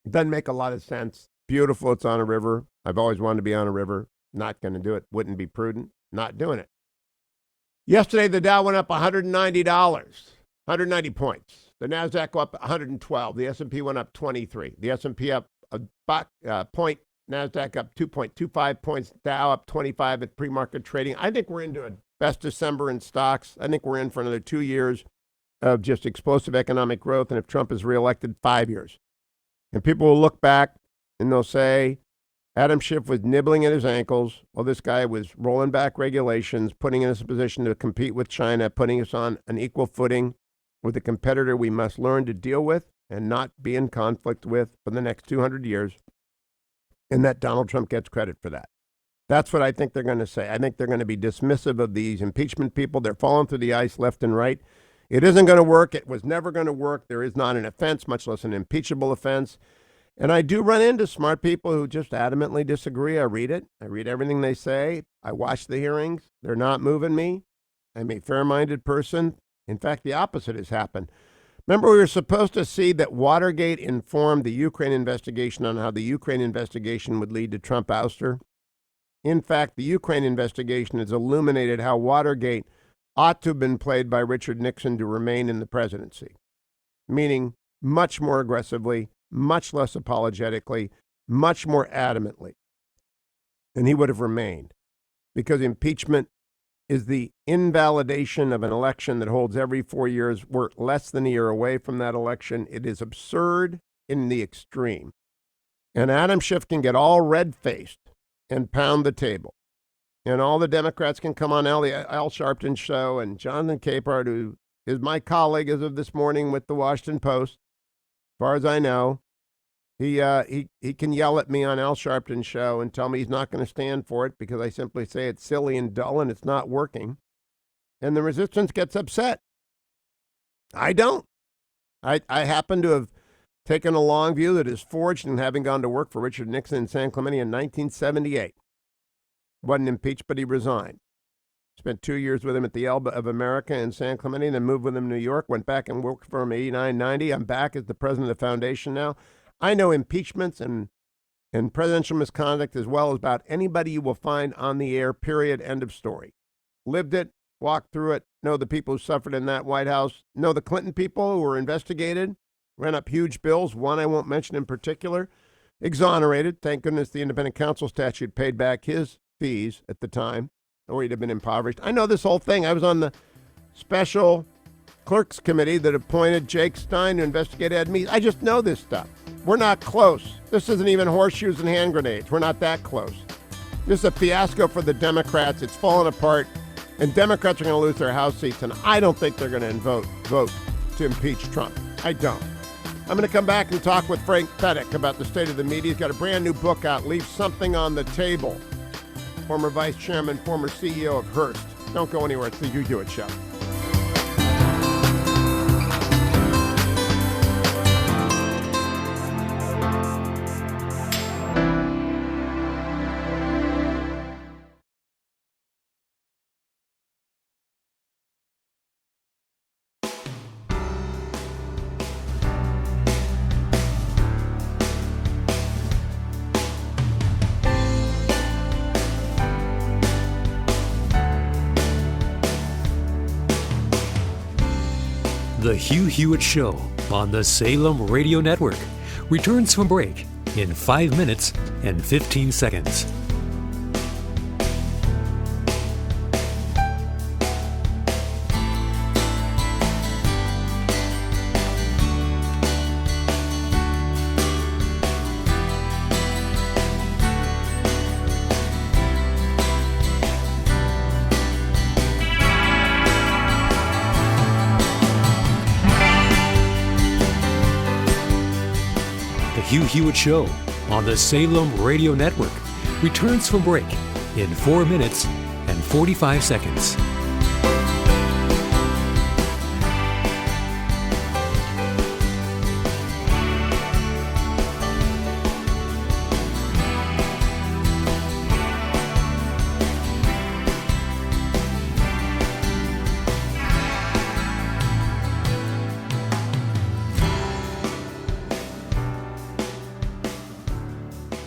It doesn't make a lot of sense. Beautiful, it's on a river. I've always wanted to be on a river. Not going to do it. Wouldn't be prudent. Not doing it. Yesterday, the Dow went up $190, 190 points. The NASDAQ go up 112. The S&P went up 23. The S&P up a point. NASDAQ up 2.25 points. Dow up 25 at pre-market trading. I think we're into a best December in stocks. I think we're in for another 2 years of just explosive economic growth. And if Trump is reelected, 5 years. And people will look back and they'll say, Adam Schiff was nibbling at his ankles while this guy was rolling back regulations, putting us in a position to compete with China, putting us on an equal footing with a competitor we must learn to deal with and not be in conflict with for the next 200 years. And that Donald Trump gets credit for that. That's what I think they're going to say. I think they're going to be dismissive of these impeachment people. They're falling through the ice left and right. It isn't going to work. It was never going to work. There is not an offense, much less an impeachable offense. And I do run into smart people who just adamantly disagree. I read it. I read everything they say. I watch the hearings. They're not moving me. I'm a fair-minded person. In fact, the opposite has happened. Remember, we were supposed to see that Watergate informed the Ukraine investigation on how the Ukraine investigation would lead to Trump ouster. In fact, the Ukraine investigation has illuminated how Watergate ought to have been played by Richard Nixon to remain in the presidency, meaning much more aggressively, much less apologetically, much more adamantly. And he would have remained, because impeachment is the invalidation of an election that holds every 4 years. We're less than a year away from that election. It is absurd in the extreme. And Adam Schiff can get all red-faced and pound the table. And all the Democrats can come on Al Sharpton show, and Jonathan Capehart, who is my colleague as of this morning with the Washington Post, as far as I know, he can yell at me on Al Sharpton's show and tell me he's not going to stand for it because I simply say it's silly and dull and it's not working. And the resistance gets upset. I don't. I happen to have taken a long view that is forged in having gone to work for Richard Nixon in San Clemente in 1978. Wasn't impeached, but he resigned. Spent 2 years with him at the Elba of America in San Clemente, then moved with him to New York, went back and worked for him 89, 90. I'm back as the president of the foundation now. I know impeachments and presidential misconduct as well as about anybody you will find on the air, period, end of story. Lived it, walked through it, know the people who suffered in that White House, know the Clinton people who were investigated, ran up huge bills, one I won't mention in particular, exonerated. Thank goodness the independent counsel statute paid back his fees at the time, or he'd have been impoverished. I know this whole thing. I was on the special clerks committee that appointed Jake Stein to investigate Ed Meese. I just know this stuff. We're not close. This isn't even horseshoes and hand grenades. We're not that close. This is a fiasco for the Democrats. It's falling apart, and Democrats are going to lose their House seats, and I don't think they're going to vote to impeach Trump. I don't. I'm going to come back and talk with Frank Fettick about the state of the media. He's got a brand new book out, Leave Something on the Table. Former vice chairman, former CEO of Hearst. Don't go anywhere. It's the Hugh Hewitt Show. The Hugh Hewitt Show on the Salem Radio Network returns from break in 5 minutes and 15 seconds. Hugh Hewitt Show on the Salem Radio Network returns from break in 4 minutes and 45 seconds.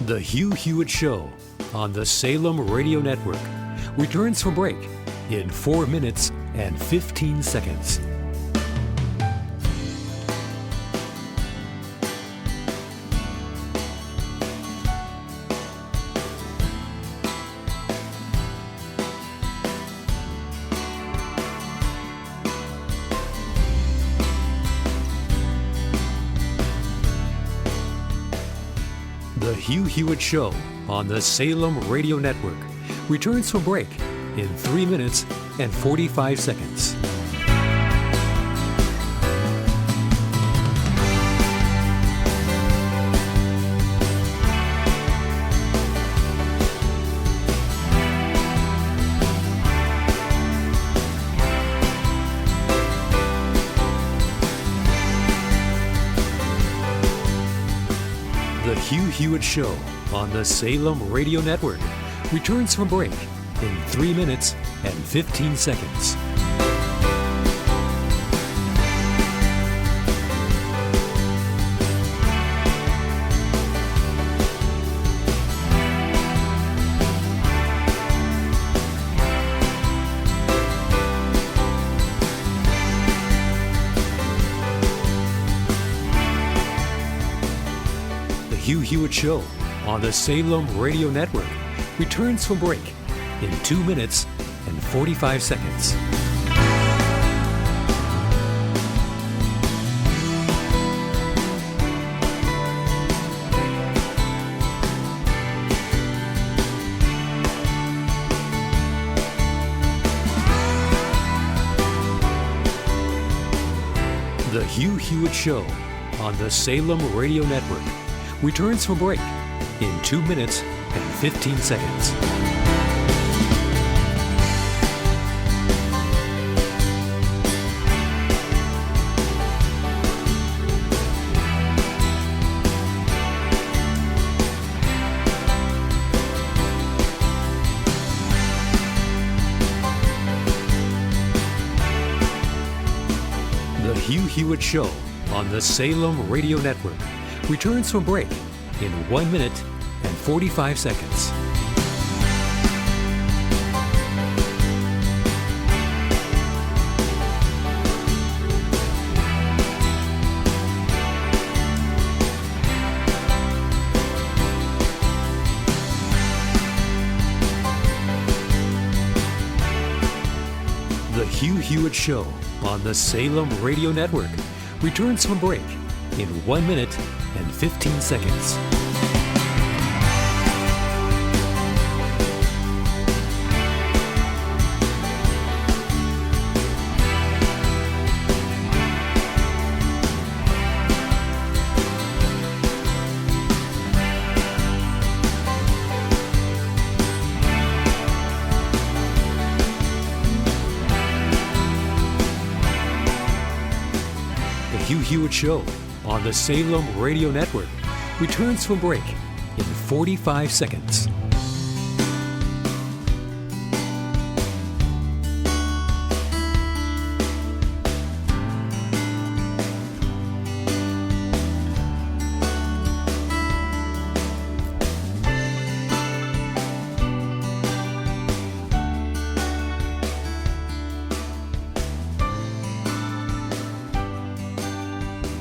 The Hugh Hewitt Show on the Salem Radio Network returns from break in 4 minutes and 15 seconds. The Hugh Hewitt Show on the Salem Radio Network returns from break in 3 minutes and 45 seconds. The Hewitt Show on the Salem Radio Network returns from break in 3 minutes and 15 seconds. Hugh Hewitt Show on the Salem Radio Network returns from break in 2 minutes and 45 seconds. The Hugh Hewitt Show on the Salem Radio Network returns from break in 2 minutes and 15 seconds. The Hugh Hewitt Show on the Salem Radio Network returns from break in 1 minute and 45 seconds. The Hugh Hewitt Show on the Salem Radio Network returns from break in 1 minute and 15 seconds. The Hugh Hewitt Show on the Salem Radio Network returns from break in 45 seconds.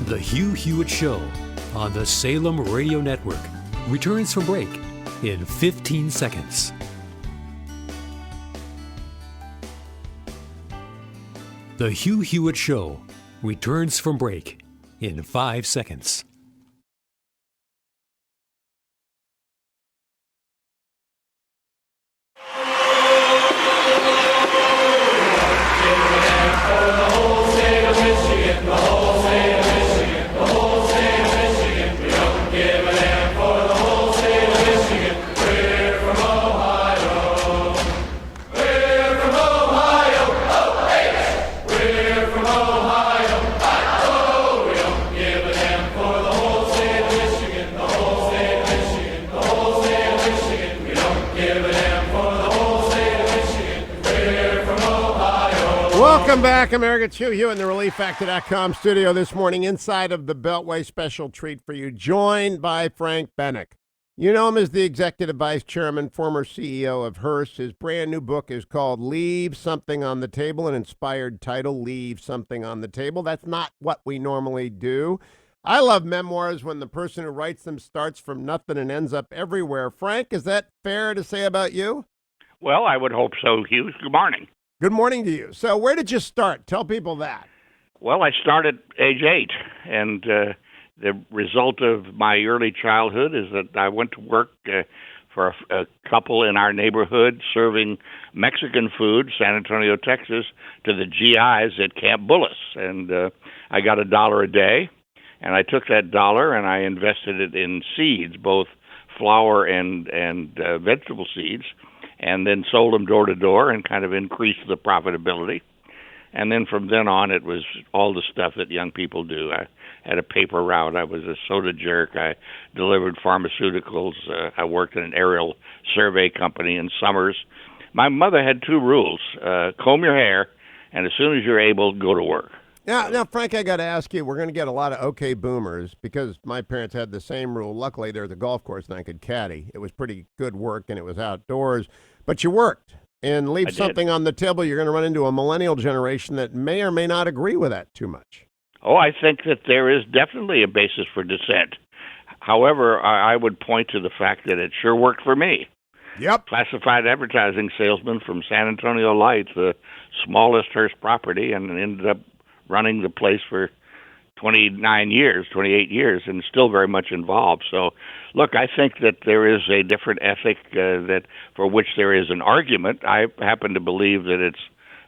The Hugh Hewitt Show on the Salem Radio Network returns from break in 15 seconds. The Hugh Hewitt Show returns from break in 5 seconds. Welcome back, America. It's Hugh Hewitt in the ReliefFactor.com studio this morning inside of the Beltway. Special treat for you, joined by Frank Bennack. You know him as the Executive Vice Chairman, former CEO of Hearst. His brand new book is called Leave Something on the Table, an inspired title, Leave Something on the Table. That's not what we normally do. I love memoirs when the person who writes them starts from nothing and ends up everywhere. Frank, is that fair to say about you? Well, I would hope so, Hugh. Good morning. Good morning to you. So where did you start? Tell people that. Well, I started age 8, and the result of my early childhood is that I went to work for a couple in our neighborhood serving Mexican food, San Antonio, Texas, to the GIs at Camp Bullis. And I got $1 a day, and I took that $1 and I invested it in seeds, both flower and vegetable seeds, and then sold them door to door and kind of increased the profitability. And then from then on, it was all the stuff that young people do. I had a paper route. I was a soda jerk. I delivered pharmaceuticals. I worked in an aerial survey company in summers. My mother had two rules: comb your hair, and as soon as you're able, go to work. Now, Frank, I got to ask you, we're going to get a lot of okay boomers because my parents had the same rule. Luckily, there's a golf course and I could caddy. It was pretty good work and it was outdoors, but you worked. And leave something on the table, you're going to run into a millennial generation that may or may not agree with that too much. Oh, I think that there is definitely a basis for dissent. However, I would point to the fact that it sure worked for me. Yep. Classified advertising salesman from San Antonio Lights, the smallest Hearst property, and ended up running the place for 28 years, and still very much involved. So, look, I think that there is a different ethic that for which there is an argument. I happen to believe that it's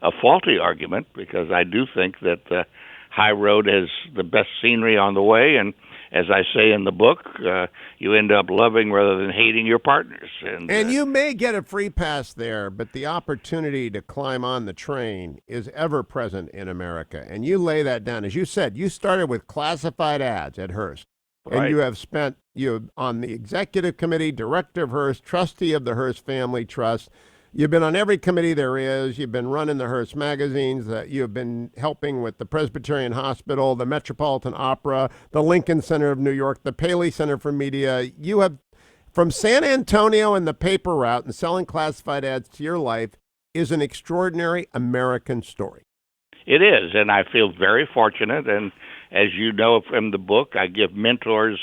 a faulty argument because I do think that the high road has the best scenery on the way, and as I say in the book, you end up loving rather than hating your partners. And you may get a free pass there, but the opportunity to climb on the train is ever present in America. And you lay that down. As you said, you started with classified ads at Hearst. Right. And you have spent, on the executive committee, director of Hearst, trustee of the Hearst Family Trust. You've been on every committee there is. You've been running the Hearst magazines. You've been helping with the Presbyterian Hospital, the Metropolitan Opera, the Lincoln Center of New York, the Paley Center for Media. You have, from San Antonio and the paper route and selling classified ads to your life, is an extraordinary American story. It is, and I feel very fortunate. And as you know from the book, I give mentors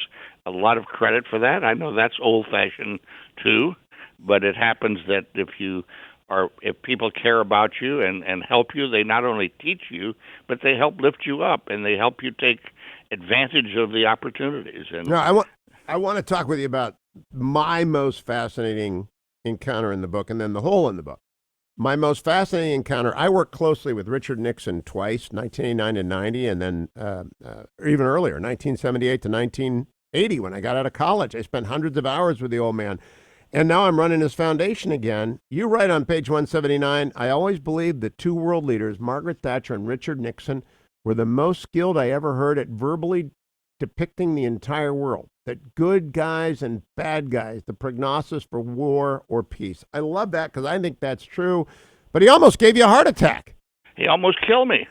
a lot of credit for that. I know that's old-fashioned, too. But it happens that if people care about you and help you, they not only teach you, but they help lift you up and they help you take advantage of the opportunities. And no, I want to talk with you about my most fascinating encounter in the book, and then the hole in the book. My most fascinating encounter. I worked closely with Richard Nixon twice, 1989 to 90, and then even earlier, 1978 to 1980, when I got out of college. I spent hundreds of hours with the old man. And now I'm running his foundation again. You write on page 179, I always believed the two world leaders, Margaret Thatcher and Richard Nixon, were the most skilled I ever heard at verbally depicting the entire world, that good guys and bad guys, the prognosis for war or peace. I love that because I think that's true. But he almost gave you a heart attack. He almost killed me.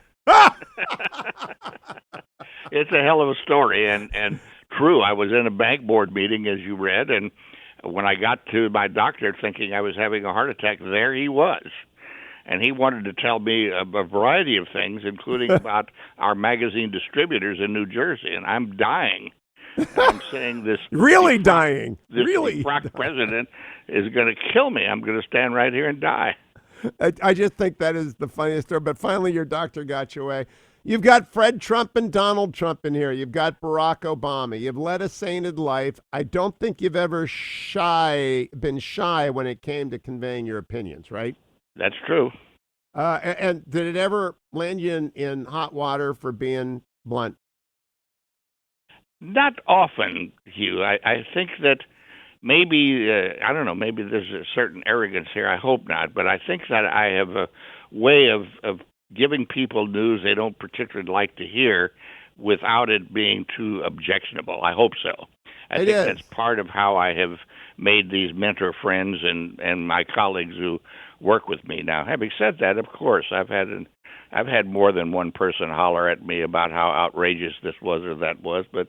It's a hell of a story and true. I was in a bank board meeting, as you read, and when I got to my doctor thinking I was having a heart attack, there he was. And he wanted to tell me a variety of things, including about our magazine distributors in New Jersey. And I'm dying. I'm saying this. Really dying. This really rock president is going to kill me. I'm going to stand right here and die. I just think that is the funniest story. But finally, your doctor got you away. You've got Fred Trump and Donald Trump in here. You've got Barack Obama. You've led a sainted life. I don't think you've ever been shy when it came to conveying your opinions, right? That's true. And did it ever land you in hot water for being blunt? Not often, Hugh. I think that maybe, I don't know, maybe there's a certain arrogance here. I hope not. But I think that I have a way of giving people news they don't particularly like to hear without it being too objectionable. I hope so. I think that's part of how I have made these mentor friends and my colleagues who work with me. Now, having said that, of course, I've had more than one person holler at me about how outrageous this was or that was, but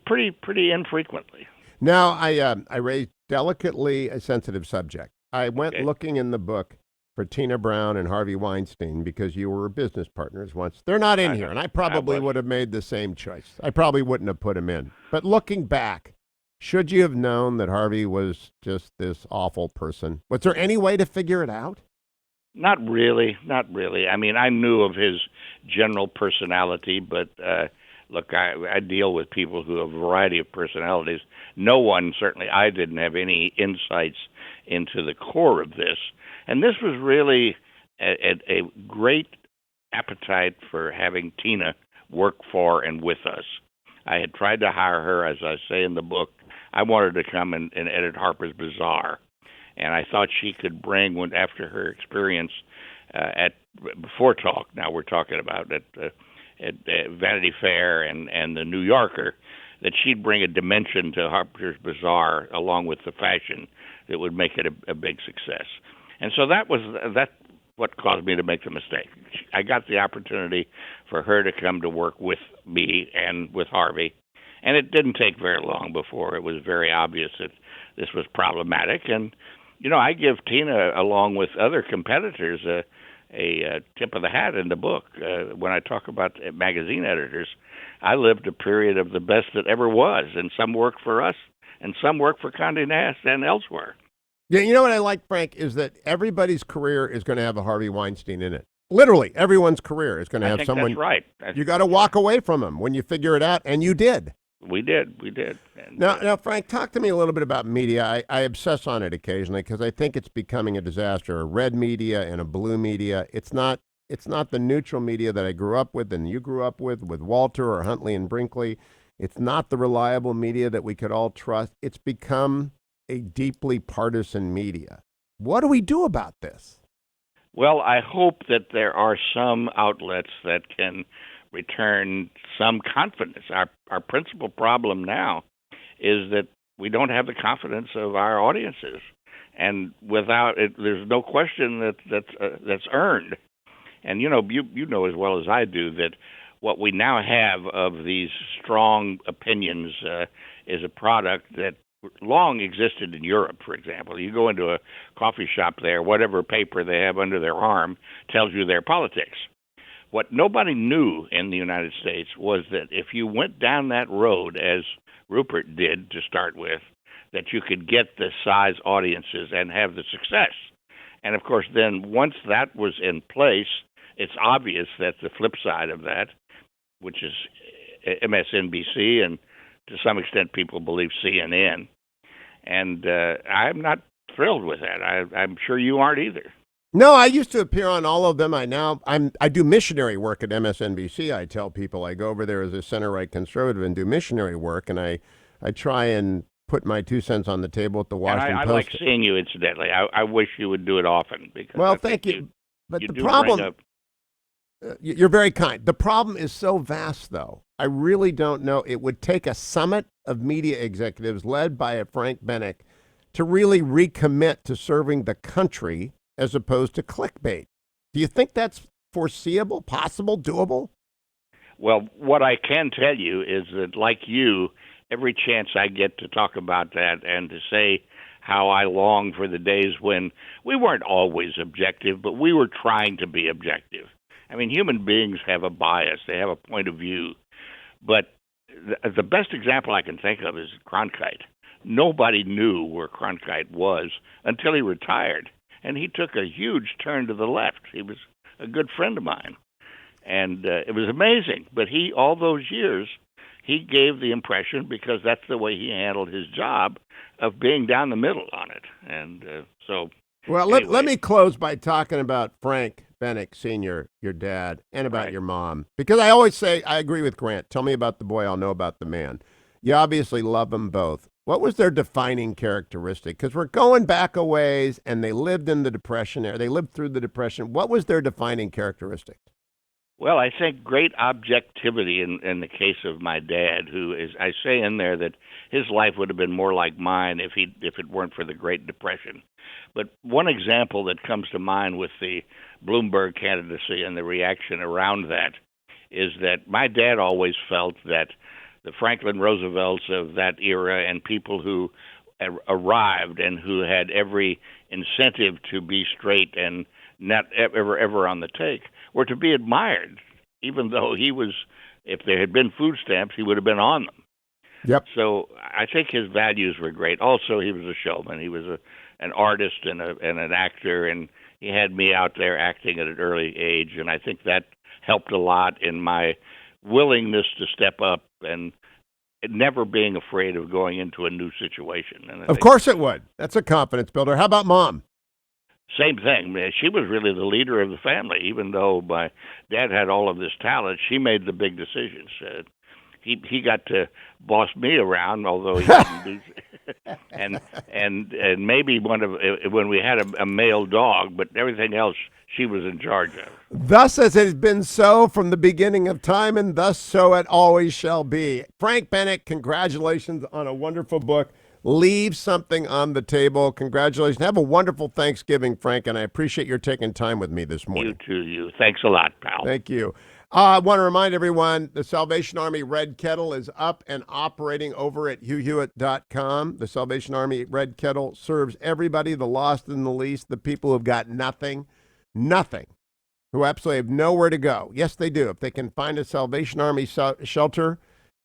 pretty infrequently. Now, I raised delicately a sensitive subject. I went looking in the book for Tina Brown and Harvey Weinstein because you were business partners once. They're not in here, and I probably would have made the same choice. I probably wouldn't have put him in. But looking back, should you have known that Harvey was just this awful person? Was there any way to figure it out? Not really. I mean, I knew of his general personality, but look, I deal with people who have a variety of personalities. No one, certainly I didn't have any insights into the core of this. And this was really a great appetite for having Tina work for and with us. I had tried to hire her, as I say in the book. I wanted to come and edit Harper's Bazaar. And I thought she could bring, after her experience at before talk. Now we're talking about at Vanity Fair and the New Yorker, that she'd bring a dimension to Harper's Bazaar along with the fashion that would make it a big success. And so that's what caused me to make the mistake. I got the opportunity for her to come to work with me and with Harvey, and it didn't take very long before it was very obvious that this was problematic. And, I give Tina, along with other competitors, a tip of the hat in the book. When I talk about magazine editors, I lived a period of the best that ever was, and some worked for us, and some worked for Condé Nast and elsewhere. Yeah, you know what I like, Frank, is that everybody's career is going to have a Harvey Weinstein in it. Literally, everyone's career is going to have someone. That's right. You got to walk away from him when you figure it out, and you did. We did. And, now, Frank, talk to me a little bit about media. I obsess on it occasionally because I think it's becoming a disaster. A red media and a blue media. It's not the neutral media that I grew up with and you grew up with Walter or Huntley and Brinkley. It's not the reliable media that we could all trust. It's become a deeply partisan media. What do we do about this? Well, I hope that there are some outlets that can return some confidence. Our principal problem now is that we don't have the confidence of our audiences, and without it, there's no question that's earned. And you know as well as I do that what we now have of these strong opinions is a product that long existed in Europe, for example. You go into a coffee shop there, whatever paper they have under their arm tells you their politics. What nobody knew in the United States was that if you went down that road, as Rupert did to start with, that you could get the size audiences and have the success. And of course, then once that was in place, it's obvious that the flip side of that, which is MSNBC and to some extent people believe CNN, and I'm not thrilled with that. I'm sure you aren't either. No, I used to appear on all of them. I do missionary work at MSNBC. I tell people I go over there as a center-right conservative and do missionary work, and I try and put my 2 cents on the table at the Washington Post. I like seeing you, incidentally. I wish you would do it often. Because well, thank you. But the problem, you're very kind. The problem is so vast, though. I really don't know. It would take a summit of media executives led by a Frank Bennack to really recommit to serving the country as opposed to clickbait. Do you think that's foreseeable, possible, doable? Well, what I can tell you is that, like you, every chance I get to talk about that and to say how I long for the days when we weren't always objective, but we were trying to be objective. I mean, human beings have a bias. They have a point of view. But the best example I can think of is Cronkite. Nobody knew where Cronkite was until he retired. And he took a huge turn to the left. He was a good friend of mine. And it was amazing. But all those years, he gave the impression, because that's the way he handled his job, of being down the middle on it. And Well, anyway. let me close by talking about Frank Bennack Sr., your dad, and about your mom. Because I always say, I agree with Grant. Tell me about the boy, I'll know about the man. You obviously love them both. What was their defining characteristic? Because we're going back a ways, and they lived in the Depression era. They lived through the Depression. What was their defining characteristic? Well, I think great objectivity in the case of my dad, who is, I say in there that his life would have been more like mine if it weren't for the Great Depression. But one example that comes to mind with the Bloomberg candidacy and the reaction around that is that my dad always felt that the Franklin Roosevelts of that era and people who arrived and who had every incentive to be straight and not ever on the take were to be admired, even though he was, if there had been food stamps, he would have been on them. Yep. So I think his values were great. Also, he was a showman. He was an artist and an actor, and he had me out there acting at an early age, and I think that helped a lot in my willingness to step up and never being afraid of going into a new situation. And of course it would. That's a confidence builder. How about Mom? Same thing. She was really the leader of the family. Even though my dad had all of this talent, she made the big decisions. he got to boss me around, although he didn't do. and maybe when we had a male dog, but everything else she was in charge of. Thus as it has been so from the beginning of time, and thus so it always shall be. Frank Bennack, congratulations on a wonderful book. Leave something on the table. Congratulations. Have a wonderful Thanksgiving, Frank, and I appreciate your taking time with me this morning. You too, you. Thanks a lot, pal. Thank you. I want to remind everyone the Salvation Army Red Kettle is up and operating over at HughHewitt.com. The Salvation Army Red Kettle serves everybody, the lost and the least, the people who've got nothing, who absolutely have nowhere to go. Yes, they do. If they can find a Salvation Army shelter,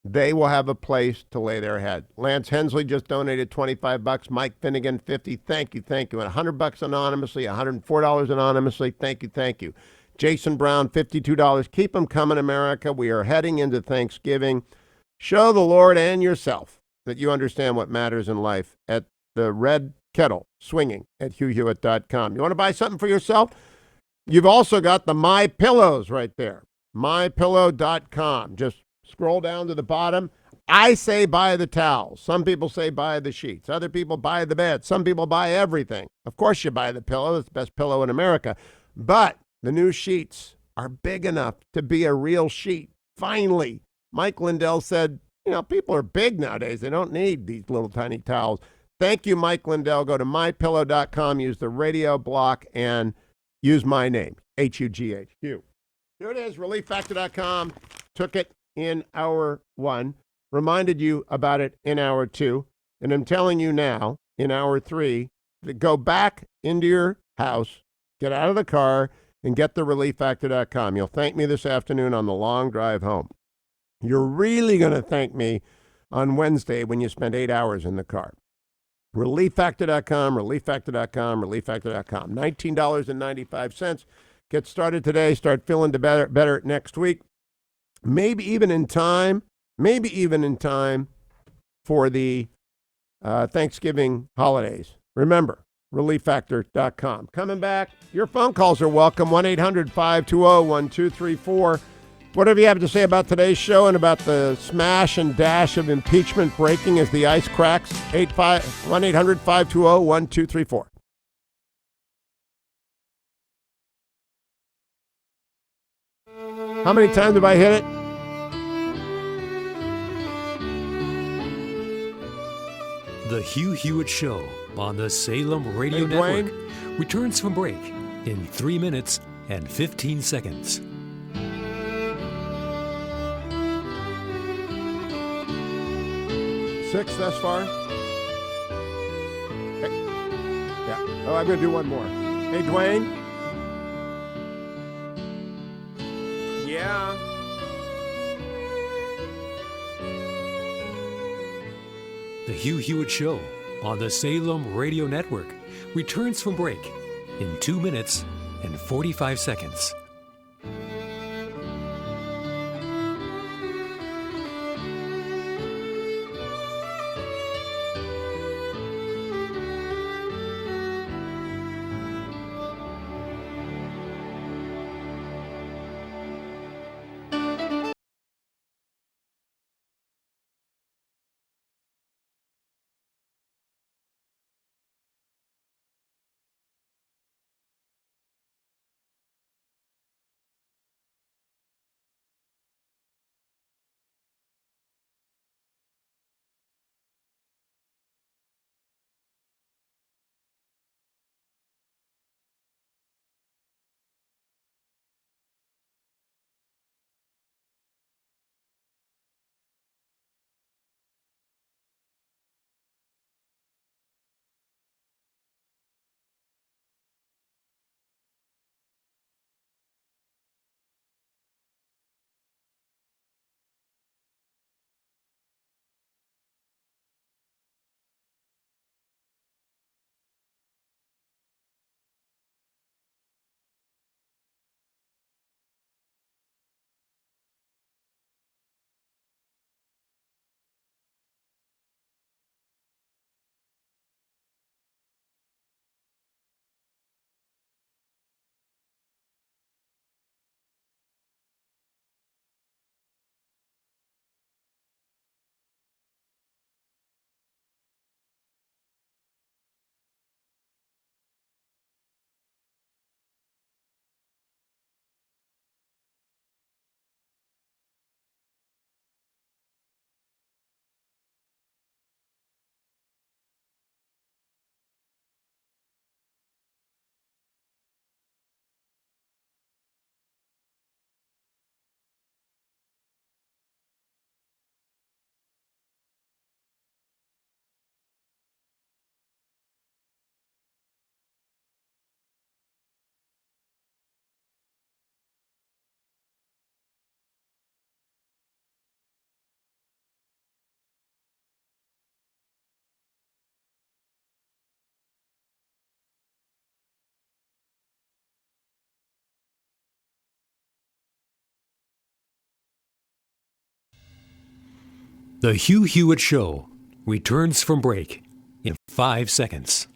they will have a place to lay their head. Lance Hensley just donated $25. Mike Finnegan, $50. Thank you. And $100 anonymously, $104 anonymously. Thank you. Jason Brown, $52. Keep them coming, America. We are heading into Thanksgiving. Show the Lord and yourself that you understand what matters in life at the Red Kettle, swinging at HughHewitt.com. You want to buy something for yourself? You've also got the My Pillows right there. MyPillow.com. Just scroll down to the bottom. I say buy the towels. Some people say buy the sheets. Other people buy the bed. Some people buy everything. Of course you buy the pillow. It's the best pillow in America. But the new sheets are big enough to be a real sheet. Finally, Mike Lindell said, people are big nowadays. They don't need these little tiny towels. Thank you, Mike Lindell. Go to mypillow.com, use the radio block, and use my name, Hughq. Here it is, relieffactor.com. Took it in hour 1, reminded you about it in hour 2, and I'm telling you now, in hour 3, to go back into your house, get out of the car, and get the relieffactor.com. You'll thank me this afternoon on the long drive home. You're really going to thank me on Wednesday when you spend 8 hours in the car. Relieffactor.com, relieffactor.com. $19.95. Get started today. Start feeling better next week. Maybe even in time for the Thanksgiving holidays. Remember, relieffactor.com. Coming back, your phone calls are welcome. 1-800-520-1234. Whatever you have to say about today's show and about the smash and dash of impeachment breaking as the ice cracks, 1-800-520-1234. How many times have I hit it? The Hugh Hewitt Show on the Salem Radio Network returns from break in 3 minutes and 15 seconds. 6 thus far. Hey. Yeah. Oh, I'm going to do one more. Hey, Dwayne. Yeah. The Hugh Hewitt Show on the Salem Radio Network returns from break in 2 minutes and 45 seconds. The Hugh Hewitt Show returns from break in 5 seconds.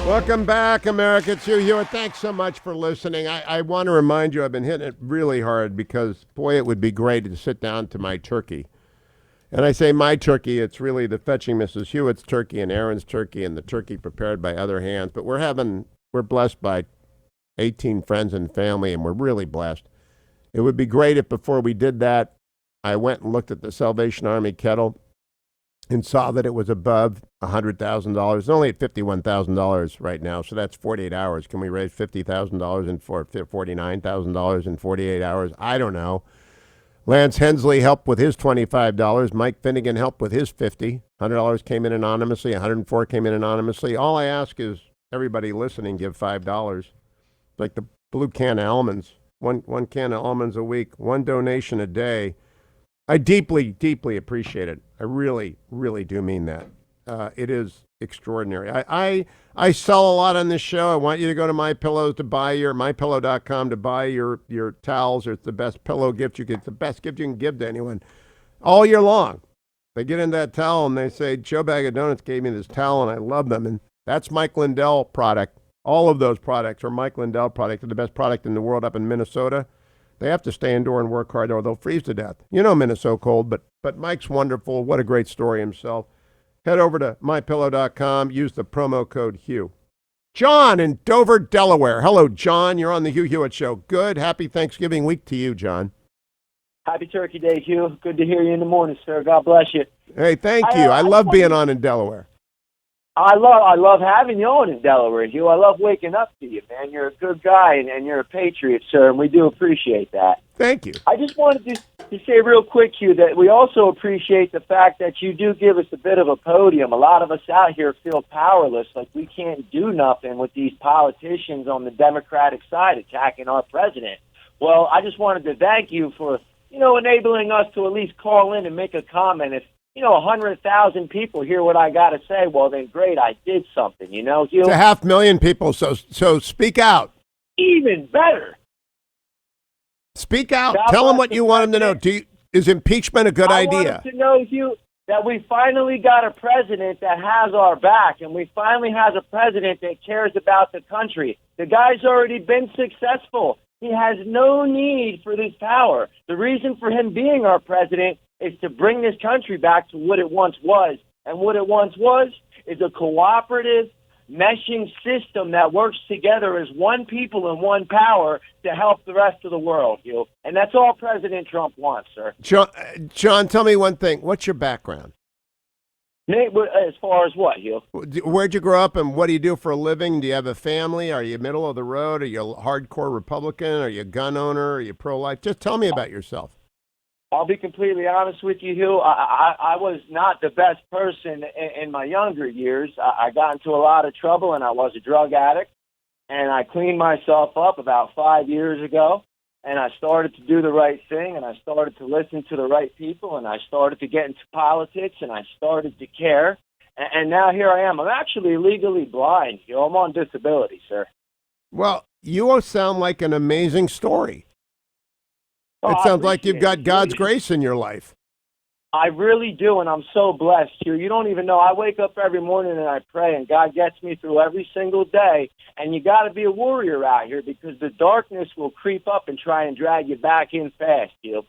Welcome back, America. It's Hugh Hewitt. Thanks so much for listening. I want to remind you, I've been hitting it really hard because, boy, it would be great to sit down to my turkey. And I say my turkey, it's really the Fetching Mrs. Hewitt's turkey and Aaron's turkey and the turkey prepared by other hands. But we're blessed by 18 friends and family, and we're really blessed. It would be great if before we did that, I went and looked at the Salvation Army kettle and saw that it was above $100,000. It's only at $51,000 right now, so that's 48 hours. Can we raise $50,000 and $49,000 in 48 hours? I don't know. Lance Hensley helped with his $25. Mike Finnegan helped with his $50. $100 came in anonymously. $104 came in anonymously. All I ask is everybody listening give $5. Like the blue can of almonds. One can of almonds a week. One donation a day. I deeply, deeply appreciate it. I really, really do mean that. It is extraordinary. I sell a lot on this show. I want you to go to MyPillow to buy MyPillow.com to buy your towels. It's the best pillow gift you get. It's the best gift you can give to anyone all year long. They get in that towel and they say, Joe Bag of Donuts gave me this towel and I love them. And that's Mike Lindell product. All of those products are Mike Lindell product. They're the best product in the world up in Minnesota. They have to stay indoor and work hard or they'll freeze to death. You know Minnesota cold, but Mike's wonderful. What a great story himself. Head over to MyPillow.com. Use the promo code Hugh. John in Dover, Delaware. Hello, John. You're on the Hugh Hewitt Show. Good. Happy Thanksgiving week to you, John. Happy Turkey Day, Hugh. Good to hear you in the morning, sir. God bless you. Hey, thank you. I love being on in Delaware. I love having you on in Delaware, Hugh. I love waking up to you, man. You're a good guy, and you're a patriot, sir, and we do appreciate that. Thank you. I just wanted to say real quick, Hugh, that we also appreciate the fact that you do give us a bit of a podium. A lot of us out here feel powerless, like we can't do nothing with these politicians on the Democratic side attacking our president. Well, I just wanted to thank you for, enabling us to at least call in and make a comment. If 100,000 people hear what I got to say, well, then great, I did something, Hugh. It's 500,000 people, so speak out. Even better. Speak out. Tell them what you want them to know. Is impeachment a good idea? I want them to know, Hugh, that we finally got a president that has our back, and we finally has a president that cares about the country. The guy's already been successful. He has no need for this power. The reason for him being our president is to bring this country back to what it once was. And what it once was is a cooperative, meshing system that works together as one people and one power to help the rest of the world, Hugh. And that's all President Trump wants, sir. John, tell me one thing. What's your background? As far as what, Hugh? Where'd you grow up and what do you do for a living? Do you have a family? Are you middle of the road? Are you a hardcore Republican? Are you a gun owner? Are you pro-life? Just tell me about yourself. I'll be completely honest with you, Hugh. I was not the best person in my younger years. I got into a lot of trouble, and I was a drug addict. And I cleaned myself up about 5 years ago, and I started to do the right thing, and I started to listen to the right people, and I started to get into politics, and I started to care. And now here I am. I'm actually legally blind, Hugh. I'm on disability, sir. Well, you sound like an amazing story. It sounds like you've got God's grace in your life. I really do, and I'm so blessed here. You don't even know. I wake up every morning and I pray, and God gets me through every single day. And you got to be a warrior out here because the darkness will creep up and try and drag you back in fast, Hugh.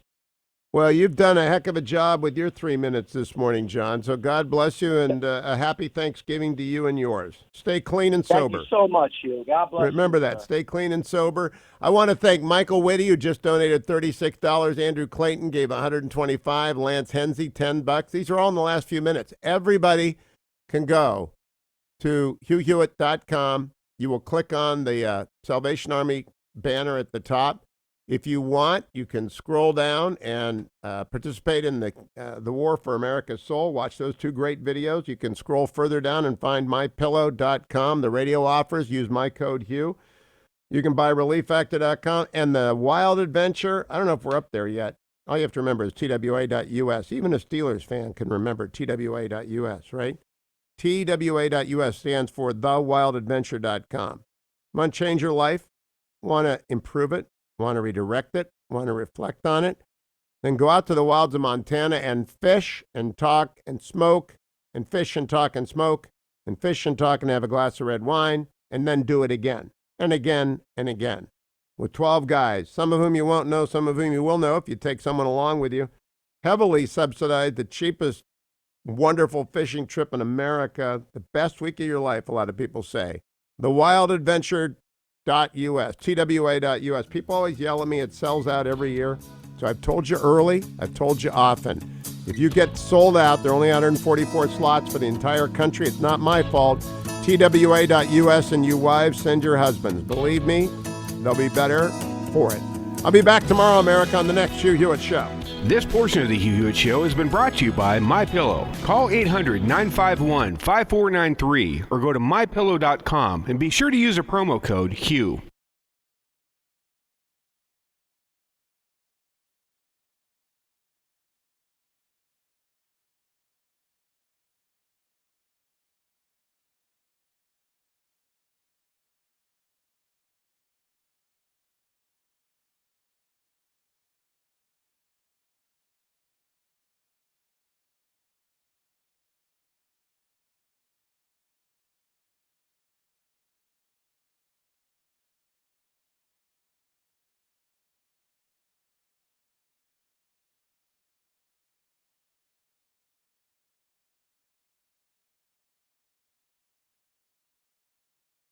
Well, you've done a heck of a job with your 3 minutes this morning, John. So God bless you, and a happy Thanksgiving to you and yours. Stay clean and sober. Thank you so much, Hugh. God bless you. Remember that. Stay clean and sober. I want to thank Michael Whitty, who just donated $36. Andrew Clayton gave $125. Lance Hensley, $10. These are all in the last few minutes. Everybody can go to HughHewitt.com You will click on the Salvation Army banner at the top. If you want, you can scroll down and participate in the War for America's Soul. Watch those 2 great videos. You can scroll further down and find mypillow.com. The radio offers. Use my code Hugh. You can buy reliefactor.com. And the Wild Adventure, I don't know if we're up there yet. All you have to remember is TWA.us. Even a Steelers fan can remember TWA.us, right? TWA.us stands for thewildadventure.com. Want to change your life? Want to improve it? Want to redirect it? Want to reflect on it? Then go out to the wilds of Montana and fish and talk and smoke and fish and talk and smoke and fish and talk and have a glass of red wine and then do it again and again and again with 12 guys, some of whom you won't know, some of whom you will know if you take someone along with you. Heavily subsidized, the cheapest, wonderful fishing trip in America, the best week of your life, a lot of people say. The Wild Adventure .us, TWA.us. People always yell at me, it sells out every year. So I've told you early, I've told you often. If you get sold out, there are only 144 slots for the entire country. It's not my fault. TWA.us, and you wives, send your husbands. Believe me, they'll be better for it. I'll be back tomorrow, America, on the next Hugh Hewitt Show. This portion of the Hugh Hewitt Show has been brought to you by MyPillow. Call 800-951-5493 or go to MyPillow.com and be sure to use a promo code HUGH.